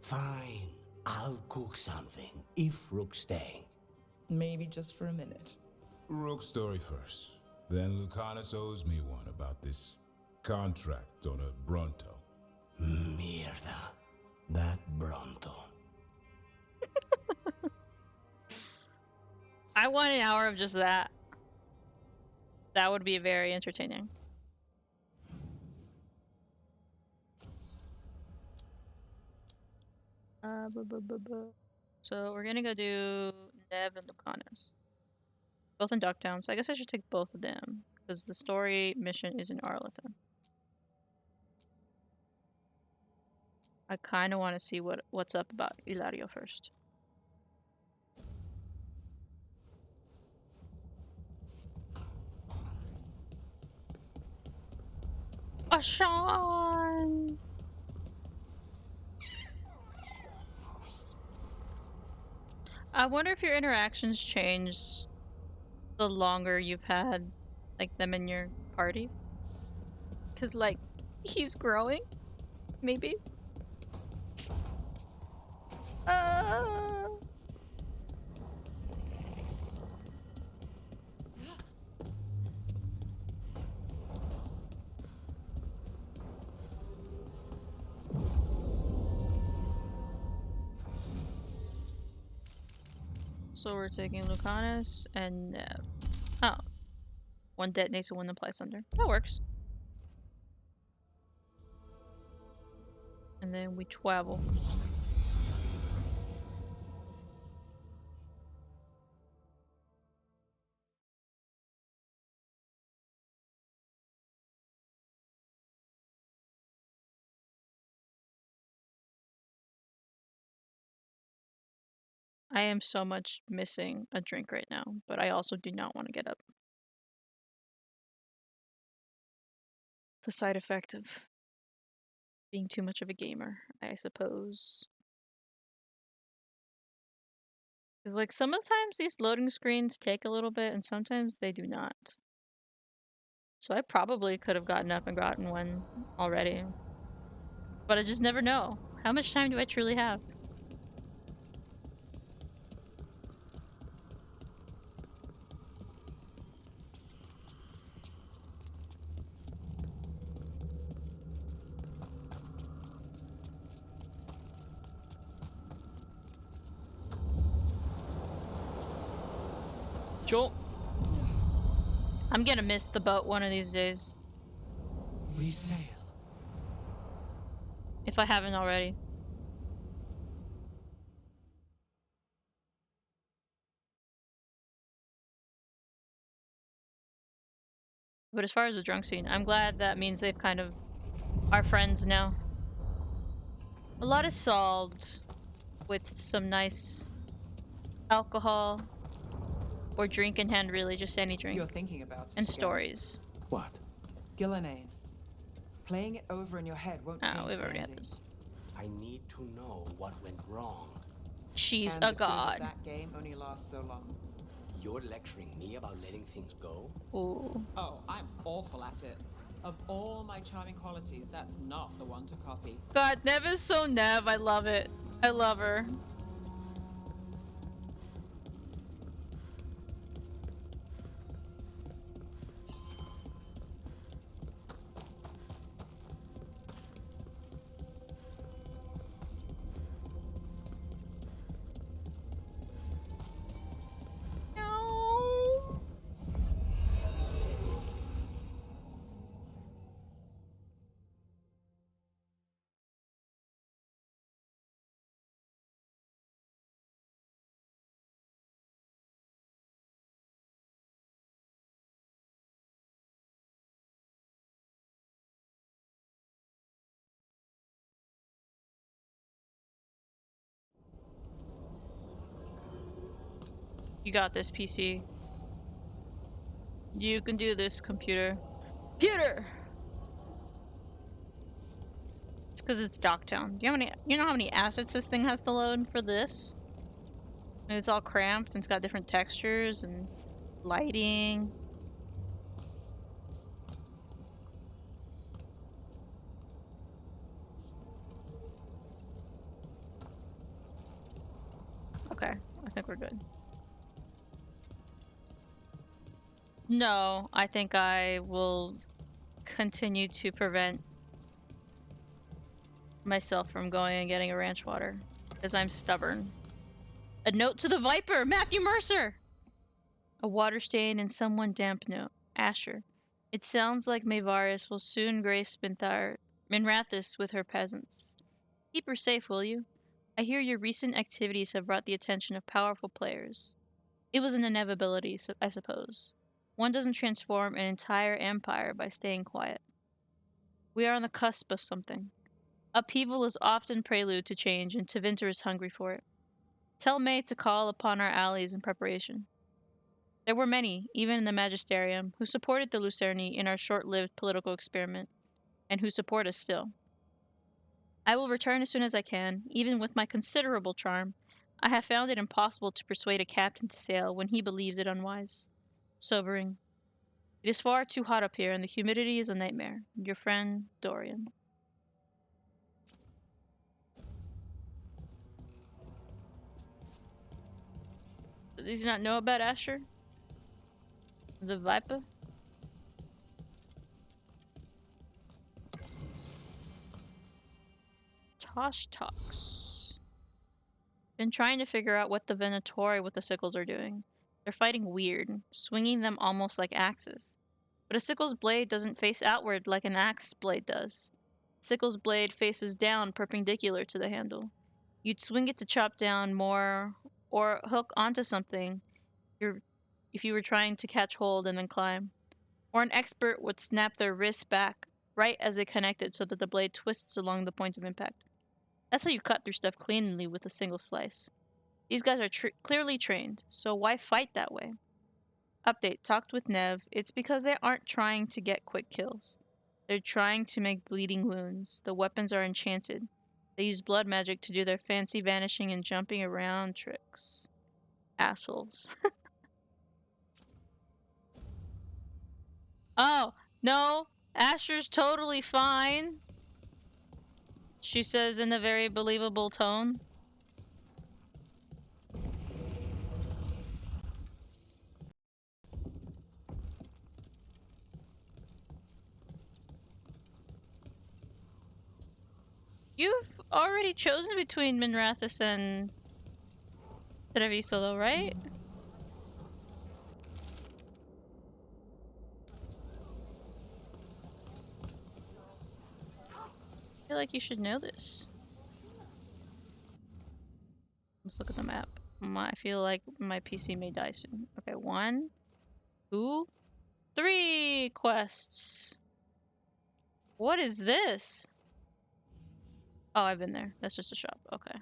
Fine. I'll cook something, if Rook's staying. Maybe just for a minute. Rook's story first. Then Lucanus owes me one about this contract on a Bronto. Mierda. That Bronto. I want an hour of just that. That would be very entertaining. So we're gonna go do Nev and Lucanus. Both in Ducktown, so I guess I should take both of them. Because the story mission is in Arlington. I kinda wanna see what's up about Ilario first. Ashan! I wonder if your interactions change the longer you've had like them in your party. Cause like he's growing, maybe. So we're taking Lucanus and Nev. Oh. One detonates and one applies thunder. That works. And then we travel. I am so much missing a drink right now, but I also do not want to get up. The side effect of being too much of a gamer, I suppose. Because, like, some of the times these loading screens take a little bit, and sometimes they do not. So I probably could have gotten up and gotten one already. But I just never know. How much time do I truly have? Joel. I'm gonna miss the boat one of these days. We sail. If I haven't already. But as far as the drunk scene, I'm glad that means they've kind of are friends now. A lot is solved with some nice alcohol or drink in hand, really, just any drink. You're thinking about it and again. stories. What? Gillenane. Playing it over in your head won't change Oh, we've the already had ending. this. I need to know what went wrong. She's And a the thrill of god. that game only lasts so long. You're lecturing me about letting things go? Ooh. Oh, I'm awful at it. Of all my charming qualities, that's not the one to copy. God, Nev is so Nev. I love it. I love her. You got this, PC. You can do this, computer. Computer! because it's Docktown. Do you know how many assets this thing has to load for this? And it's all cramped and it's got different textures and lighting. Okay, I think we're good. No, I think I will continue to prevent myself from going and getting a ranch water because I'm stubborn. A note to the Viper, Matthew Mercer! A water stain and someone damp note. Asher. It sounds like Maevaris will soon grace Minrathis with her peasants. Keep her safe, will you? I hear your recent activities have brought the attention of powerful players. It was an inevitability, I suppose. One doesn't transform an entire empire by staying quiet. We are on the cusp of something. Upheaval is often prelude to change, and Tevinter is hungry for it. Tell May to call upon our allies in preparation. There were many, even in the Magisterium, who supported the Lucerni in our short-lived political experiment, and who support us still. I will return as soon as I can, even with my considerable charm. I have found it impossible to persuade a captain to sail when he believes it unwise. Sobering. It is far too hot up here, and the humidity is a nightmare. Your friend, Dorian. Does he not know about Asher? The Viper? Tosh talks. Been trying to figure out what the Venatori with the sickles are doing. They're fighting weird, swinging them almost like axes. But a sickle's blade doesn't face outward like an axe blade does. Sickle's blade faces down perpendicular to the handle. You'd swing it to chop down more or hook onto something if you were trying to catch hold and then climb. Or an expert would snap their wrist back right as they connected so that the blade twists along the point of impact. That's how you cut through stuff cleanly with a single slice. These guys are clearly trained, so why fight that way? Update, talked with Nev. It's because they aren't trying to get quick kills. They're trying to make bleeding wounds. The weapons are enchanted. They use blood magic to do their fancy vanishing and jumping around tricks. Assholes. Oh, no. Asher's totally fine. She says in a very believable tone. You've already chosen between Minrathis and Treviso, though, right? I feel like you should know this. Let's look at the map. I feel like my PC may die soon. Okay, 1, 2, 3 quests. What is this? Oh, I've been there. That's just a shop. Okay.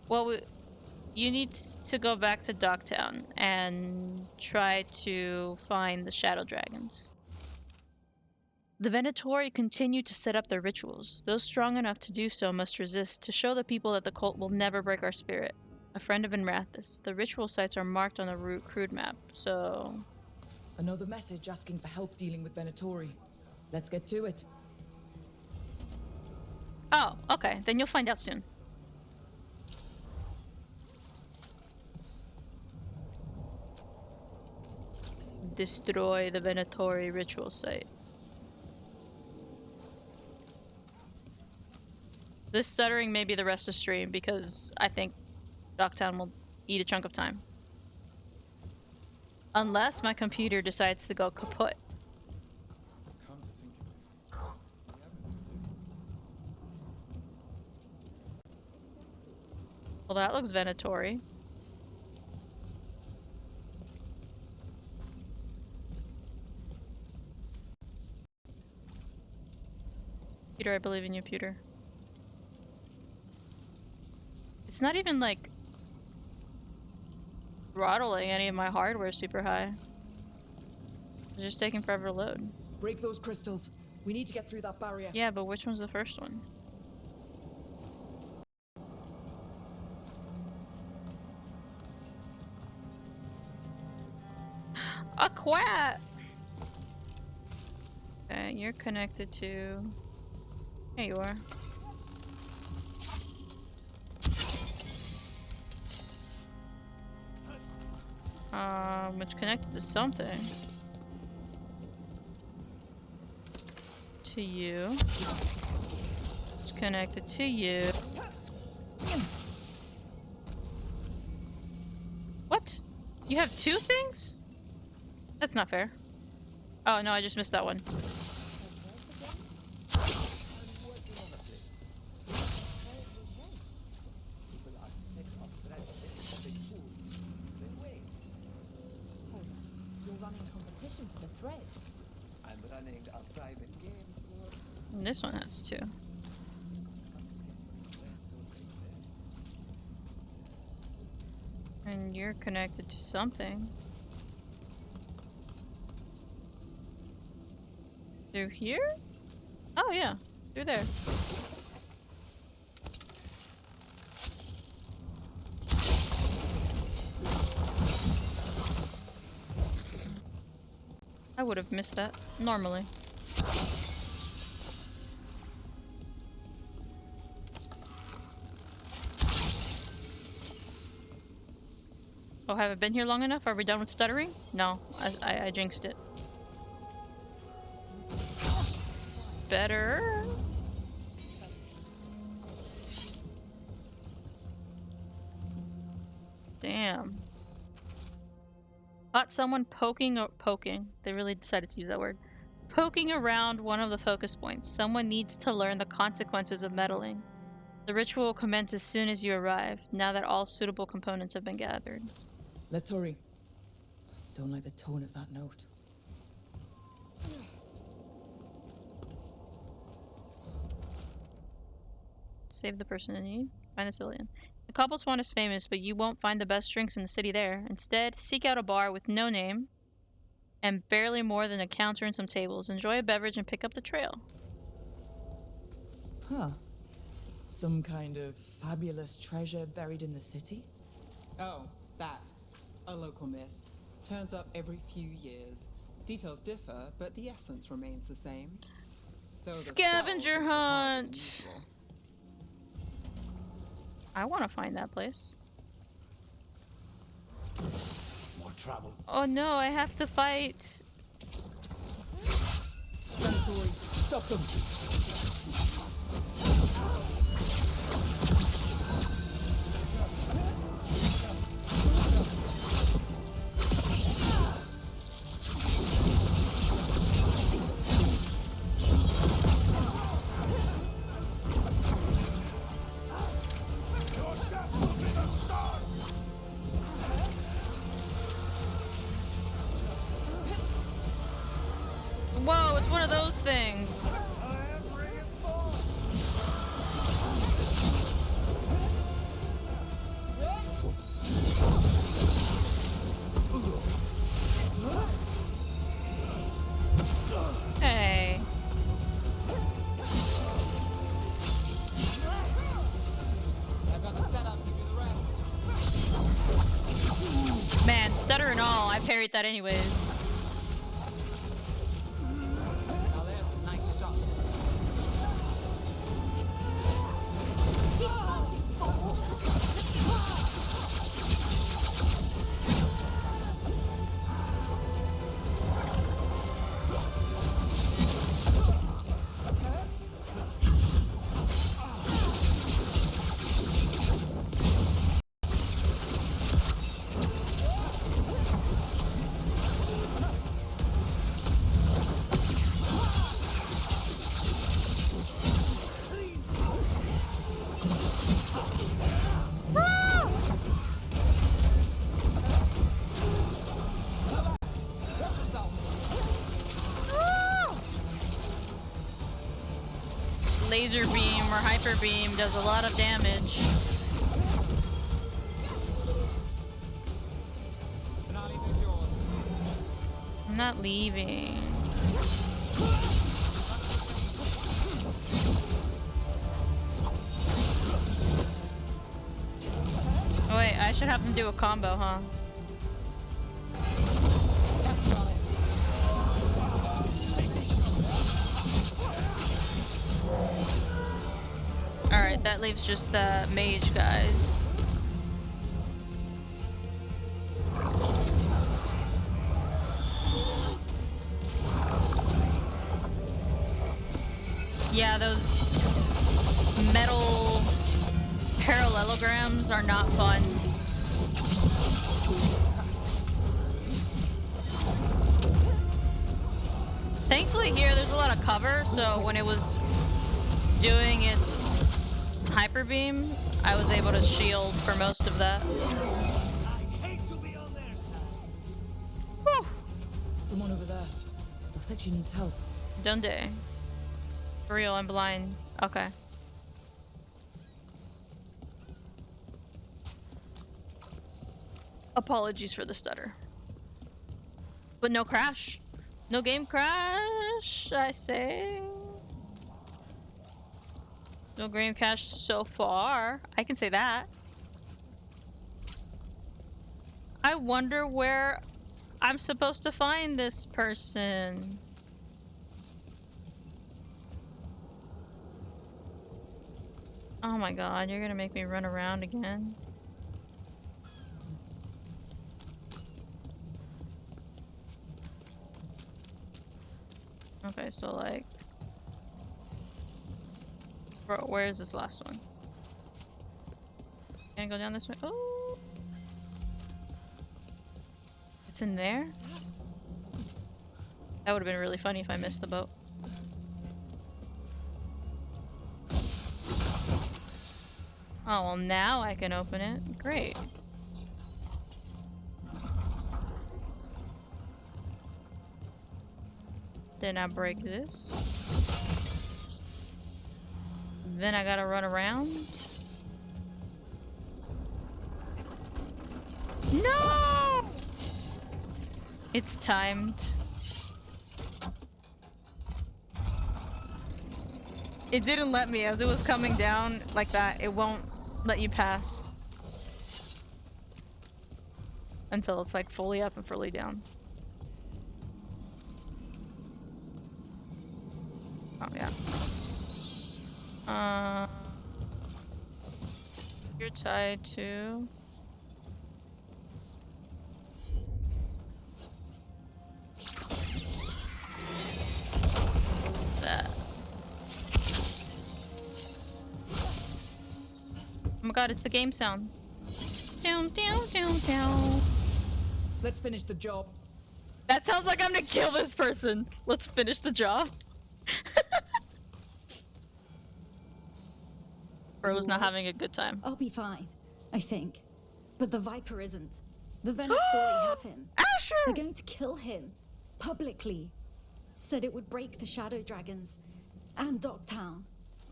Well, you need to go back to Docktown and try to find the Shadow Dragons. The Venatori continue to set up their rituals. Those strong enough to do so must resist, to show the people that the cult will never break our spirit. A friend of Minrathis. The ritual sites are marked on the crude map, so... Another message asking for help dealing with Venatori. Let's get to it. Oh, okay. Then you'll find out soon. Destroy the Venatori ritual site. This stuttering may be the rest of stream because I think Docktown will eat a chunk of time. Unless my computer decides to go kaput. Well, that looks Venatori. Peter, I believe in you, Peter. It's not even like throttling any of my hardware super high. It's just taking forever to load. Break those crystals. We need to get through that barrier. Yeah, but which one's the first one? A quat! Okay, you're connected to... There you are. It's connected to something. To you. It's connected to you. What? You have two things? That's not fair. Oh no, I just missed that one. You're running competition for the threads. I'm running a private game for... And this one has two. And you're connected to something. Through here? Oh yeah, through there. I would have missed that normally. Oh, have I been here long enough? Are we done with stuttering? No, I jinxed it. It's better. Damn. Caught someone poking. They really decided to use that word. Poking around one of the focus points. Someone needs to learn the consequences of meddling. The ritual will commence as soon as you arrive, now that all suitable components have been gathered. Let's hurry. Don't like the tone of that note. Save the person in need. Find a civilian. The Cobble Swan is famous, but you won't find the best drinks in the city there. Instead, seek out a bar with no name and barely more than a counter and some tables. Enjoy a beverage and pick up the trail. Huh. Some kind of fabulous treasure buried in the city? Oh, that. A local myth. Turns up every few years. Details differ, but the essence remains the same. Though the Scavenger spells are hunt! unusual. I want to find that place. More trouble. Oh no, I have to fight. Stop them! Whoa, it's one of those things. Hey. I've got the setup, you do the rest. Man, stutter and all, I parried that anyways. Now there's a nice shot. Laser beam or hyper beam does a lot of damage. I'm not leaving. Oh wait, I should have them do a combo, huh? Alright, that leaves just the mage guys. Yeah, those metal parallelograms are not fun. Thankfully here there's a lot of cover, so when it was doing its hyper beam, I was able to shield for most of that. Whew. Someone over there. Looks like she needs help. Donde? For real, I'm blind. Okay. Apologies for the stutter. But no crash. No game crash, I say. No game crash so far. I can say that. I wonder where I'm supposed to find this person. Oh my god, you're gonna make me run around again. Okay, so like... Bro, where is this last one? Can I go down this way? Oh! It's in there? That would have been really funny if I missed the boat. Oh, well now I can open it. Great. Then I break this. Then I gotta run around. No! It's timed. It didn't let me as it was coming down like that. It won't let you pass until it's like fully up and fully down. Oh yeah. You're tied to that. Oh my god, it's the game sound. Down, down, down, down. Let's finish the job. That sounds like I'm gonna kill this person. Let's finish the job. Bro's not having a good time. I'll be fine, I think. But the Viper isn't. The Venatori have him. Asher! They're going to kill him. Publicly. Said it would break the Shadow Dragons. And Dogtown.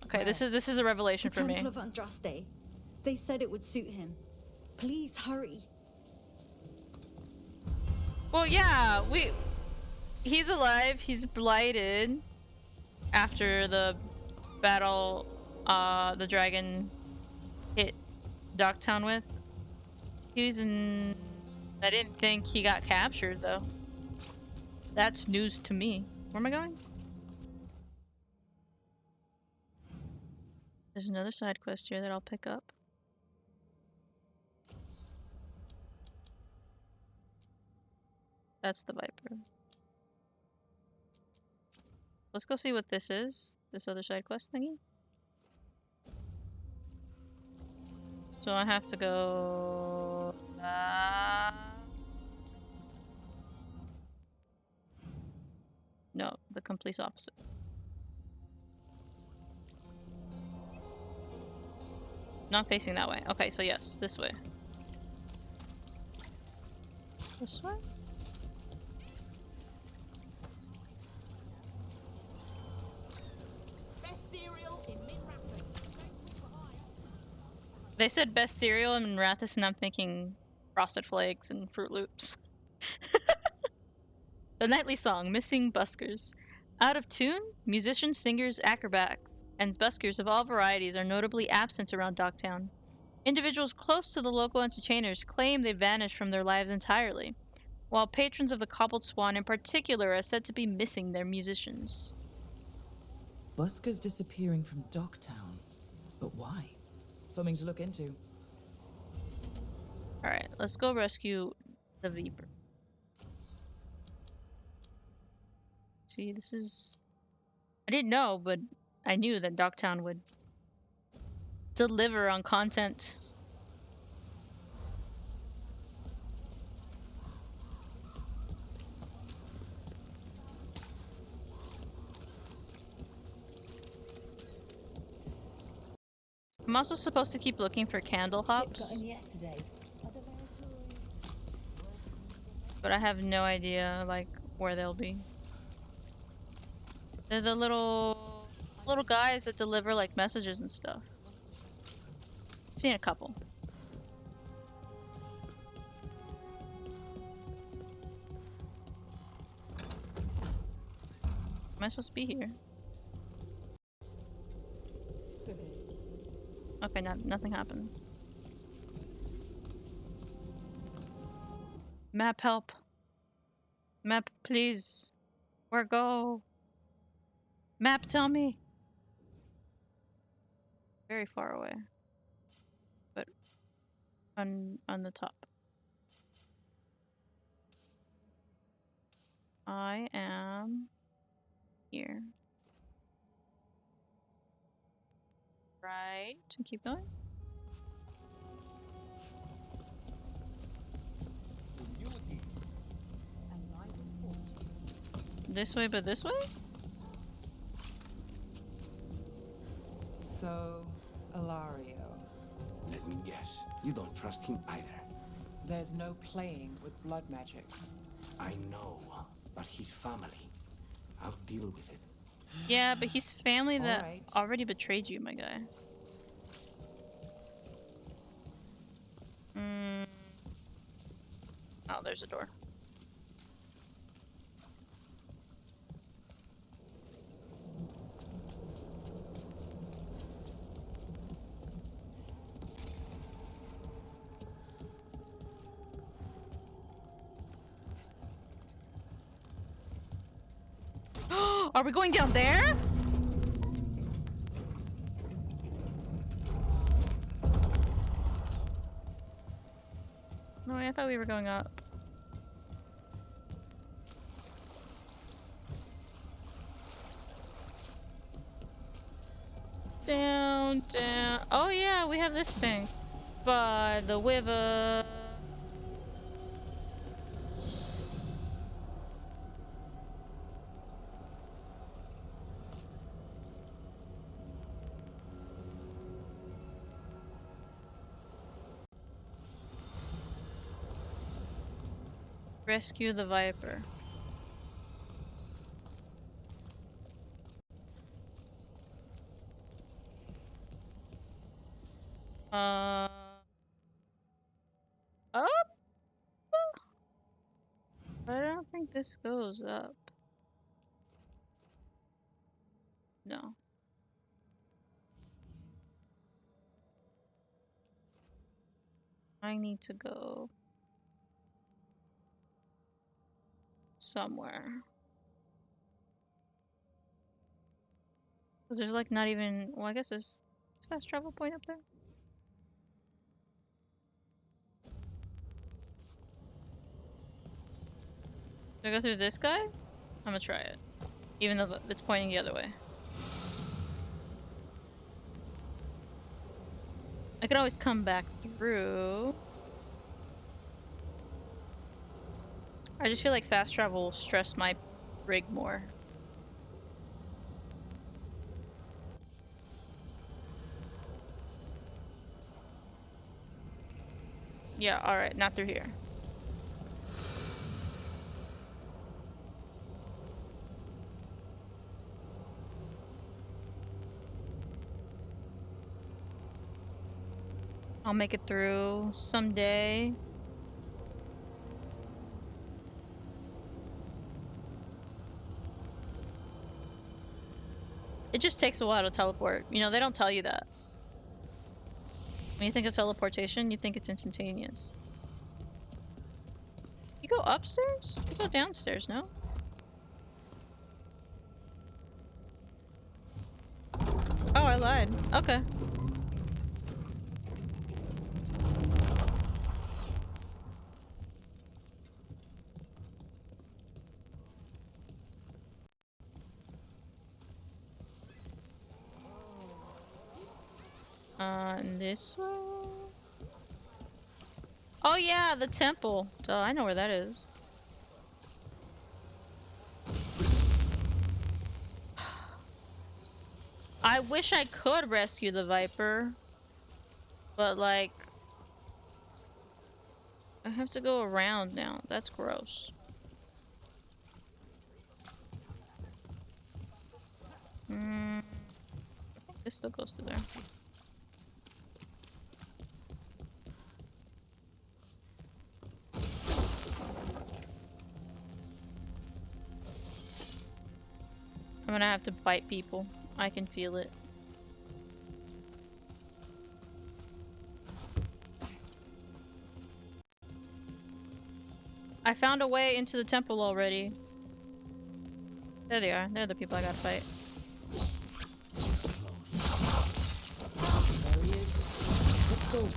Okay, this is a revelation The for me. Temple of Andraste. They said it would suit him. Please hurry. Well, yeah, he's alive. He's blighted after the battle the dragon hit Dogtown with. He's in... I didn't think he got captured, though. That's news to me. Where am I going? There's another side quest here that I'll pick up. That's the Viper. Let's go see what this is. This other side quest thingy. So I have to go... No, the complete opposite. Not facing that way. Okay, so yes, this way. This way? They said best cereal in Rathus, and I'm thinking Frosted Flakes and Fruit Loops. The nightly song, missing buskers. Out of tune, musicians, singers, acrobats, and buskers of all varieties are notably absent around Docktown. Individuals close to the local entertainers claim they vanished from their lives entirely, while patrons of the Cobbled Swan in particular are said to be missing their musicians. Buskers disappearing from Docktown. But why? Something to look into. Alright, let's go rescue the Viper. See, this is... I didn't know, but I knew that Docktown would deliver on content. I'm also supposed to keep looking for candle hops. But I have no idea, like, where they'll be. They're the little guys that deliver, like, messages and stuff. I've seen a couple. Am I supposed to be here? Okay, nothing happened. Map help. Map, please. Where go? Map, tell me. Very far away. But on the top. I am here. Right. And keep going. This way, but this way? So, Ilario. Let me guess. You don't trust him either. There's no playing with blood magic. I know, but his family. I'll deal with it. Yeah, but he's family that already betrayed you, my guy. Oh, there's a door. Are we going down there? No, I thought we were going up. Down, down. Oh yeah, we have this thing. By the river. Rescue the Viper. Up? But I don't think this goes up. No. I need to go somewhere. Because there's like not even, well, I guess there's a fast travel point up there. Do I go through this guy? I'm gonna try it. Even though it's pointing the other way. I could always come back through. I just feel like fast travel will stress my rig more. Yeah, alright, not through here. I'll make it through someday. It just takes a while to teleport. You know, they don't tell you that. When you think of teleportation, you think it's instantaneous. You go upstairs? You go downstairs, no? Oh, I lied. Okay. And this way? Oh yeah, the temple. Duh, I know where that is. I wish I could rescue the Viper. But like... I have to go around now. That's gross. I think this still goes through there. I'm gonna have to fight people. I can feel it. I found a way into the temple already. There they are. They're the people I gotta fight. There he is. Let's go.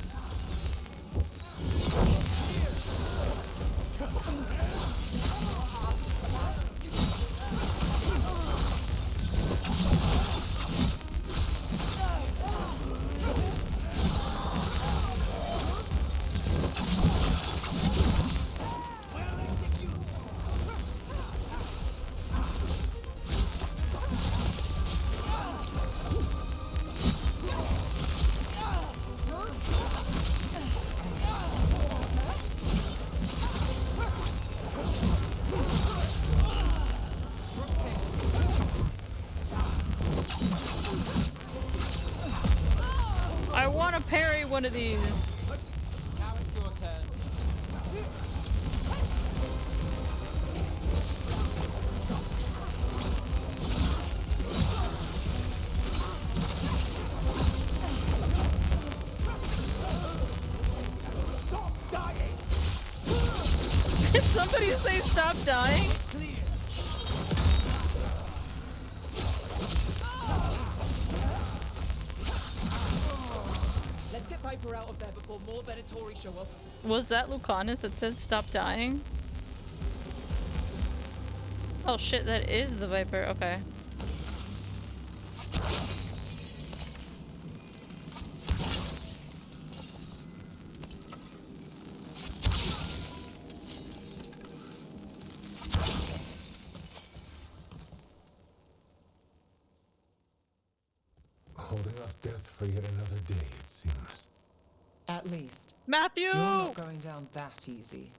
I want to parry one of these. Now it's your turn. Stop dying! Did somebody say stop dying? Let's get Viper out of there before more Venatori show up. Was that Lucanus that said stop dying? Oh shit, that is the Viper. Okay. Holding off death for yet another day, it seems. At least. Matthew! You're not going down that easy.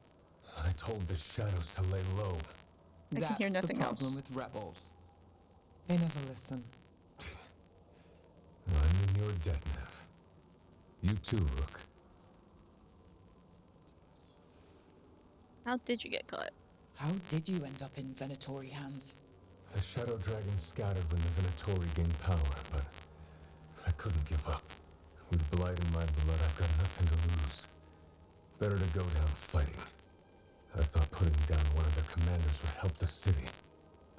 I told the shadows to lay low. I can hear nothing the problem else. with rebels. They never listen. I mean, you're dead, Nev. You too, Rook. How did you get caught? How did you end up in Venatori hands? The Shadow Dragon scattered when the Venatori gained power, but I couldn't give up. With blight in my blood, I've got nothing to lose. Better to go down fighting. I thought putting down one of their commanders would help the city,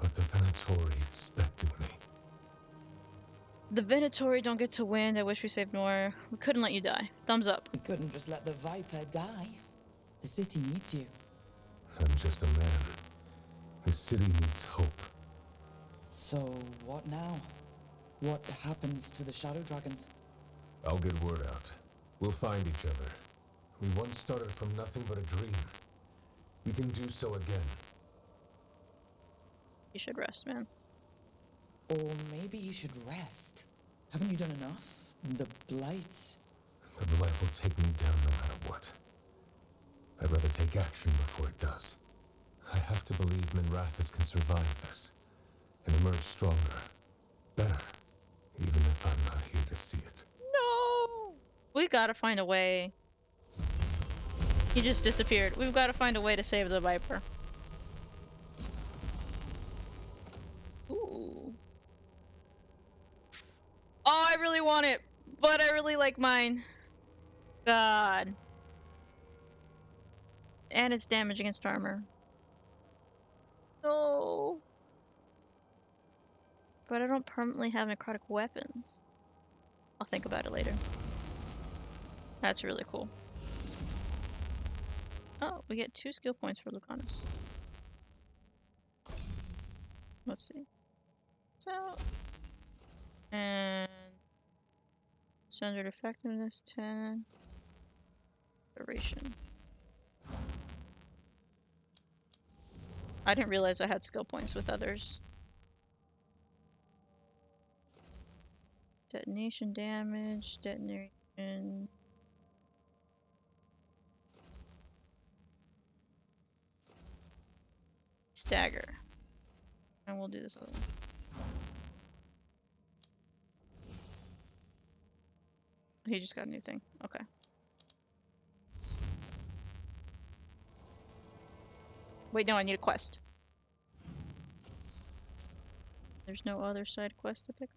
but the Venatori expected me. The Venatori don't get to win. I wish we saved more. We couldn't let you die. Thumbs up. We couldn't just let the Viper die. The city needs you. I'm just a man. The city needs hope. So, what now? What happens to the Shadow Dragons? I'll get word out. We'll find each other. We once started from nothing but a dream. We can do so again. You should rest, man. Or maybe you should rest. Haven't you done enough? The Blight. The blight will take me down no matter what. I'd rather take action before it does. I have to believe Minrathis can survive this and emerge stronger, better, even if I'm not here to see it. No! We gotta find a way. He just disappeared. We've gotta find a way to save the Viper. Ooh. on it, but I really like mine. God. And it's damage against armor. No. But I don't permanently have necrotic weapons. I'll think about it later. That's really cool. Oh, we get 2 skill points for Lucanus. Let's see. So, and standard effectiveness 10. Duration. I didn't realize I had skill points with others. Detonation damage, detonation. Stagger. And we'll do this other one. He just got a new thing. Okay. Wait, no, I need a quest. There's no other side quest to pick.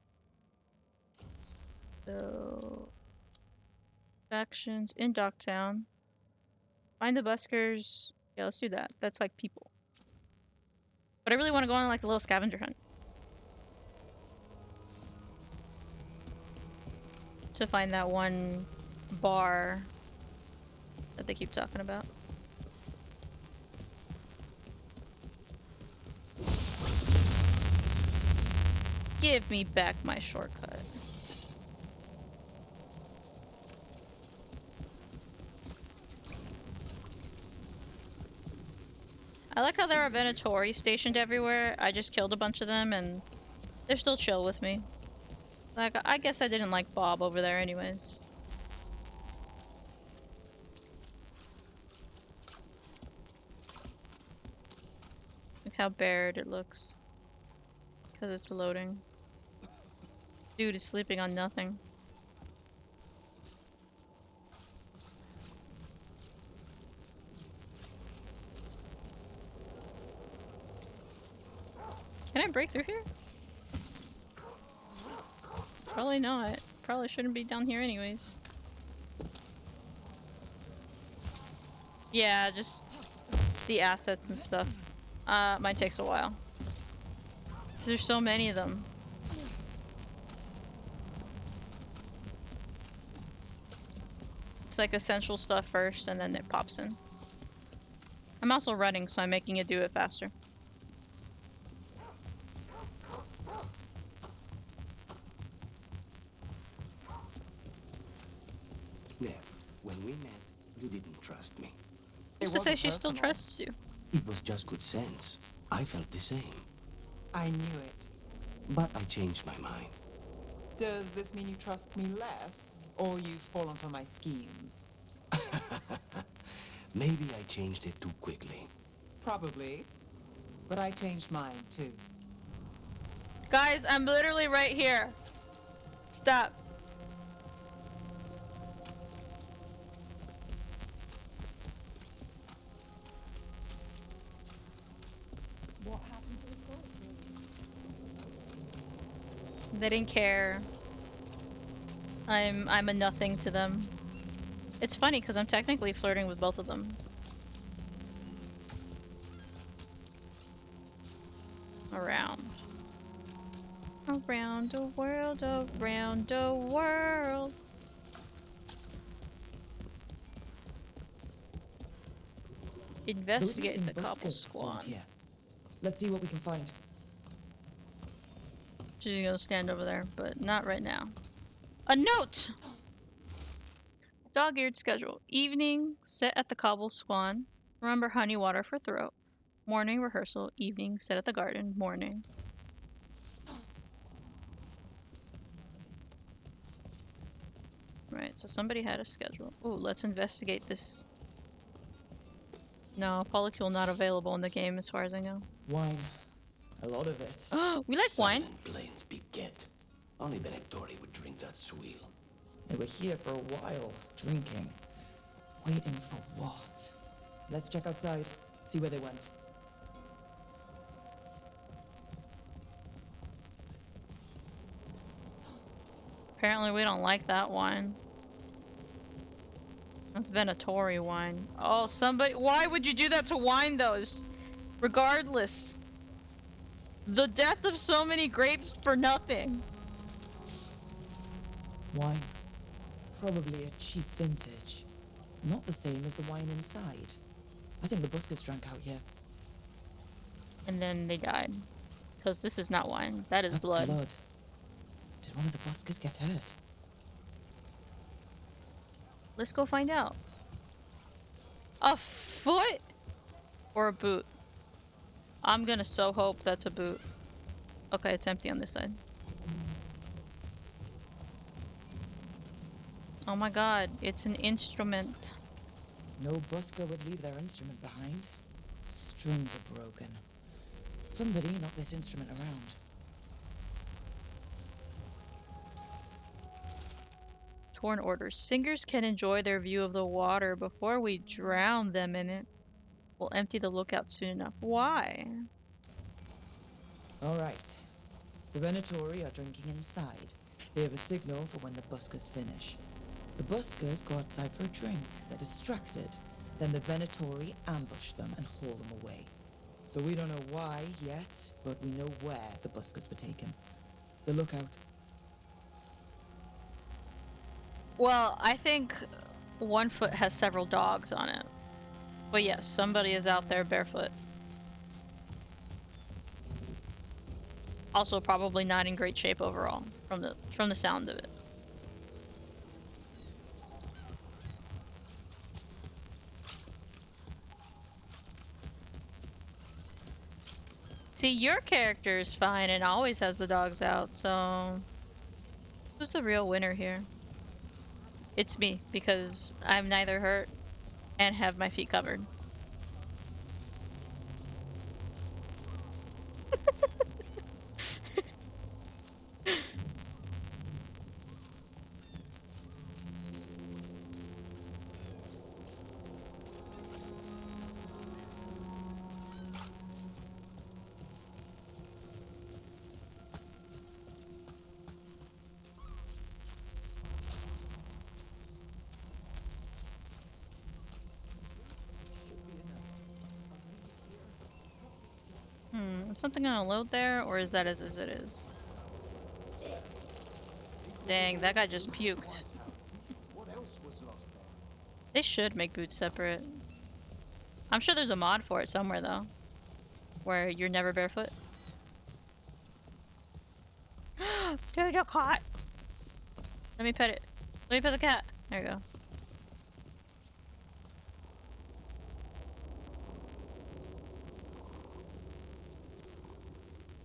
So... Factions in Docktown. Find the buskers. Yeah, let's do that. That's like people. But I really want to go on like a little scavenger hunt. To find that one bar that they keep talking about. Give me back my shortcut. I like how there are Venatori stationed everywhere. I just killed a bunch of them and they're still chill with me. Like, I guess I didn't like Bob over there anyways. Look how bared it looks. Because it's loading. Dude is sleeping on nothing. Can I break through here? Probably not. Probably shouldn't be down here anyways. Yeah, just the assets and stuff. Might takes a while. There's so many of them. It's like essential stuff first and then it pops in. I'm also running, so I'm making it do it faster. Nev, when we met, you didn't trust me. Who's to say she still trusts you? It was just good sense. I felt the same. I knew it. But I changed my mind. Does this mean you trust me less, or you've fallen for my schemes? Maybe I changed it too quickly. Probably. But I changed mine, too. Guys, I'm literally right here. Stop. What happened to the sword? They didn't care. I'm a nothing to them. It's funny because I'm technically flirting with both of them. Around. Around the world, around the world. Investigate the cobble squad. Here. Let's see what we can find. She's gonna stand over there, but not right now. A note! Dog-eared schedule. Evening, set at the cobble swan. Remember honey water for throat. Morning rehearsal. Evening, set at the garden. Morning. Right, so somebody had a schedule. Ooh, let's investigate this. No, polycule not available in the game as far as I know. Wine. A lot of it. Oh, we like wine. Plains beget. Only Benedictori would drink that swill. They were here for a while, drinking. Waiting for what? Let's check outside, see where they went. Apparently we don't like that wine. That's Venatori wine. Oh, somebody... Why would you do that to wine, though? Regardless. The death of so many grapes for nothing. Wine. Probably a cheap vintage. Not the same as the wine inside. I think the buskers drank out here. And then they died. Because this is not wine. That is That's blood. Did one of the buskers get hurt? Let's go find out. A foot? Or a boot? I'm gonna so hope that's a boot. Okay, it's empty on this side. Oh my god, it's an instrument. No busker would leave their instrument behind. Strings are broken. Somebody knocked this instrument around. Torn orders. Singers can enjoy their view of the water before we drown them in it. We'll empty the lookout soon enough. Why? Alright. The Venatori are drinking inside. They have a signal for when the buskers finish. The buskers go outside for a drink. They're distracted. Then the Venatori ambush them and haul them away. So we don't know why yet, but we know where the buskers were taken. The lookout. Well, I think one foot has several dogs on it. But yes, somebody is out there barefoot. Also probably not in great shape overall, from the sound of it. See, your character is fine and always has the dogs out, so... Who's the real winner here? It's me, because I'm neither hurt and have my feet covered. Is something gonna load there, or is that as it is? Dang, that guy just puked. They should make boots separate. I'm sure there's a mod for it somewhere, though. Where you're never barefoot. Dude, you're caught! Let me pet it. Let me pet the cat. There you go.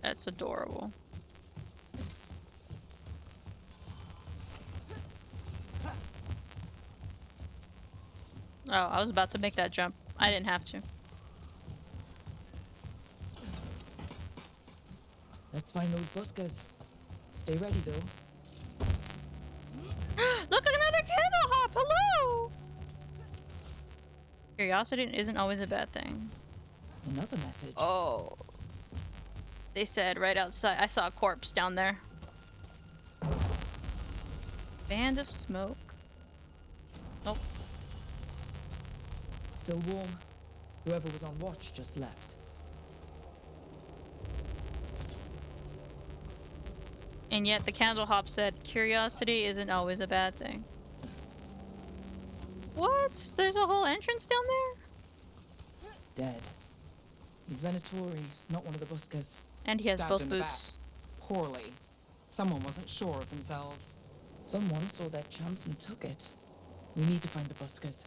That's adorable. Oh, I was about to make that jump. I didn't have to. Let's find those buskers. Stay ready, though. Look, another candle hop! Hello! Curiosity isn't always a bad thing. Another message. Oh. They said right outside. I saw a corpse down there. Band of smoke. Nope. Still warm. Whoever was on watch just left. And yet the candle hop said, curiosity isn't always a bad thing. What? There's a whole entrance down there? Dead. He's Venatori, not one of the buskers. And he has Stabbed both in the boots. back. Poorly. Someone wasn't sure of themselves. Someone saw their chance and took it. We need to find the buskers.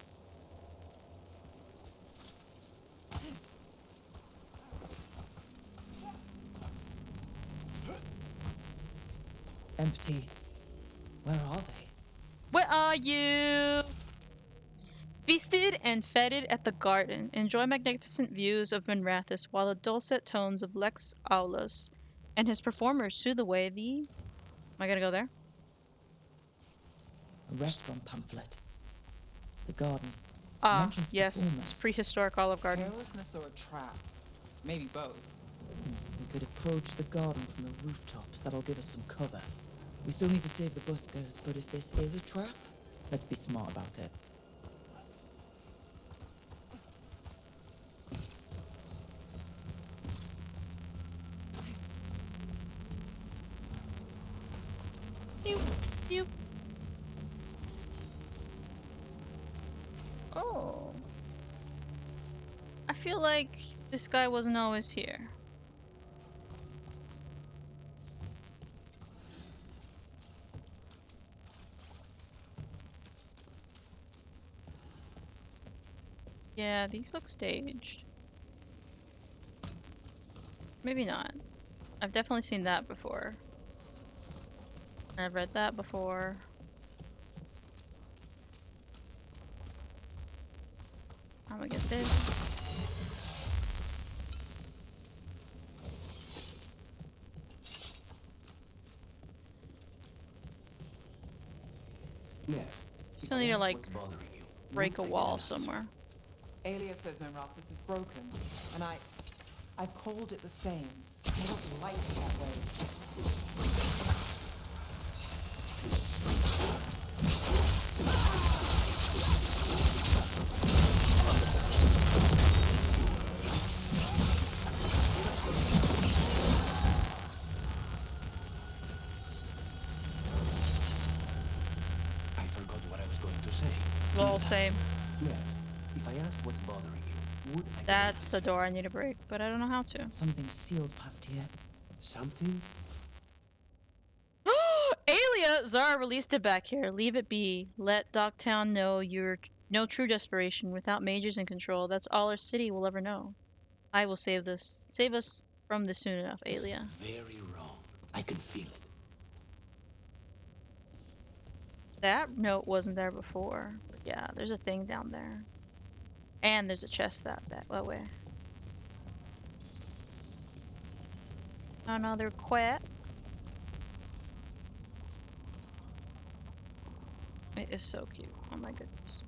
Empty. Where are they? Where are you? Feasted and feted at the garden. Enjoy magnificent views of Minrathis while the dulcet tones of Lex Aulus and his performers soothe away the... Am I gonna go there? A restaurant pamphlet. The garden. Ah, Mentions yes. performance. It's prehistoric Olive Garden. Carelessness or a trap? Maybe both. We could approach the garden from the rooftops. That'll give us some cover. We still need to save the buskers, but if this is a trap, let's be smart about it. Pew, pew. Oh. I feel like this guy wasn't always here. Yeah, these look staged. Maybe not. I've definitely seen that before. I've read that before. I'm gonna get this. Yeah. Still need to like break a wall somewhere. Alia says Memrathus is broken, and I've called it the same. I don't like it that way. I forgot what I was going to say. Lol, same. Yeah. If I asked what's bothering you, would I? That's the door I need to break, but I don't know how to. Something sealed past here. Something? Alia! Zara released it back here. Leave it be. Let Dogtown know you're no true desperation. Without mages in control, that's all our city will ever know. I will save this. Save us from this soon enough, Alia. Very wrong. I can feel it. That note wasn't there before. But yeah, there's a thing down there. And there's a chest that way. Another quet. It is so cute. Oh my goodness.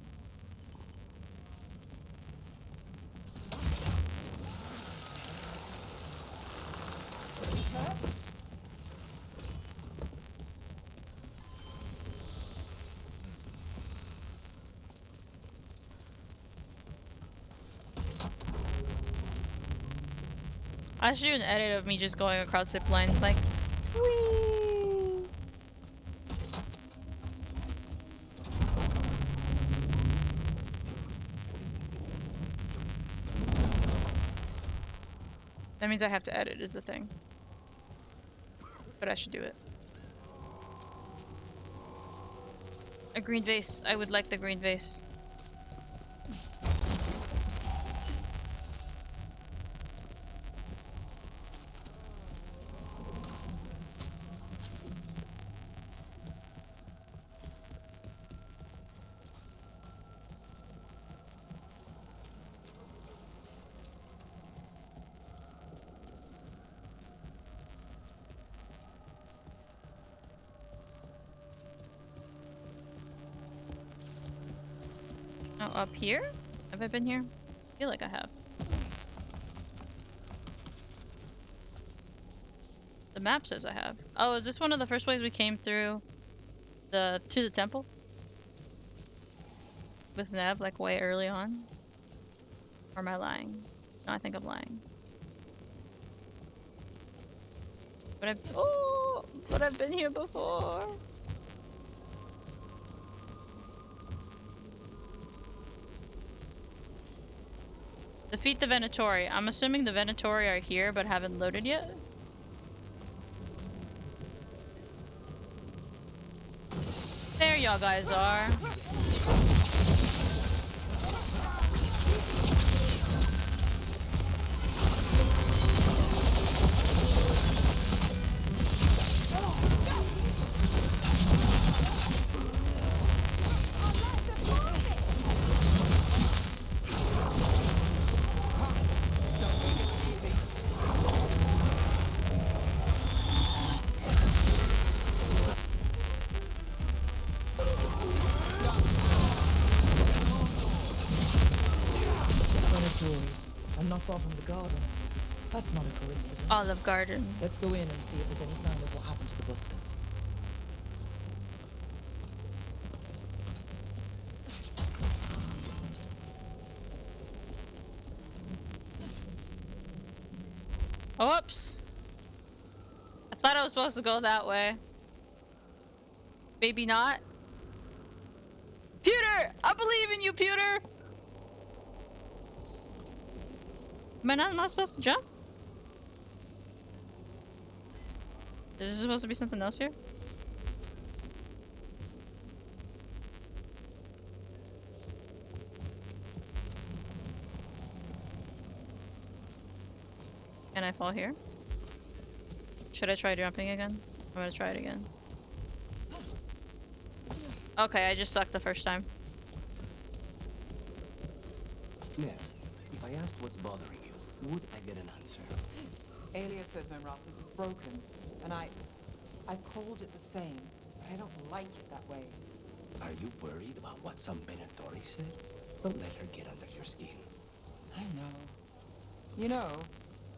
I should do an edit of me just going across zip lines like, whee! That means I have to edit is the thing. But I should do it. A green vase. I would like the green vase. Oh, up here? Have I been here? I feel like I have. The map says I have. Oh, is this one of the first ways we came through to the temple? With Neb, like way early on? Or am I lying? No, I think I'm lying. But I've been here before. Defeat the Venatori. I'm assuming the Venatori are here but haven't loaded yet. There y'all guys are. I'm not far from the garden. That's not a coincidence. Olive Garden. Let's go in and see if there's any sign of what happened to the buskers. Whoops. I thought I was supposed to go that way. Maybe not. Pewter! I believe in you, Pewter! Am I not supposed to jump? Is there supposed to be something else here? Can I fall here? Should I try jumping again? I'm gonna try it again. Okay, I just sucked the first time. Now, if I asked what's bothering you, would I get an answer? Alia says Memrathus is broken, and I've called it the same, but I don't like it that way. Are you worried about what some Venatori said? Don't let her get under your skin. I know. You know,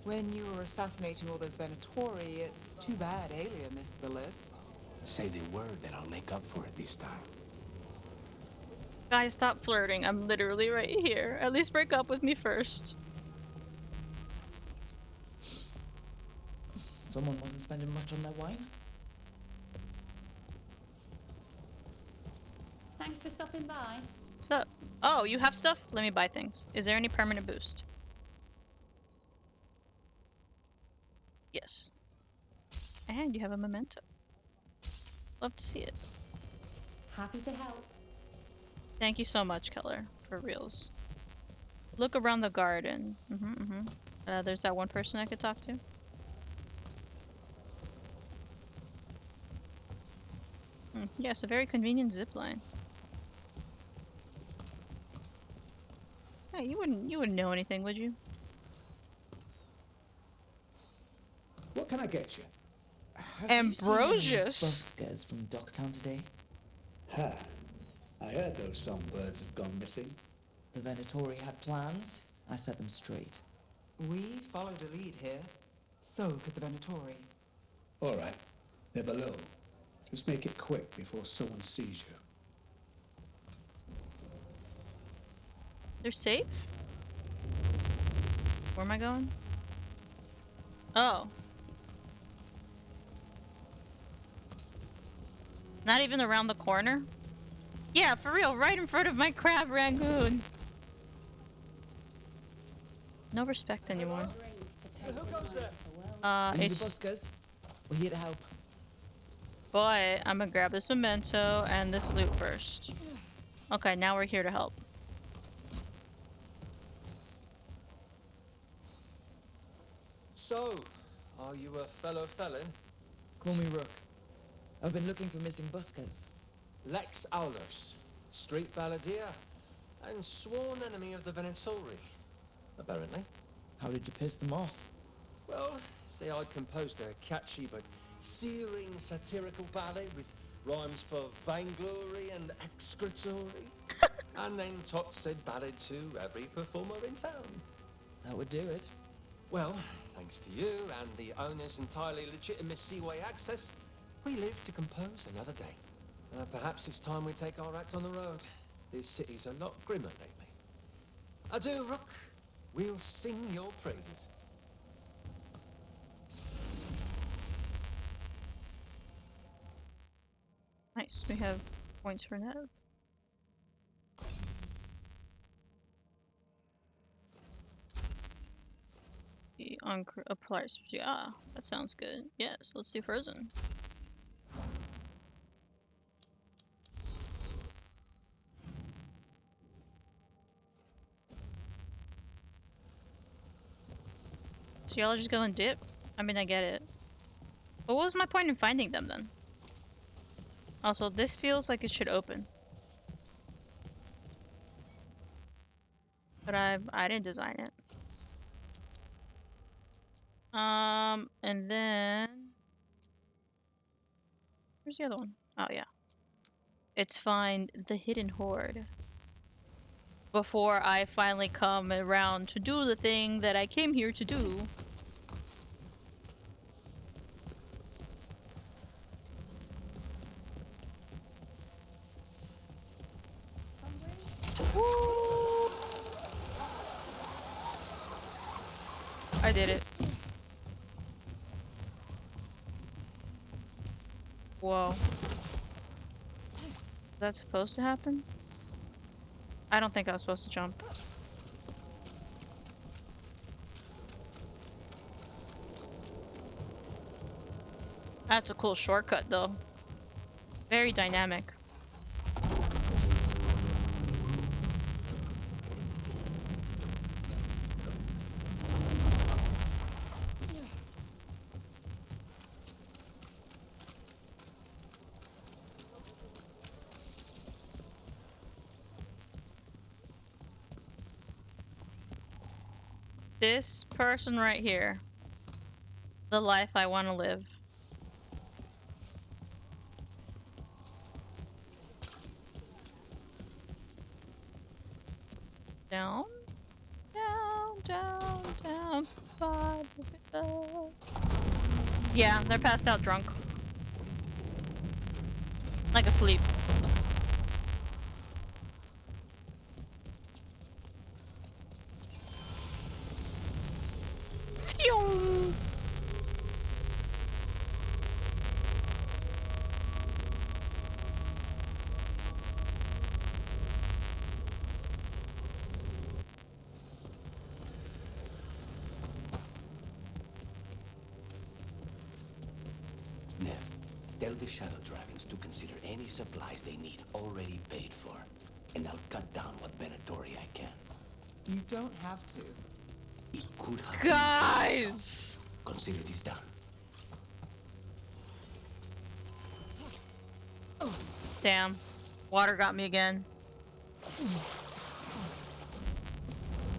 when you were assassinating all those Venatori, it's too bad Alia missed the list. Say the word, then I'll make up for it this time. Guys, stop flirting. I'm literally right here. At least break up with me first. Someone wasn't spending much on their wine. Thanks for stopping by. So, oh, you have stuff? Let me buy things. Is there any permanent boost? Yes. And you have a memento. Love to see it. Happy to help. Thank you so much, Keller. For reals. Look around the garden. There's that one person I could talk to. Yes, a very convenient zipline. Hey, you wouldn't know anything, would you? What can I get you? Ambrosius. Buskers from Docktown today. Ha! I heard those songbirds had gone missing. The Venatori had plans. I set them straight. We followed a lead here. So could the Venatori. All right, they're below. Just make it quick before someone sees you. They're safe? Where am I going? Oh. Not even around the corner? Yeah, for real, right in front of my crab rangoon. No respect anymore. Who goes there? It's the Buskers. We're here to help. But I'm gonna grab this memento and this loot first. Okay, now we're here to help. So, are you a fellow felon? Call me Rook. I've been looking for missing buskers. Lex Aulers, street balladeer, and sworn enemy of the Venatori, apparently. How did you piss them off? Well, say I'd composed a catchy but searing satirical ballad with rhymes for vainglory and excretory, and then topped said ballad to every performer in town. That would do it. Well, thanks to you and the owner's entirely legitimate seaway access, we live to compose another day. Perhaps it's time we take our act on the road. This city's a lot grimmer lately. Adieu, Rook. We'll sing your praises. Nice, we have points for Nev. The applies. Yeah, that sounds good. Yes, let's do Frozen. So y'all are just going dip? I mean, I get it. But what was my point in finding them then? Also, this feels like it should open. But I didn't design it. And then... Where's the other one? Oh, yeah. It's find the hidden hoard. Before I finally come around to do the thing that I came here to do. Woo! I did it. Whoa. Is that supposed to happen? I don't think I was supposed to jump. That's a cool shortcut, though. Very dynamic. This person right here. The life I want to live. Down, down, down, down. Yeah, they're passed out drunk. Like asleep. Phew. Nev, tell the Shadow Dragons to consider any supplies they need already paid for. And I'll cut down what Benetori I can. You don't have to. It could have Guys! been. Consider this done. Damn. Water got me again.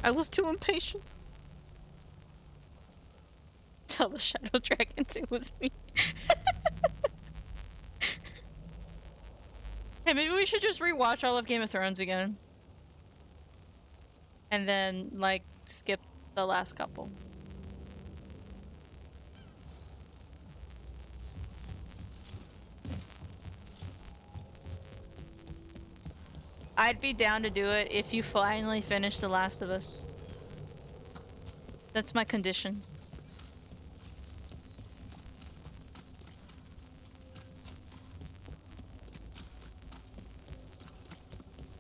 I was too impatient. Tell the Shadow Dragons it was me. Hey, maybe we should just rewatch all of Game of Thrones again. And then, like, skip the last couple. I'd be down to do it if you finally finish The Last of Us. That's my condition.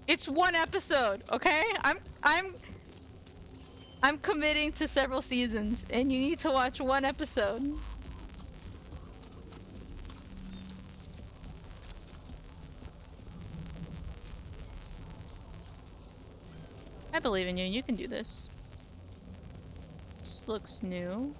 It's one episode, okay? I'm committing to several seasons, and you need to watch one episode. I believe in you. You can do this. This looks new.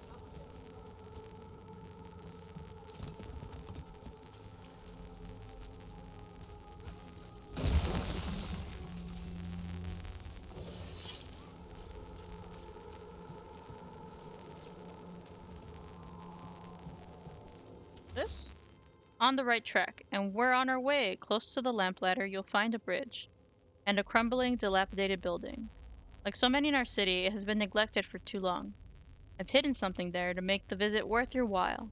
This? On the right track, and we're on our way. Close to the lamplighter, you'll find a bridge. And a crumbling, dilapidated building. Like so many in our city, it has been neglected for too long. I've hidden something there to make the visit worth your while.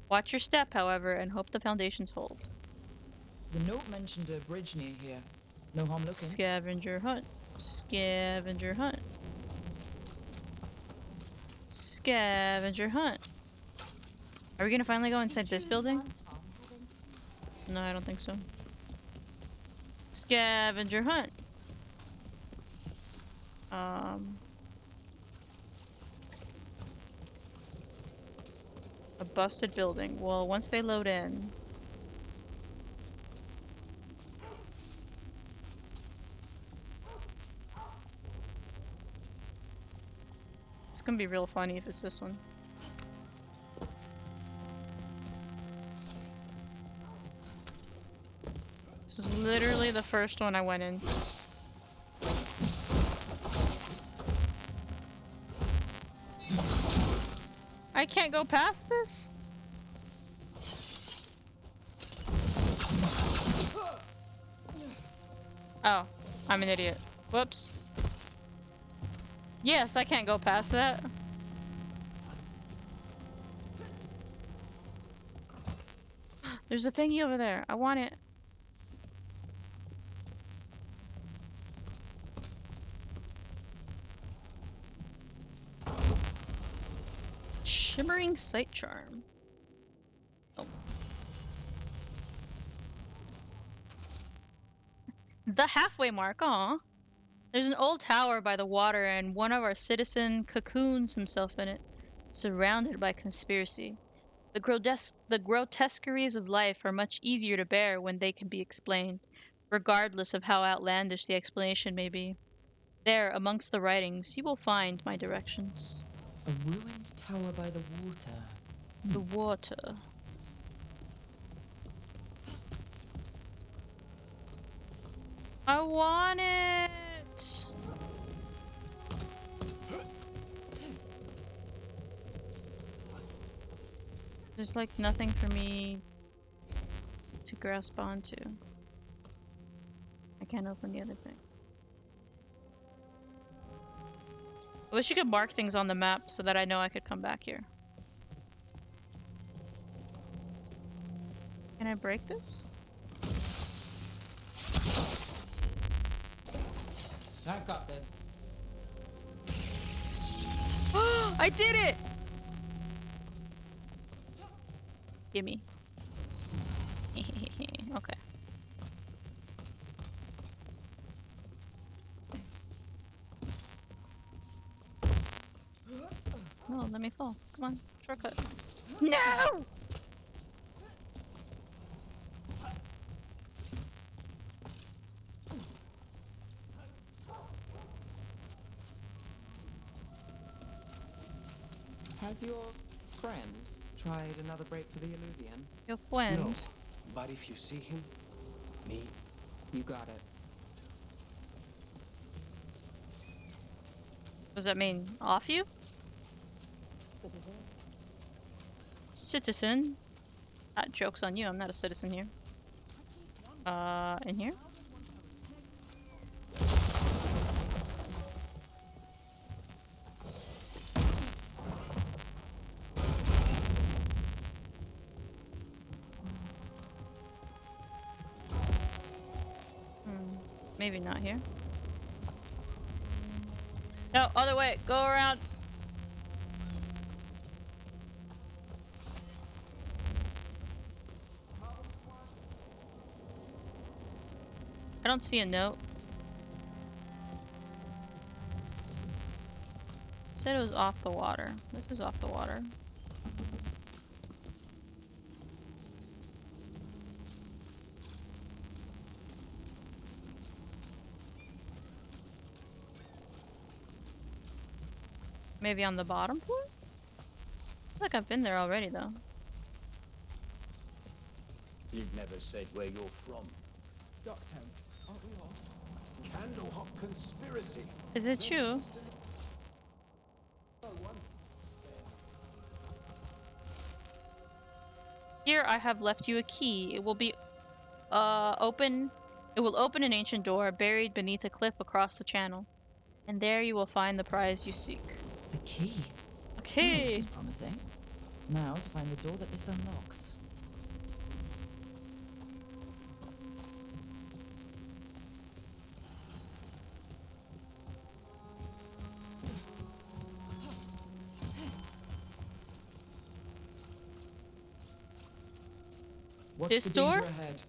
Watch your step, however, and hope the foundations hold. The note mentioned a bridge near here. No harm looking. Scavenger hunt. Scavenger hunt. Scavenger hunt. Are we gonna finally go inside this building? No, I don't think so. Scavenger hunt. A busted building. Well, once they load in. It's gonna be real funny if it's this one. This is literally the first one I went in. I can't go past this? Oh, I'm an idiot. Whoops. Yes, I can't go past that. There's a thingy over there. I want it. Shimmering sight charm. Oh. The halfway mark, aw. There's an old tower by the water, and one of our citizen cocoons himself in it, surrounded by conspiracy. The grotesqueries of life are much easier to bear when they can be explained, regardless of how outlandish the explanation may be. There, amongst the writings, you will find my directions. A ruined tower by the water. The water. I want it! There's like nothing for me to grasp onto. I can't open the other thing. I wish you could mark things on the map so that I know I could come back here. Can I break this? I've got this. I did it! Gimme. Okay. No, let me fall. Come on, shortcut. No! Has your friend tried another break for the Illuvian? Your friend? No, but if you see him, me. You got it. What does that mean? Off you? Citizen. Citizen? Joke's on you, I'm not a citizen here. In here? Maybe not here. No, other way. Go around. I don't see a note. It said it was off the water. This is off the water. Maybe on the bottom floor? I feel like I've been there already, though. You've never said where you're from. Doctor, aren't we all? Candlehop conspiracy. Is it you? Here I have left you a key. It will be open. It will open an ancient door buried beneath a cliff across the channel. And there you will find the prize you seek. A key. Okay. Oh, this is promising. Now to find the door that this unlocks. What's This the door? danger ahead?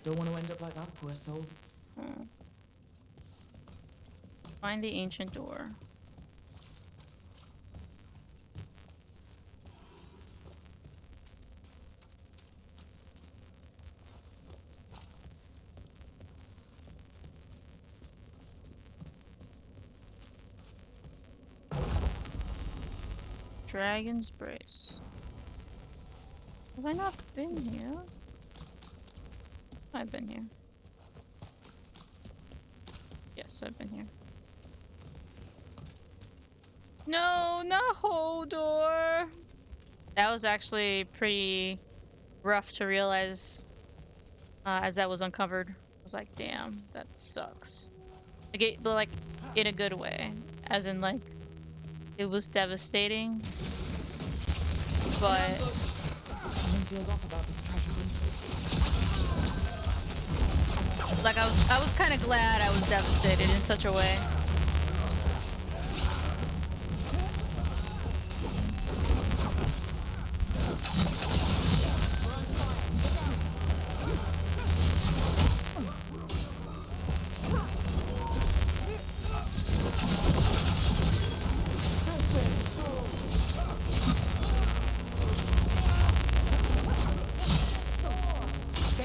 Don't want to end up like that poor soul. Find the ancient door. Dragon's Brace. Have I not been here? I've been here. Yes, I've been here. No, not whole door. That was actually pretty rough to realize as that was uncovered. I was like, damn, that sucks. Like in a good way. As in, like, it was devastating. But Something feels off about this treasure hunt. like I was kind of glad I was devastated in such a way.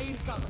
Grenade coming.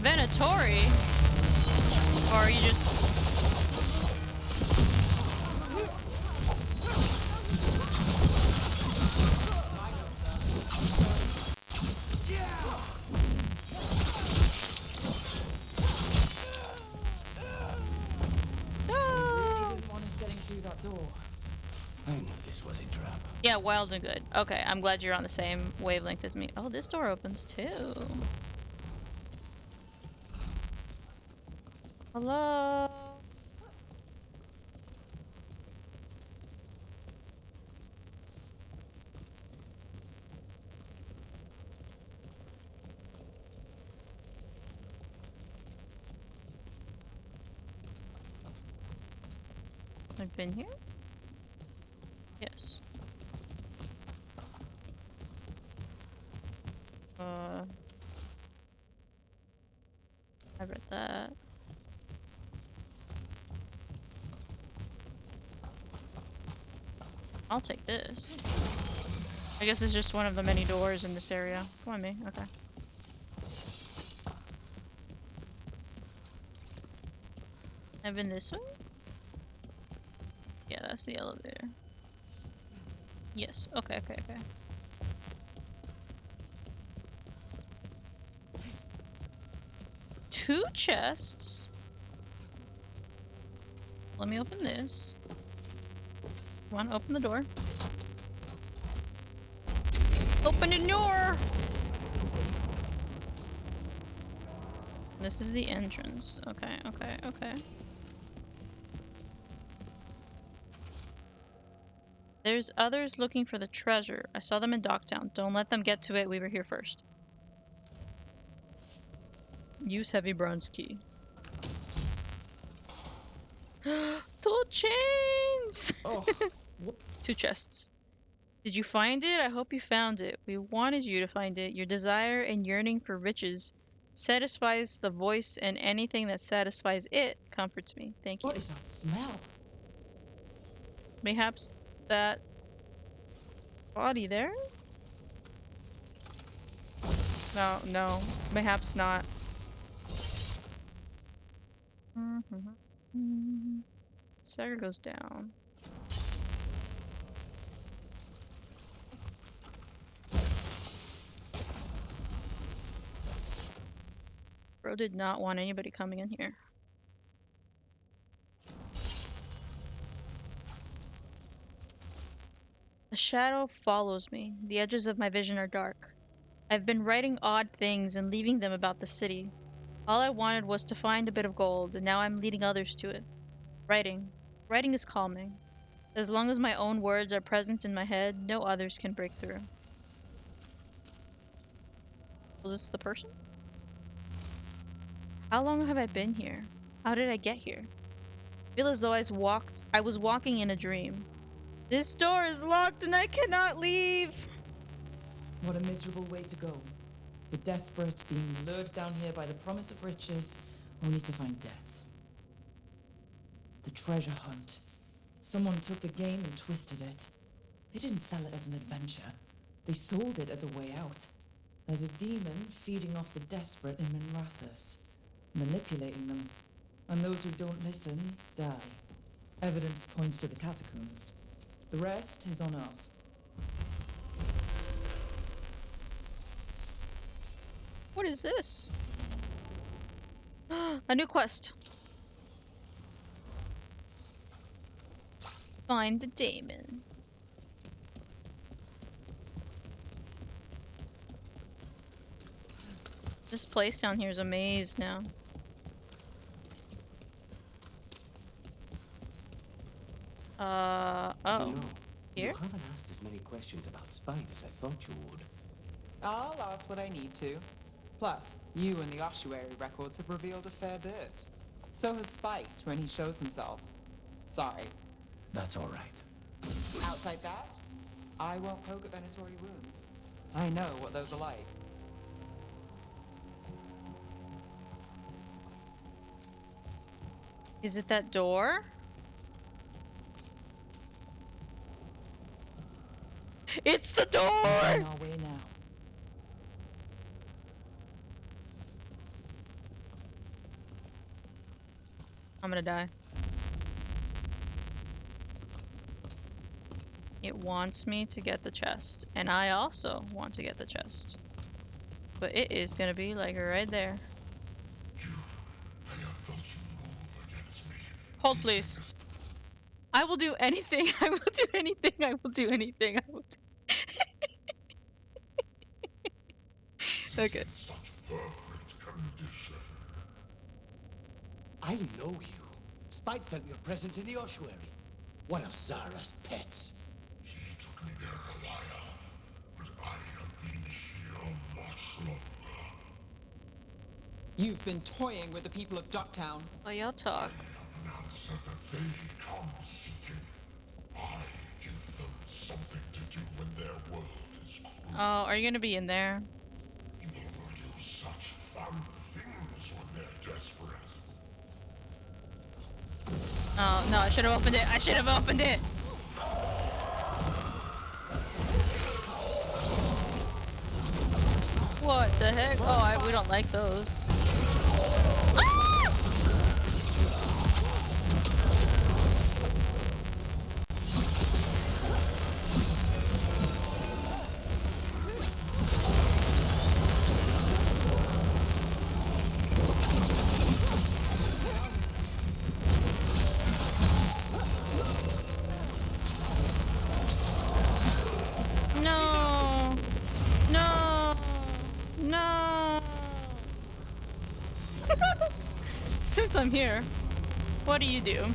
Venatori? Or are you just... Didn't want us getting through that door. I knew this was a trap. Yeah, wild and good. Okay, I'm glad you're on the same wavelength as me. Oh, this door opens too. Hello? I've been here? Yes. I read that. I'll take this. I guess it's just one of the many doors in this area. Come on, me. Okay. I've been this way? Yeah, that's the elevator. Yes. Okay, okay, okay. Two chests. Let me open this. Come on, open the door. Open the door! This is the entrance. Okay, okay, okay. There's others looking for the treasure. I saw them in Docktown. Don't let them get to it. We were here first. Use heavy bronze key. Two chains! Oh. Two chests. Did you find it? I hope you found it. We wanted you to find it. Your desire and yearning for riches satisfies the voice, and anything that satisfies it comforts me. Thank you. What is that smell? Mayhaps that body there? No, no. Mayhaps not. Stagger goes down. Bro did not want anybody coming in here. A shadow follows me. The edges of my vision are dark. I've been writing odd things and leaving them about the city. All I wanted was to find a bit of gold, and now I'm leading others to it. Writing. Writing is calming. As long as my own words are present in my head, no others can break through. Was this the person? How long have I been here? How did I get here? I feel as though I was walking in a dream. This door is locked and I cannot leave! What a miserable way to go. The desperate being lured down here by the promise of riches, only to find death. The treasure hunt. Someone took the game and twisted it. They didn't sell it as an adventure. They sold it as a way out. There's a demon feeding off the desperate in Minrathous, manipulating them. And those who don't listen, die. Evidence points to the catacombs. The rest is on us. What is this? A new quest. Find the daemon. This place down here is a maze now. Oh. You know, Here? you haven't asked as many questions about Spike as I thought you would. I'll ask what I need to. Plus, you and the ossuary records have revealed a fair bit. So has Spike when he shows himself. Sorry. That's all right. Outside that, I won't poke at Venatori wounds. I know what those are like. Is it that door? It's the door! We're on our way now. I'm gonna die. It wants me to get the chest, and I also want to get the chest. But it is gonna be like right there. Hold please. I will do anything. I will do anything. I will do anything. I will do okay. I know you. Spike felt your presence in the ossuary. One of Zara's pets. He took me there a while, but I have been here much longer. You've been toying with the people of Ducktown. Oh, y'all talk. An answer that they come seeking. I give them something to do when their world is cruel. Oh, are you gonna be in there? People will do such fun things when they're desperate. Oh, no, I should have opened it. I should have opened it. What the heck? Oh, we don't like those. No! No! No! Since I'm here, what do you do?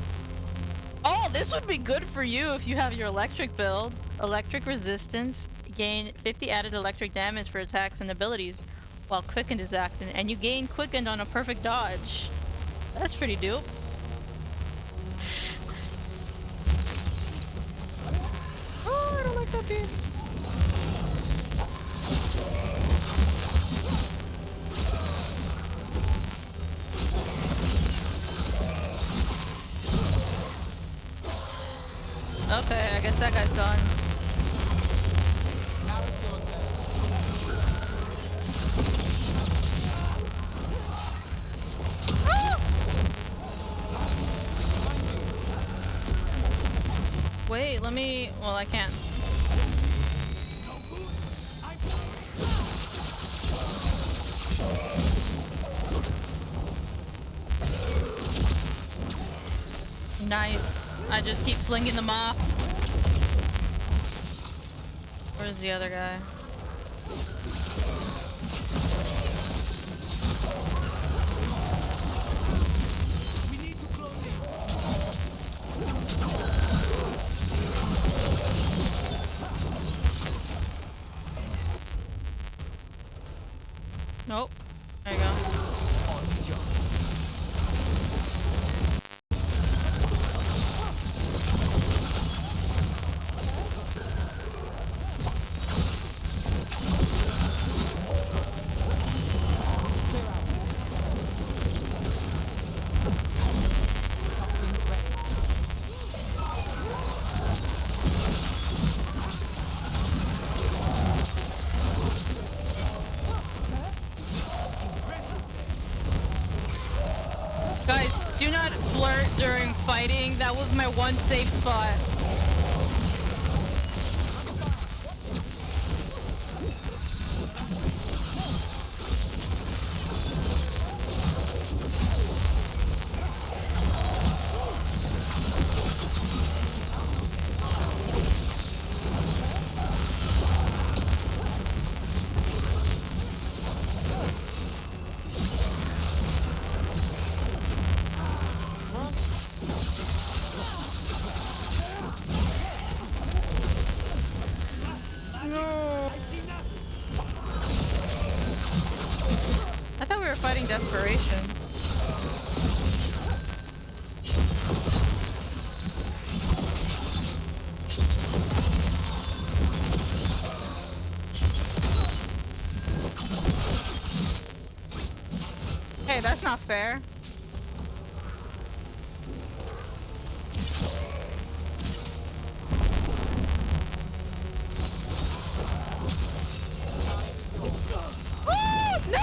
Oh, this would be good for you if you have your electric build. Electric resistance. Gain 50 added electric damage for attacks and abilities while Quickened is active. And you gain Quickened on a perfect dodge. That's pretty dope. Oh, I don't like that beard. Okay, I guess that guy's gone. Now it's your turn. Wait, let me... Well, I can't. Nice. I just keep flinging them off. Where's the other guy? Nope. There you go. Guys, do not flirt during fighting. That was my one safe spot. desperation. Hey, that's not fair. No!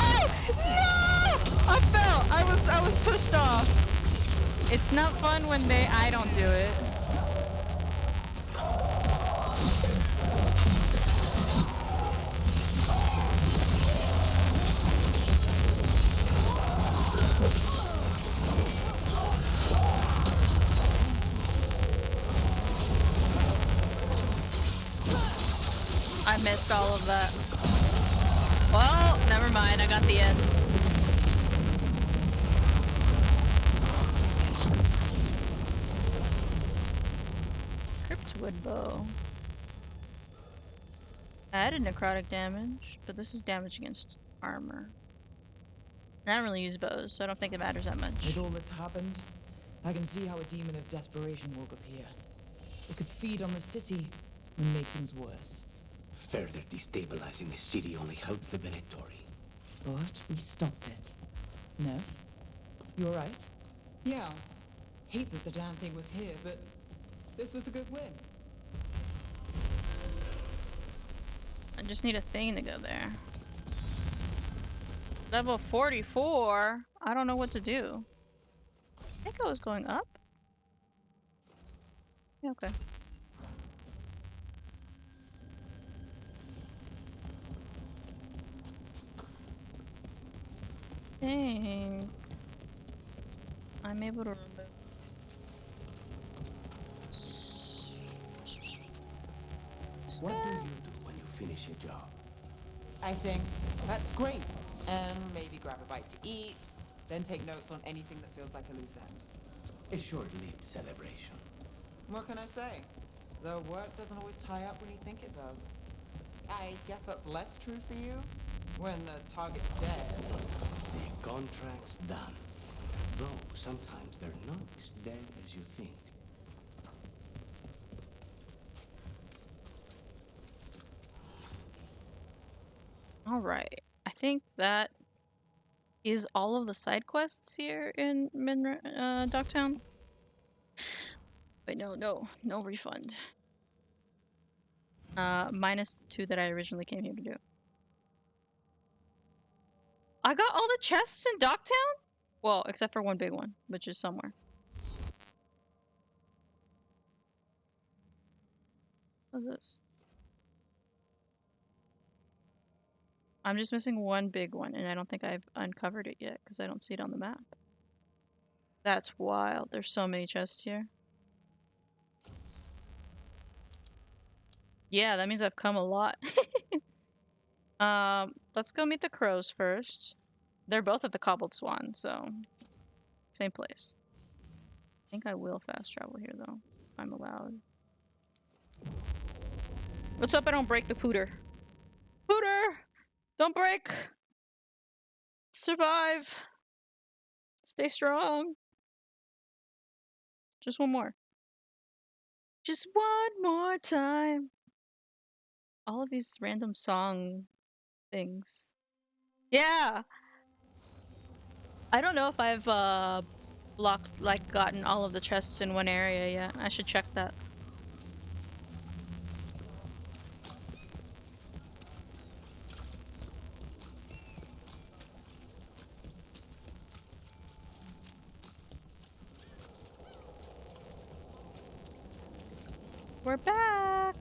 I fell. I was pushed off. It's not fun when I don't do it. I missed all of that. Well, never mind. I got the end. Cryptwood bow. Added necrotic damage, but this is damage against armor. And I don't really use bows, so I don't think it matters that much. With all that's happened, I can see how a demon of desperation woke up here. It could feed on the city and make things worse. Further destabilizing the city only helps the Venatori. But we stopped it. Nev, you alright? Yeah. Hate that the damn thing was here, but this was a good win. I just need a thing to go there. Level 44? I don't know what to do. I think I was going up? Yeah, okay. Dang. I'm able to remove. What do you do when you finish a job? I think that's great. And maybe grab a bite to eat, then take notes on anything that feels like a loose end. A short-lived celebration. What can I say? The work doesn't always tie up when you think it does. I guess that's less true for you? When the target's dead. The contract's done. Though sometimes they're not as dead as you think. All right. I think that is all of the side quests here in Dogtown. Wait, no refund. Minus the 2 that I originally came here to do. I got all the chests in Dogtown? Well, except for one big one, which is somewhere. What's this? I'm just missing one big one, and I don't think I've uncovered it yet, because I don't see it on the map. That's wild. There's so many chests here. Yeah, that means I've come a lot. Let's go meet the crows first. They're both at the Cobbled Swan, so same place. I think I will fast travel here, though. If I'm allowed. Let's hope I don't break the pooter. Pooter! Don't break! Survive! Stay strong! Just one more. Just one more time. All of these random song things. Yeah! I don't know if I've gotten all of the chests in one area yet. I should check that. We're back!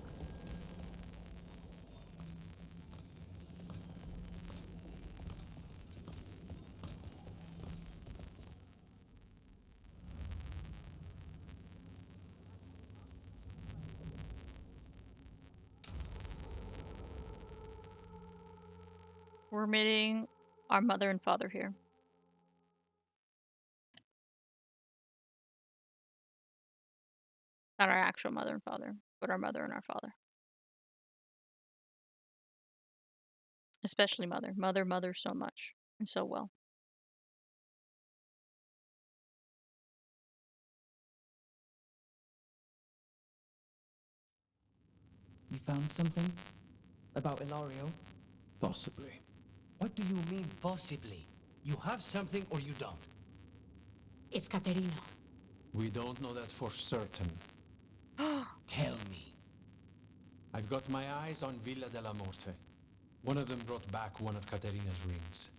We're meeting our mother and father here. Not our actual mother and father, but our mother and our father. Especially mother. Mother so much and so well. found something? About Ilario? Possibly. What do you mean, possibly? You have something or you don't? It's Caterina. We don't know that for certain. Tell me. I've got my eyes on Villa della Morte. One of them brought back one of Caterina's rings.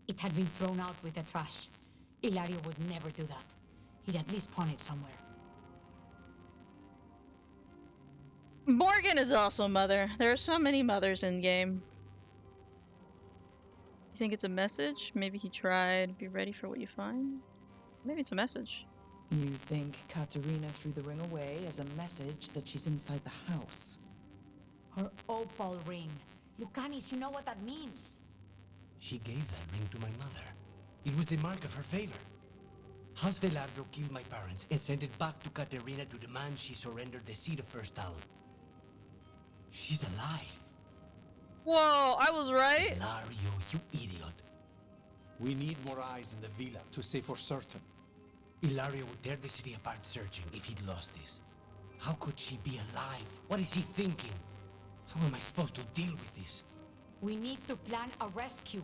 It had been thrown out with the trash. Ilario would never do that. He'd at least pawn it somewhere. Morgan is also mother. There are so many mothers in game. You think it's a message? Maybe he tried. Be ready for what you find. Maybe it's a message. You think Katerina threw the ring away as a message that she's inside the house? Her opal ring. Lucanis, you know what that means. She gave that ring to my mother. It was the mark of her favor. House Veilguard killed my parents and sent it back to Caterina to demand she surrender the seat of First Talon. She's alive. Whoa, I was right. Ilario, you idiot. We need more eyes in the villa to say for certain. Ilario would tear the city apart searching if he'd lost this. How could she be alive? What is he thinking? How am I supposed to deal with this? We need to plan a rescue.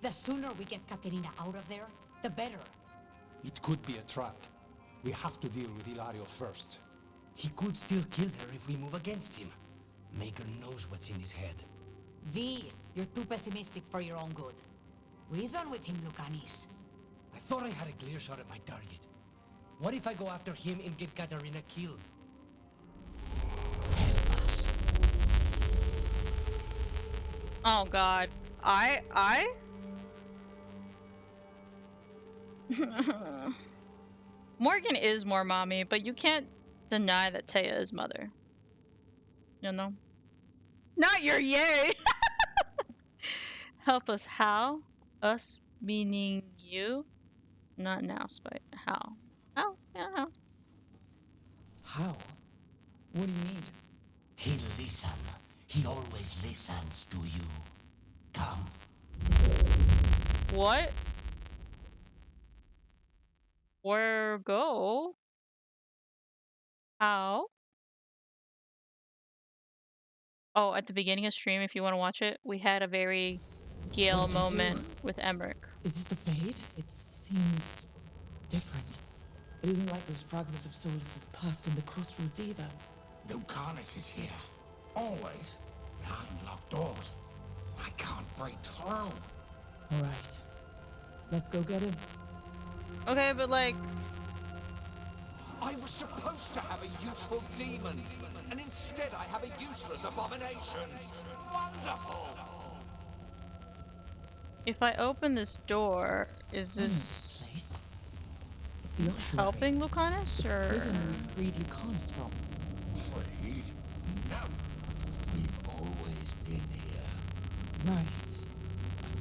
The sooner we get Caterina out of there, the better. It could be a trap. We have to deal with Ilario first. He could still kill her if we move against him. Maker knows what's in his head. V, you're too pessimistic for your own good. Reason with him, Lucanis. I thought I had a clear shot at my target. What if I go after him and get Caterina killed? Help us. Oh god. Morgan is more mommy, but you can't deny that Taya is mother. You know? Not your yay! Help us how? Us meaning you? Not now, Spite. How? How? Yeah, how? How? What do you need? He'll listen. He always listens to you. Come. What? Where go? How? Oh, at the beginning of stream, if you want to watch it, we had a very Gale moment with Emmerich. Is this the Fade? It seems different. It isn't like those fragments of Solus's past in the crossroads either. Lucanis is here. Always. Behind locked doors. I can't break through. Alright. Let's go get him. Okay, but like... I was supposed to have a useful demon, and instead I have a useless abomination. Wonderful! If I open this door, is this It's the Ossuary. helping Lucanis, The or...? prison we freed Lucanis from. Freed? No. We've always been here. Right.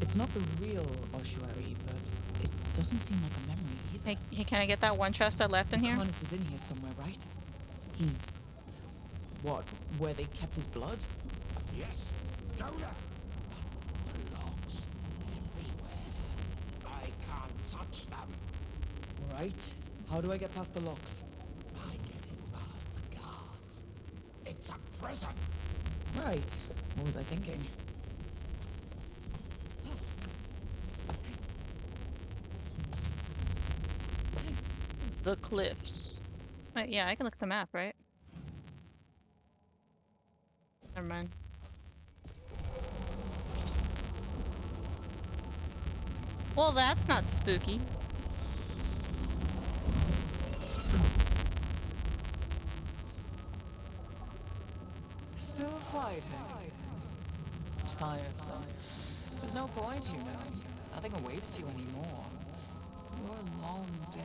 It's not the real ossuary, but it doesn't seem like a memory either. Hey, can I get that one chest I left in here? Lucanis is in here somewhere, right? He's... what? Where they kept his blood? Yes. Go there. The locks everywhere. I can't touch them. Alright. How do I get past the locks? By getting past the guards. It's a prison. Right. What was I thinking? The cliffs. Wait, yeah, I can look at the map, right? Never mind. Well, that's not spooky. Still fighting. Tiresome. But no point, you know. Nothing awaits you anymore. You're long dead.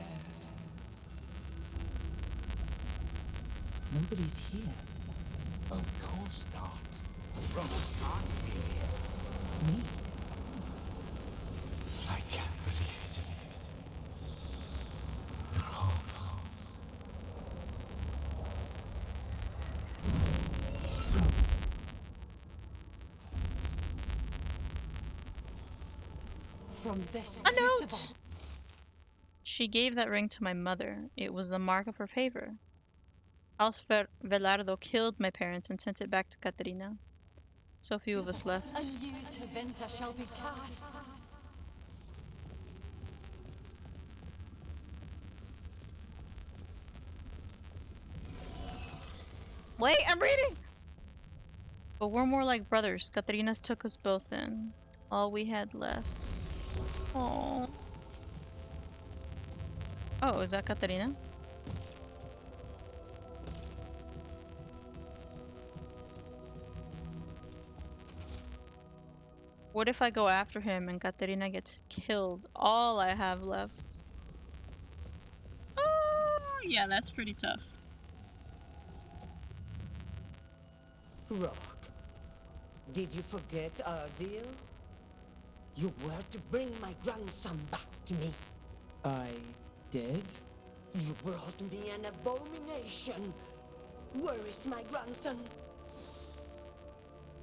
Nobody's here. Of course not. Rook can't be here. Me? I can't believe it. From this A note! crucible. She gave that ring to my mother. It was the mark of her favor. House Velardo killed my parents and sent it back to Caterina. So few of us left. A new Teventa shall be cast. Wait, I'm reading! But we're more like brothers. Caterina's took us both in. All we had left. Oh. Oh, is that Caterina? What if I go after him and Caterina gets killed? All I have left. Oh, yeah, that's pretty tough. Rock, did you forget our deal? You were to bring my grandson back to me. I did? You brought me an abomination. Where is my grandson?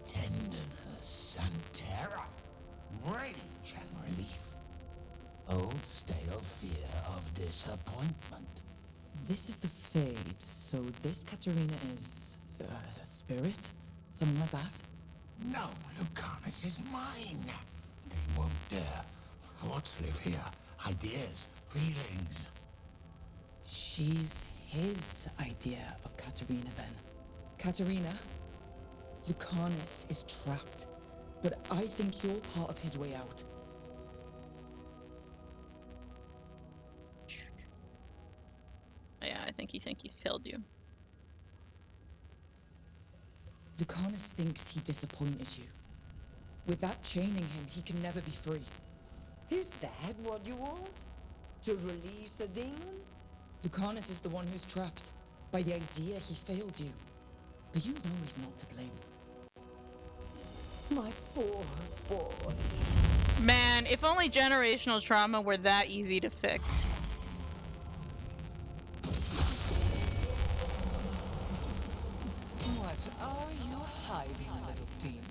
Tenderness and terror, rage and relief. Old stale fear of disappointment. This is the Fade, so this Katerina is a spirit? Something like that? No, Lucanus is mine. They won't dare. Thoughts live here. Ideas, feelings. She's his idea of Katerina then. Katerina, Lucanus is trapped, but I think you're part of his way out. Yeah, I think he's killed you. Lucanus thinks he disappointed you. With that chaining him, he can never be free. Is that what you want? To release a demon? Lucanus is the one who's trapped by the idea he failed you. But you know he's not to blame. My poor boy. Man, if only generational trauma were that easy to fix. What are you hiding, little demon?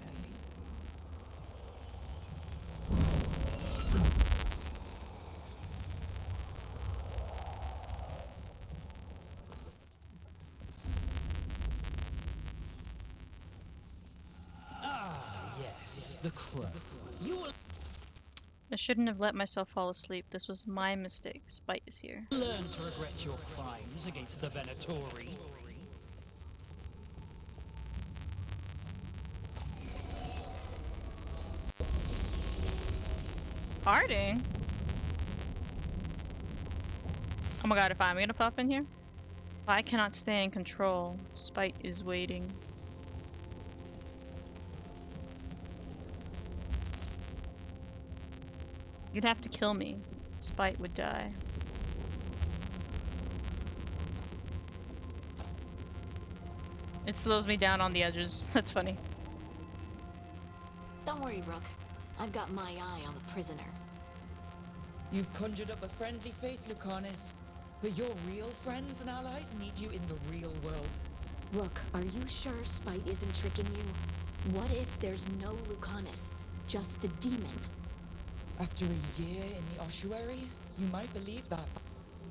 Ah, yes, the crow. You will I shouldn't have let myself fall asleep. This was my mistake. Spite is here. learn to regret your crimes against the Venatori. Farting? Oh my god, if I'm gonna pop in here? I cannot stay in control. Spite is waiting. You'd have to kill me. Spite would die. It slows me down on the edges. That's funny. Don't worry, Rook. I've got my eye on the prisoner. You've conjured up a friendly face, Lucanus. But your real friends and allies need you in the real world. Rook, are you sure Spite isn't tricking you? What if there's no Lucanus, just the demon? After a year in the ossuary, you might believe that.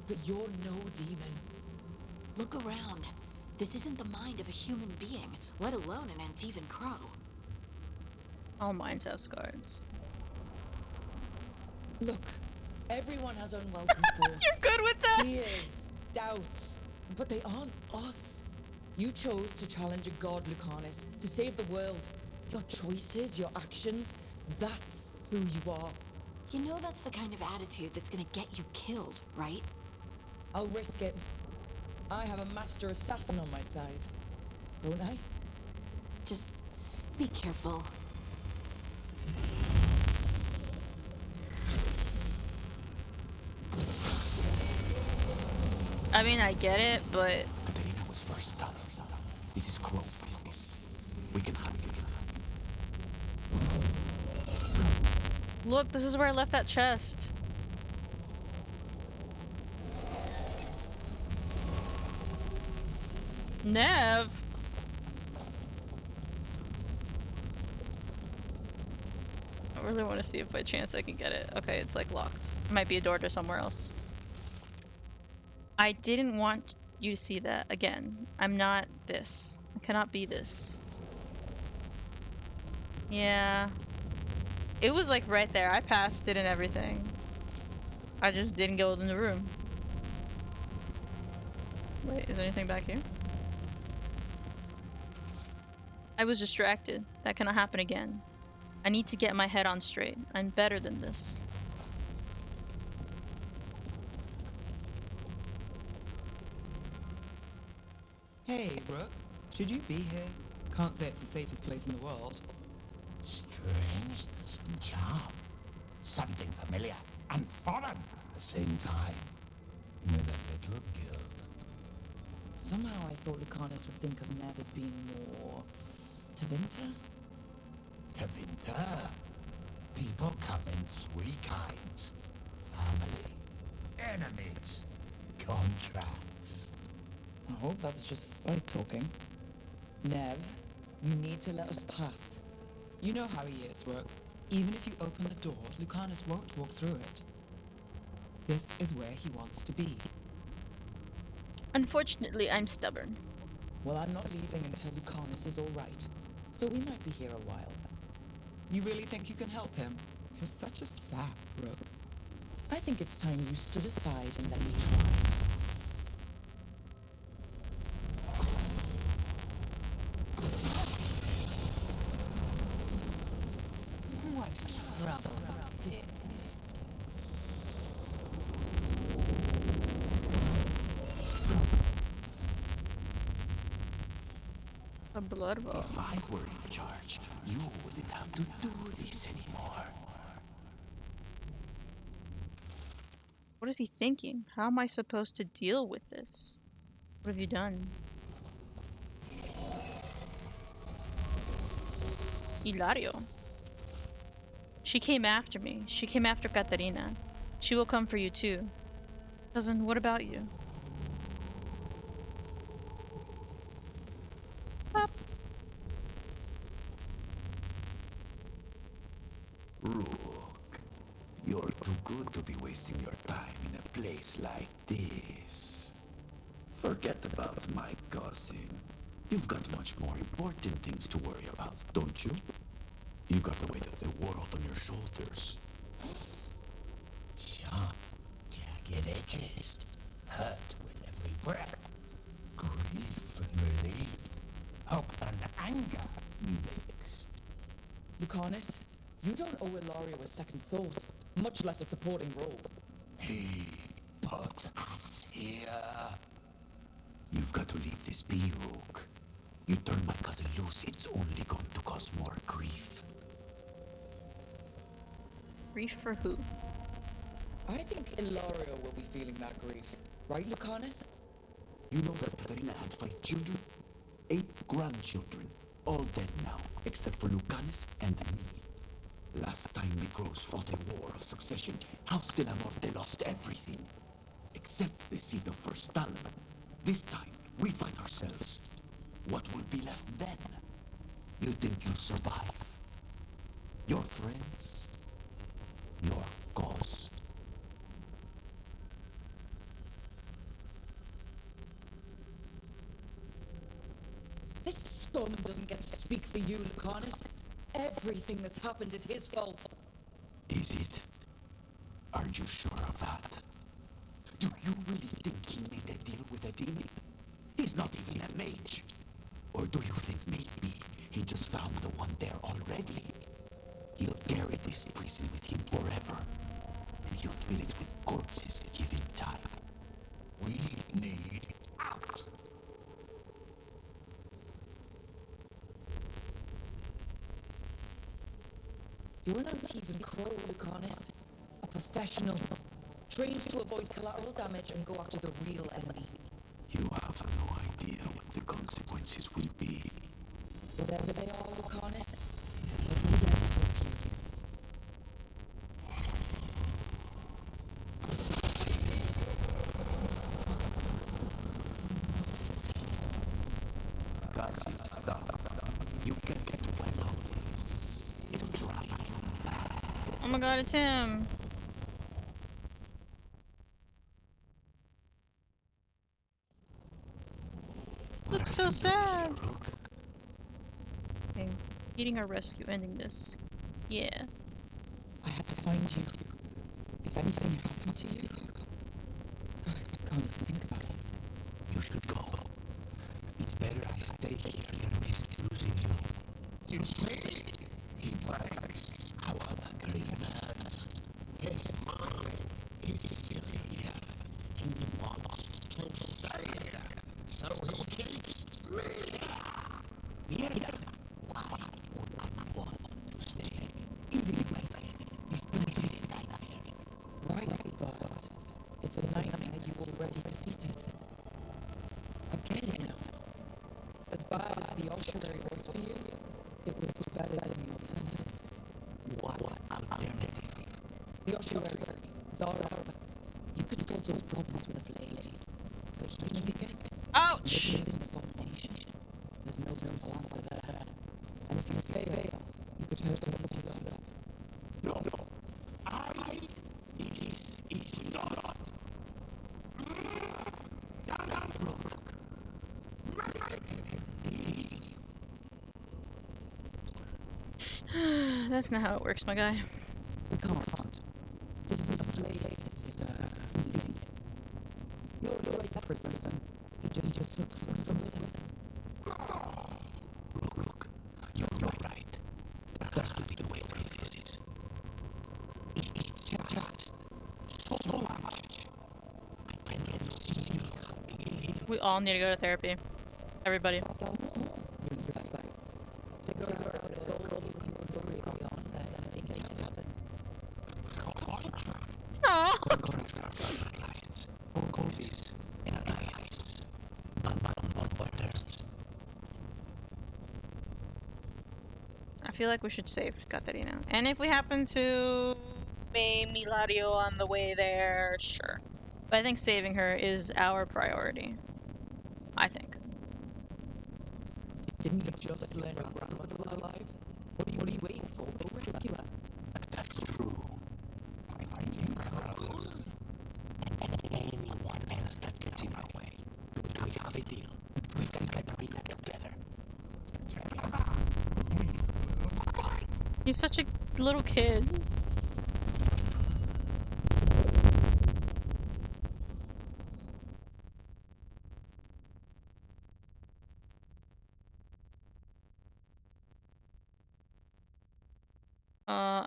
But you're no demon. Look around. This isn't the mind of a human being, let alone an Antivan crow. All minds have scars. Look, everyone has unwelcome thoughts. You're good with that! Fears, doubts, but they aren't us. You chose to challenge a god, Lucanus, to save the world. Your choices, your actions, that's who you are. You know that's the kind of attitude that's gonna get you killed, right? I'll risk it. I have a master assassin on my side, don't I? Just be careful. I mean, I get it, but... Caterina was first done. This is crow business. We can handle it. Look, this is where I left that chest. Nev! I really want to see if by chance I can get it. Okay, it's like locked. Might be a door to somewhere else. I didn't want you to see that. Again, I'm not this. I cannot be this. Yeah. It was like right there. I passed it and everything. I just didn't go in the room. Wait, is there anything back here? I was distracted. That cannot happen again. I need to get my head on straight. I'm better than this. Hey, Rook. Should you be here? Can't say it's the safest place in the world. Strangeness and charm. Something familiar and foreign at the same time. With a little guilt. Somehow I thought Lucanus would think of Neb as being more... Tevinter? Tevinter. People come in three kinds. Family. Enemies. Contracts. I hope that's just spite talking. Nev, you need to let us pass. You know how he is, Rook. Even if you open the door, Lucanus won't walk through it. This is where he wants to be. Unfortunately, I'm stubborn. Well, I'm not leaving until Lucanus is alright. So we might be here a while. You really think you can help him? You're such a sap, Rook. I think it's time you stood aside and let me try. What trouble? A blood ball. If I were in charge, you wouldn't have to do this anymore. What is he thinking? How am I supposed to deal with this? What have you done? Ilario. She came after me. She came after Katarina. She will come for you too. Cousin, what about you? Pop. Rook, you're too good to be wasting your time in a place like this. Forget about my cousin. You've got much more important things to worry about, don't you? You got the weight of the world on your shoulders. Sharp, jagged edges, hurt with every breath. Grief and relief, hope and anger mixed. Lucanus, you don't owe Ilario a second thought, much less a supporting role. He put us here. You've got to leave this be, Rook. You turn my cousin loose, it's only going to cause more grief. Grief for who? I think Ilario will be feeling that grief. Right, Lucanus? You know that Katarina had 5 children? 8 grandchildren. All dead now, except for Lucanus and me. Last time the Grows fought a war of succession, House de la Morte lost everything. Except the seat of First Stalin. This time, we find ourselves. What will be left then? You think you'll survive? Your friends? Your cause? This scum doesn't get to speak for you, Lucanus. Everything that's happened is his fault. Is it? Are you sure of that? Do you really think he made a deal with a demon? He's not even a mage. Or do you think maybe he just found the one there already? He'll carry this prison with him forever. And he'll fill it with corpses given time. We need out. You're an Antivan crow, Lucanus. A professional. Trained to avoid collateral damage and go after the real enemy. You have no idea what the consequences will be. Whatever they are, Lucanus, let me there to help you. Cousin stuff. You can get well on this. It'll drive you mad. Oh my god, it's him. so sad. Okay, eating our rescue, ending this. Yeah. I had to find you. If anything happened to you, I can't even think about it. You should go. It's better I stay here than risk losing you. You see? He breaks our agreement. His mind is still here. He wants to stay here, so he keeps me here. Here? Why would I want to stay? Even if my this place is a nightmare. Right, but it's a nightmare you already defeated. I get it now. As bad as the ossuary was for you, it was better than the alternative. What alternative? The ossuary, Zara. You could solve those problems with a blade. But healing again? Ouch! It is an abomination. There's no simple answer there. And if you fail, you could hurt the ones you love. No. This is not. That's not how it works, my guy. We can't. This place is fleeting. You're a prison. You just took some with him. Look. You're right. There has to be a way to resist this. It is just so much. I cannot see how big. We all need to go to therapy. Everybody. I feel like we should save Katarina. And if we happen to meet Milario on the way there, sure. But I think saving her is our priority. I think. Didn't you just learn your grandmother was alive? What are you waiting for? Go rescue her. That's true. I think Carlos and anyone else that gets in our way. We have a deal. We can Katarina together. He's such a little kid.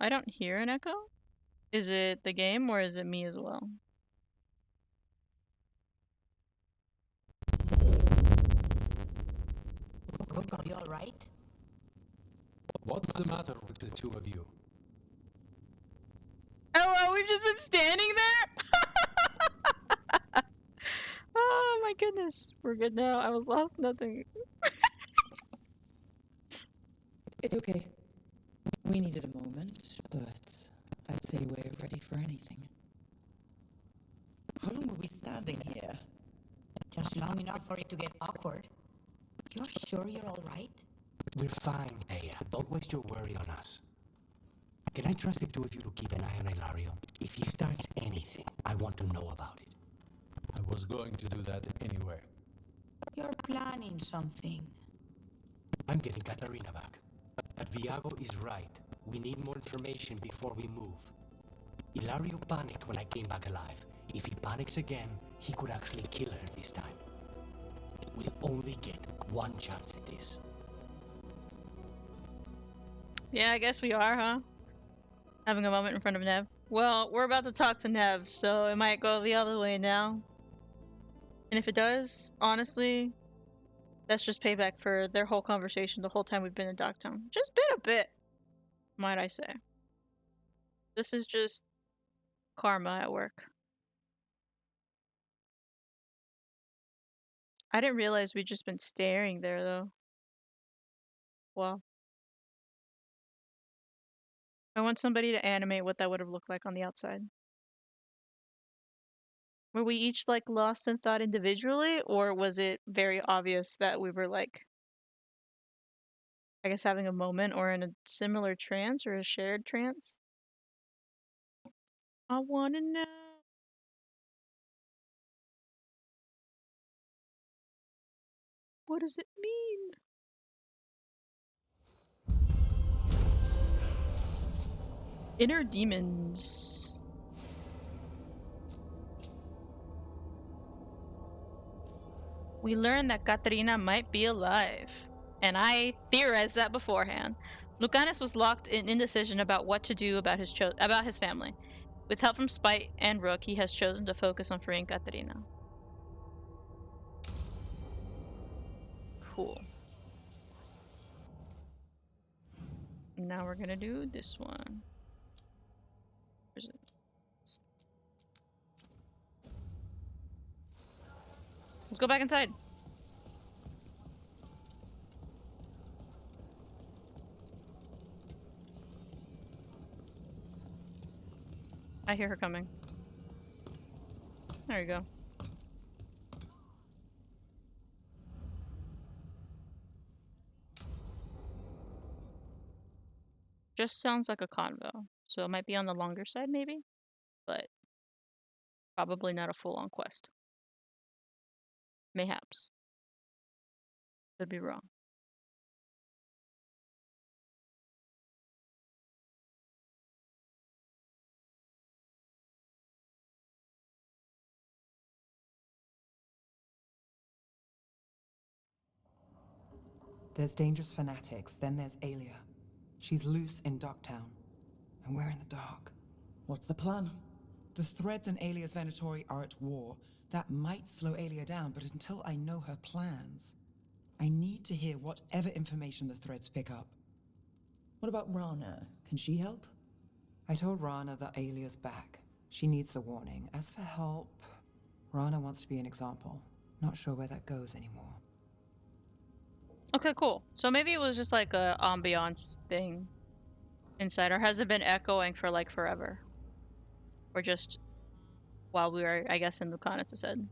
I don't hear an echo. Is it the game or is it me as well? Are you alright? What's the matter with the two of you? Oh, we've just been standing there? Oh my goodness. We're good now. I was lost nothing. It's okay. We needed a moment, but I'd say we're ready for anything. How long were we standing here? Just long enough for it to get awkward. You're sure you're alright? We're fine, Thea. Don't waste your worry on us. Can I trust the two of you to keep an eye on Hilario? If he starts anything, I want to know about it. I was going to do that anyway. You're planning something. I'm getting Katarina back. But Viago is right. We need more information before we move. Hilario panicked when I came back alive. If he panics again, he could actually kill her this time. We'll only get one chance at this. Yeah, I guess we are, huh? Having a moment in front of Nev. Well, we're about to talk to Nev, so it might go the other way now. And if it does, honestly, that's just payback for their whole conversation the whole time we've been in Dogtown. Just been a bit, might I say. This is just karma at work. I didn't realize we'd just been staring there, though. Wow. I want somebody to animate what that would have looked like on the outside. Were we each, like, lost in thought individually, or was it very obvious that we were, like, I guess having a moment or in a similar trance or a shared trance? I wanna know. What does it mean? Inner demons. We learned that Katerina might be alive, and I theorized that beforehand. Lucanus was locked in indecision about what to do about his family. With help from Spite and Rook, he has chosen to focus on freeing Katerina. Cool. Now we're gonna do this one. Where's it? Let's go back inside. I hear her coming. There you go. Just sounds like a convo, so it might be on the longer side maybe, but probably not a full-on quest. Mayhaps. Could be wrong. There's dangerous fanatics, then there's Alia. She's loose in Docktown, and we're in the dark. What's the plan? The Threads and Alia's Venatori are at war. That might slow Alia down, but until I know her plans, I need to hear whatever information the Threads pick up. What about Rana? Can she help? I told Rana that Alia's back. She needs the warning. As for help, Rana wants to be an example. Not sure where that goes anymore. Okay, cool. So maybe it was just like a ambiance thing inside, or has it been echoing for like forever? Or just while we were, I guess, in Lucan, as I said.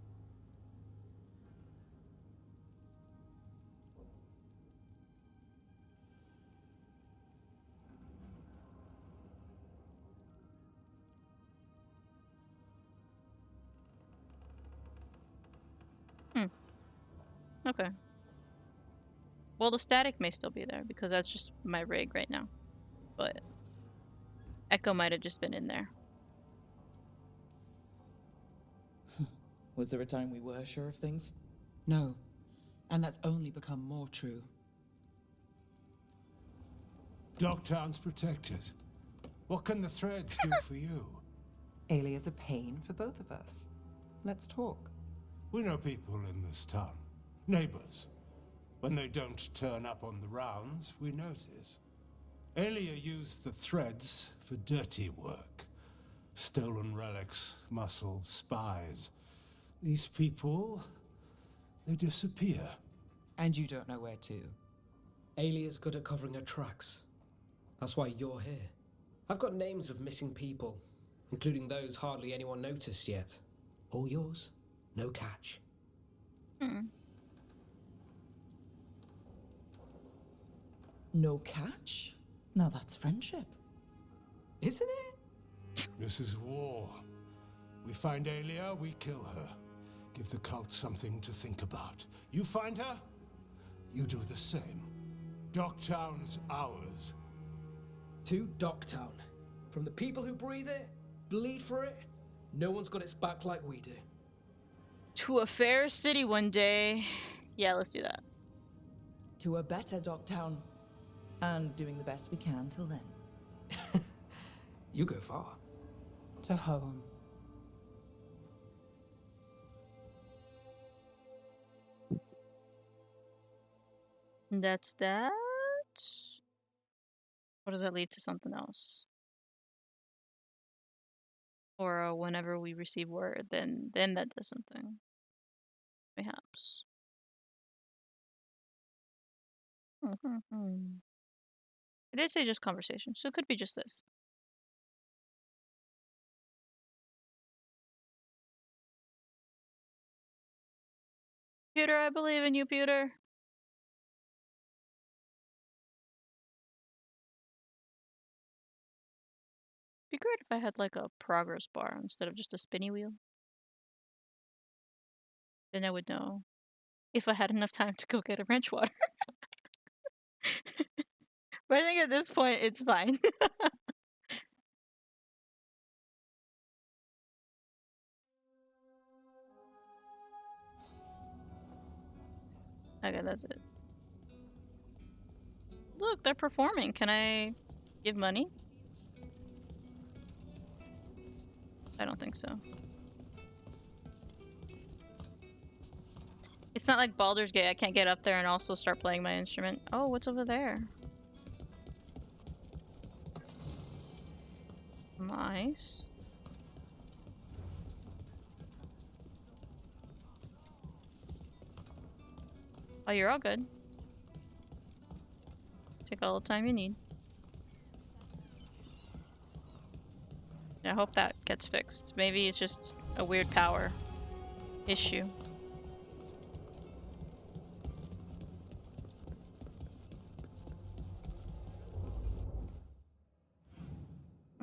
Okay. Well, the static may still be there because that's just my rig right now. But echo might have just been in there. Was there a time we were sure of things? No. And that's only become more true. Docktown's protected. What can the Threads do for you? Alia's a pain for both of us. Let's talk. We know people in this town. Neighbors. When they don't turn up on the rounds, we notice. Alia used the Threads for dirty work. Stolen relics, muscle, spies. These people, they disappear. And you don't know where to. Alia's good at covering her tracks. That's why you're here. I've got names of missing people, including those hardly anyone noticed yet. All yours, no catch. No catch? Now that's friendship. Isn't it? This is war. We find Alia, we kill her. Give the cult something to think about. You find her, you do the same. Docktown's ours. To Docktown. From the people who breathe it, bleed for it, no one's got its back like we do. To a fair city one day. Yeah, let's do that. To a better Docktown. And doing the best we can till then. You go far. To home. That's that. Or does that lead to something else? Or whenever we receive word, then that does something. Perhaps. It did say just conversation, so it could be just this. Pewter, I believe in you, Pewter. Be great if I had like a progress bar instead of just a spinny wheel. Then I would know If I had enough time to go get a wrench water. But I think at this point, it's fine. Okay, that's it. Look, they're performing. Can I give money? I don't think so. It's not like Baldur's Gate. I can't get up there and also start playing my instrument. Oh, what's over there? Nice. Oh, you're all good. Take all the time you need. I hope that gets fixed. Maybe it's just a weird power issue.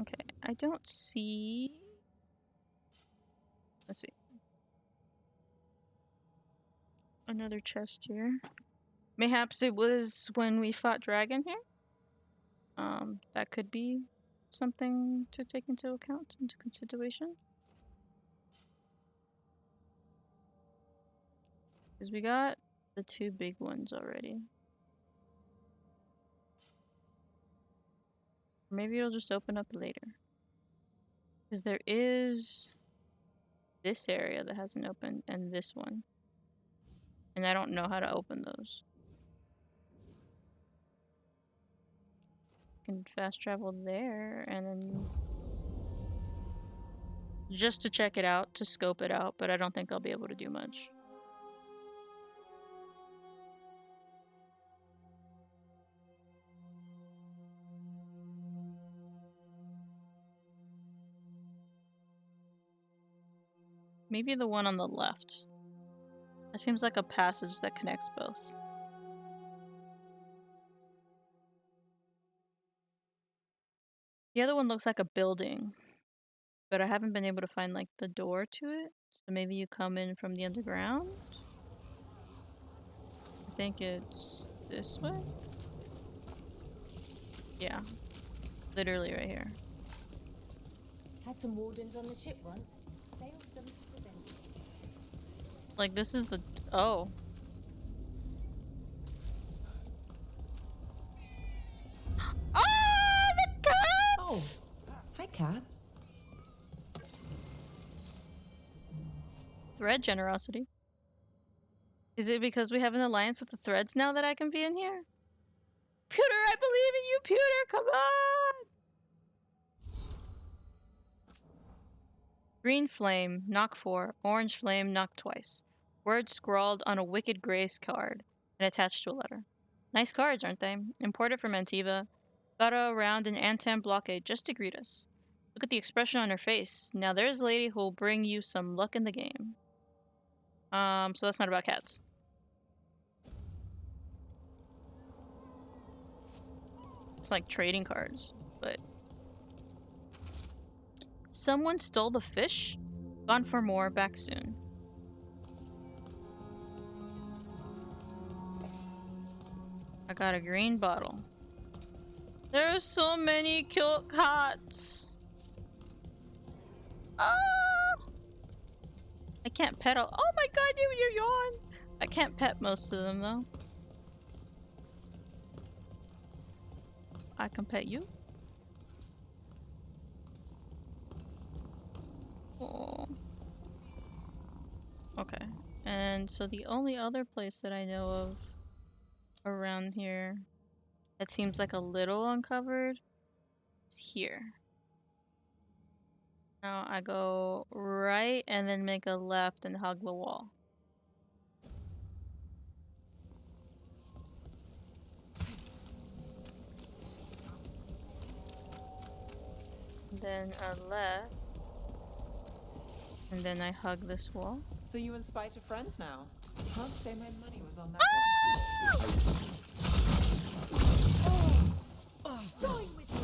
Okay, I don't see... Let's see. Another chest here. Mayhaps it was when we fought Dragon here? That could be something to take into account, into consideration. Because we got the 2 big ones already. Maybe it'll just open up later. Because there is this area that hasn't opened, and this one. And I don't know how to open those. Can fast travel there, and then... just to check it out, to scope it out, but I don't think I'll be able to do much. Maybe the one on the left. That seems like a passage that connects both. The other one looks like a building, but I haven't been able to find like the door to it. So maybe you come in from the underground? I think it's this way? Yeah. Literally right here. Had some wardens on the ship once. Sailed them to prevent it. Like this is the... oh. Oh, the cats! Oh, hi, cat. Thread generosity. Is it because we have an alliance with the threads now that I can be in here? Pewter, I believe in you, Pewter! Come on! Green flame, knock 4. Orange flame, knock twice. Words scrawled on a wicked grace card and attached to a letter. Nice cards, aren't they? Imported from Antiva. Got around an Antam blockade just to greet us. Look at the expression on her face. Now there's a lady who'll bring you some luck in the game. So that's not about cats. It's like trading cards, but... Someone stole the fish? Gone for more, back soon. I got a green bottle. There are so many cute cats. Oh! I can't pet all. Oh my god, you yawn! I can't pet most of them though. I can pet you. Oh. Okay. And so the only other place that I know of around here that seems like a little uncovered is here. Now I go right and then make a left and hug the wall. Then a left. And then I hug this wall. So you and Spite are friends now? Can't say my money was on that one. Going with you.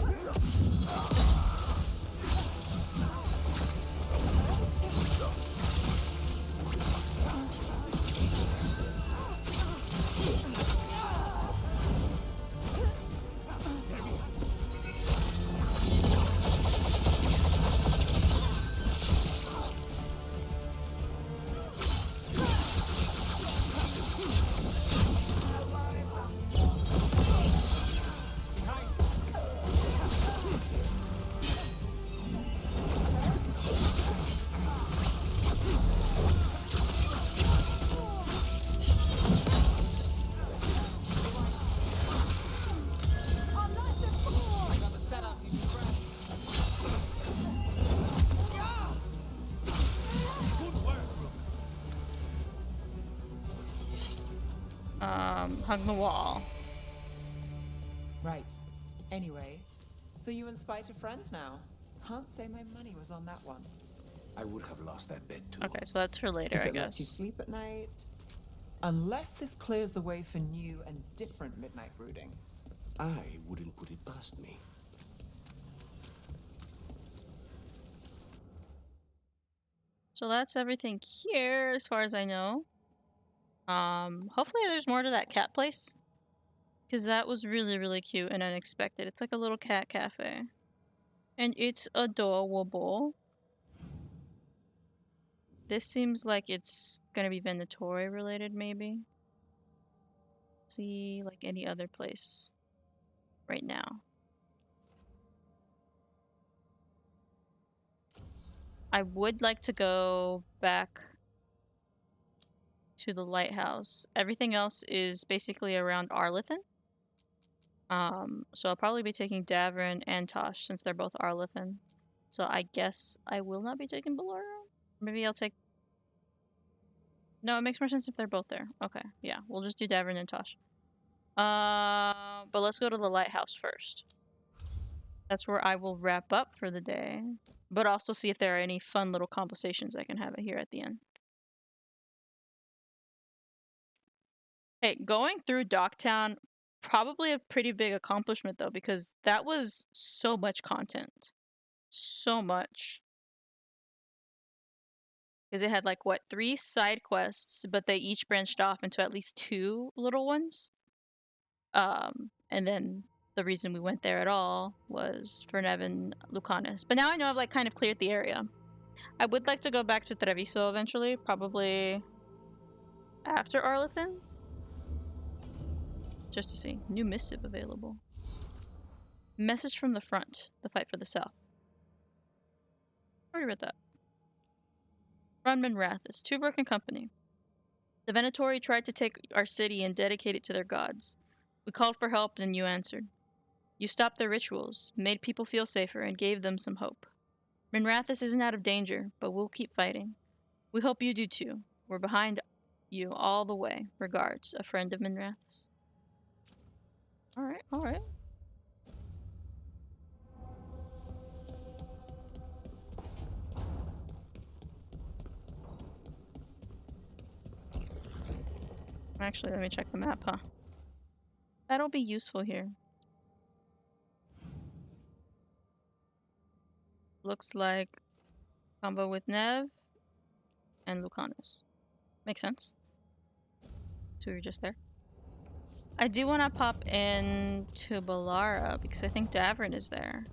hung the wall. Right. Anyway, so you and Spite are friends now. Can't say my money was on that one. I would have lost that bet too. Okay, so that's for later, If I it lets you guess. sleep at night. Unless this clears the way for new and different midnight brooding. I wouldn't put it past me. So that's everything here, as far as I know. Hopefully there's more to that cat place, because that was really, really cute and unexpected. It's like a little cat cafe, and it's adorable. This seems like it's gonna be Venatori related, maybe. See, like any other place right now. I would like to go back to the lighthouse. Everything else is basically around Arlithan. So I'll probably be taking Davrin and Tosh since they're both Arlithan. So I guess I will not be taking Ballora. Maybe I'll take... No, it makes more sense if they're both there. Okay, yeah, we'll just do Davrin and Tosh. But let's go to the lighthouse first. That's where I will wrap up for the day. But also see if there are any fun little conversations I can have here at the end. Hey, going through Docktown, probably a pretty big accomplishment though, because that was so much content. So much. Because it had like, what, 3 side quests, but they each branched off into at least 2 little ones. And then the reason we went there at all was for Nevin Lucanus. But now I know I've like kind of cleared the area. I would like to go back to Treviso eventually, probably after Arlithan. Just to see. New missive available. Message from the front. The fight for the south. Already read that. From Minrathis. Tuberk and Company. The Venatori tried to take our city and dedicate it to their gods. We called for help and you answered. You stopped their rituals, made people feel safer, and gave them some hope. Minrathis isn't out of danger, but we'll keep fighting. We hope you do too. We're behind you all the way. Regards, a friend of Minrathis. Alright, alright. Actually, let me check the map, huh? That'll be useful here. Looks like combo with Nev and Lucanus. Makes sense. So you're just there. I do want to pop in to Balara because I think Davrin is there.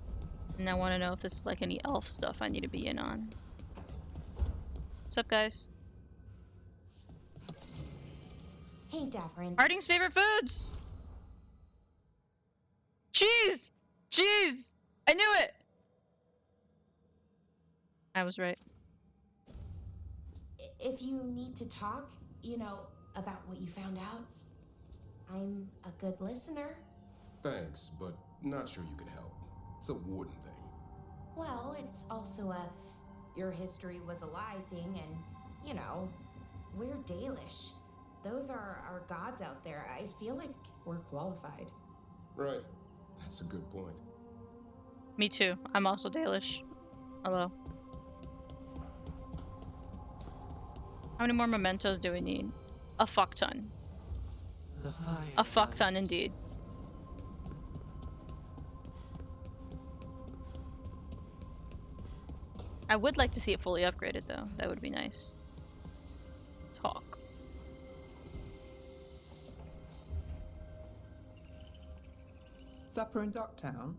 And I want to know if this is like any elf stuff I need to be in on. What's up, guys? Hey, Davrin. Harding's favorite foods! Cheese! Cheese! I knew it! I was right. If you need to talk, about what you found out, I'm a good listener. Thanks, but not sure you can help. It's a warden thing. Well, it's also a your history was a lie thing, and, we're Dalish. Those are our gods out there. I feel like we're qualified. Right. That's a good point. Me too. I'm also Dalish. Hello. How many more mementos do we need? A fuck ton. A fuck ton indeed. I would like to see it fully upgraded though. That would be nice. Talk. Supper in Docktown?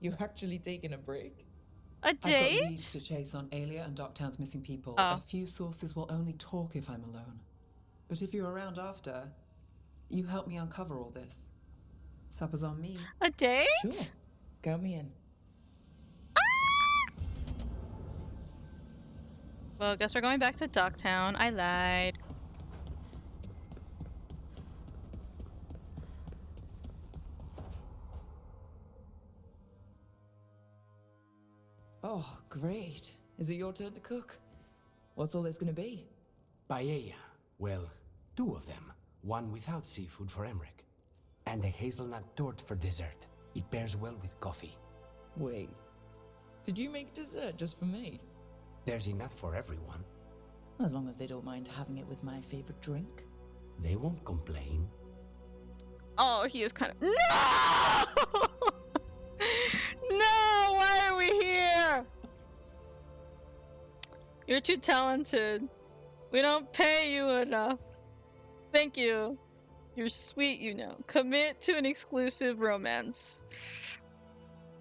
You're actually taking a break? A date? I've got leads to chase on Aelia and Docktown's missing people. Oh. A few sources will only talk if I'm alone. But if you're around after, you help me uncover all this. Supper's on me. A date? Sure. Count me in. Well, I guess we're going back to Docktown. I lied. Oh, great. Is it your turn to cook? What's all this gonna be? Paella. Well, 2 of them. one without seafood for Emmerich, and a hazelnut torte for dessert. It pairs well with coffee. Wait, did you make dessert just for me? There's enough for everyone. As long as they don't mind having it with my favorite drink. They won't complain. Oh, he is kind of... No! No! Why are we here? You're too talented. We don't pay you enough. Thank you. You're sweet, you know. Commit to an exclusive romance.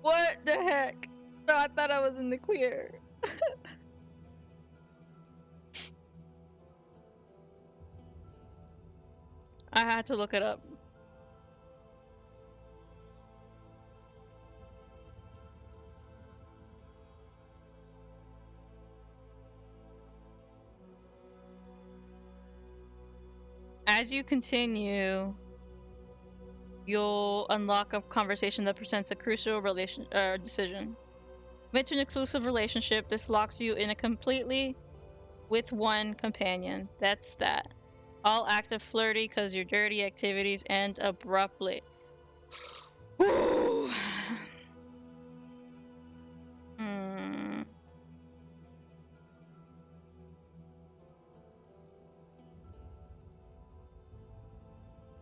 What the heck? No, I thought I was in the clear. I had to look it up. As you continue, you'll unlock a conversation that presents a crucial decision. Commit to an exclusive relationship. This locks you in a completely with one companion. That's that. All active flirty because your dirty activities end abruptly. Ooh.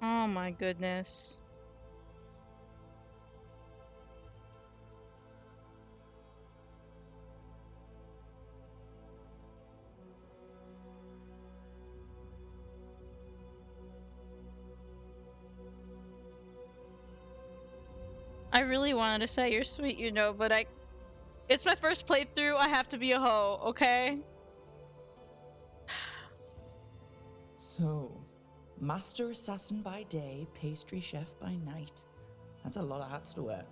Oh my goodness. I really wanted to say you're sweet, you know, but it's my first playthrough. I have to be a hoe, okay? So, master assassin by day, pastry chef by night. That's a lot of hats to wear.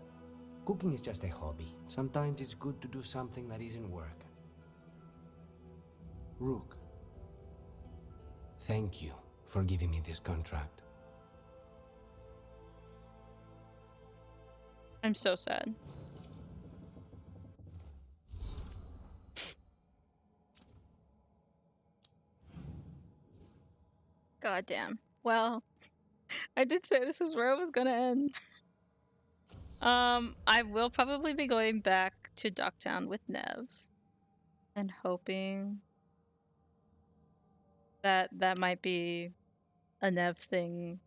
Cooking is just a hobby. Sometimes it's good to do something that isn't work. Rook, thank you for giving me this contract. I'm so sad. Goddamn. Well, I did say this is where it was gonna end. I will probably be going back to Ducktown with Nev and hoping that that might be a Nev thing.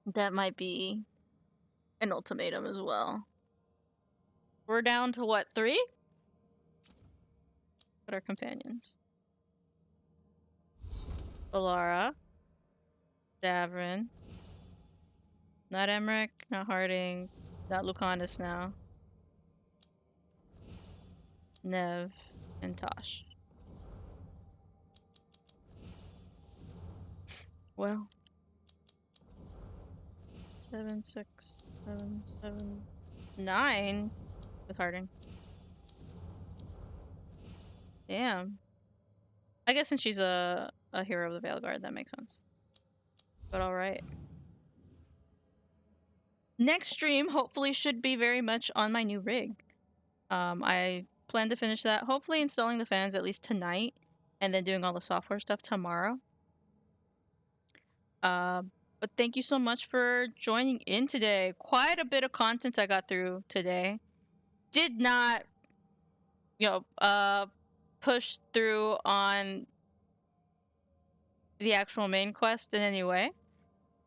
That might be an ultimatum as well. We're down to what, 3? What are companions? Alara, Davrin, not Emmerich, not Harding, not Lucanus now. Nev and Tosh. Well, 7, 6, 7, 7, 9 with Harding. Damn. I guess since she's a hero of the Veilguard, that makes sense. But alright. Next stream hopefully should be very much on my new rig. I plan to finish that, hopefully installing the fans at least tonight, and then doing all the software stuff tomorrow. But thank you so much for joining in today. Quite a bit of content I got through today. Did not, push through on the actual main quest in any way,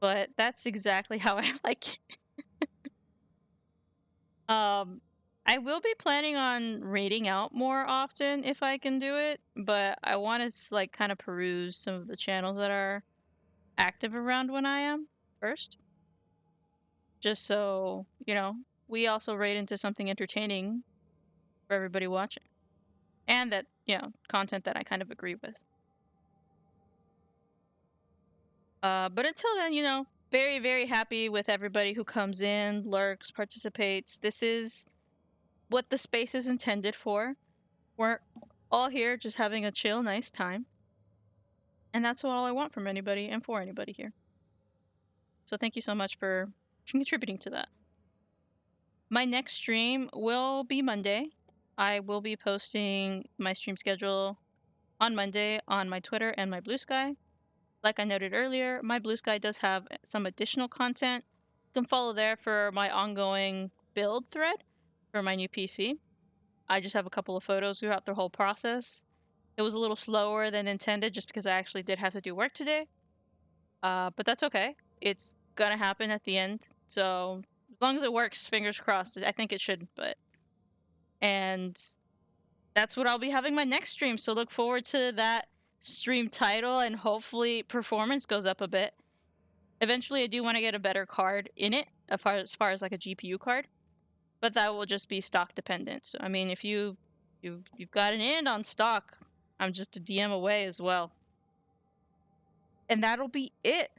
but that's exactly how I like it. I will be planning on raiding out more often if I can do it, but I want to like kind of peruse some of the channels that are active around when I am first. Just so, we also raid into something entertaining for everybody watching. And that, content that I kind of agree with. But until then, very, very happy with everybody who comes in, lurks, participates. This is what the space is intended for. We're all here just having a chill, nice time. And that's all I want from anybody and for anybody here. So thank you so much for contributing to that. My next stream will be Monday. I will be posting my stream schedule on Monday on my Twitter and my Blue Sky. Like I noted earlier, my Blue Sky does have some additional content. You can follow there for my ongoing build thread for my new PC. I just have a couple of photos throughout the whole process. It was a little slower than intended just because I actually did have to do work today. But that's okay. It's gonna happen at the end. So as long as it works, fingers crossed. I think it should, but and that's what I'll be having my next stream. So look forward to that stream title, and hopefully performance goes up a bit. Eventually I do want to get a better card in it, as far as like a GPU card. But that will just be stock dependent. So I mean, if you've got an end on stock, I'm just a DM away as well. And that'll be it.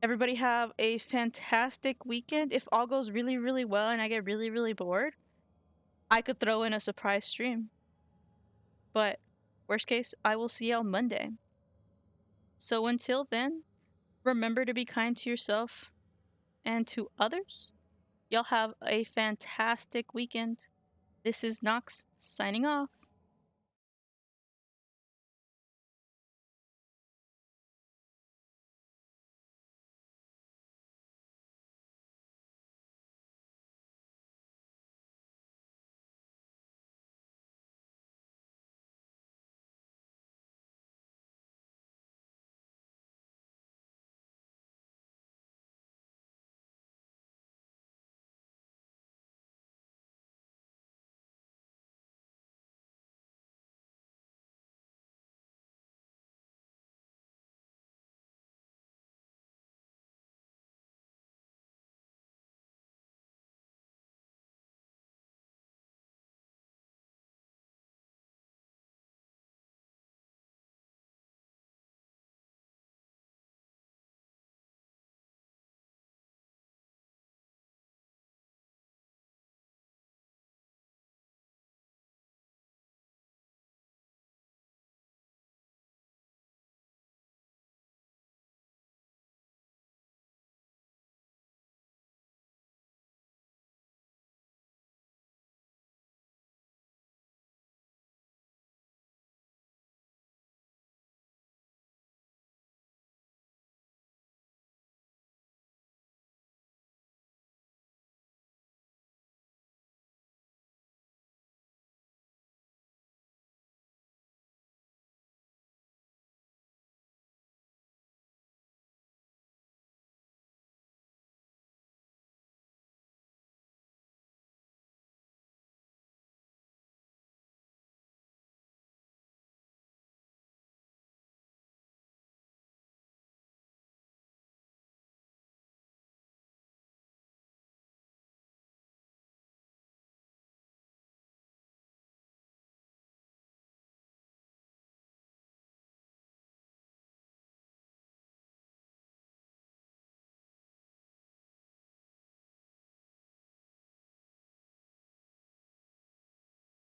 Everybody have a fantastic weekend. If all goes really, really well and I get really, really bored, I could throw in a surprise stream. But worst case, I will see y'all Monday. So until then, remember to be kind to yourself and to others. Y'all have a fantastic weekend. This is Nox signing off.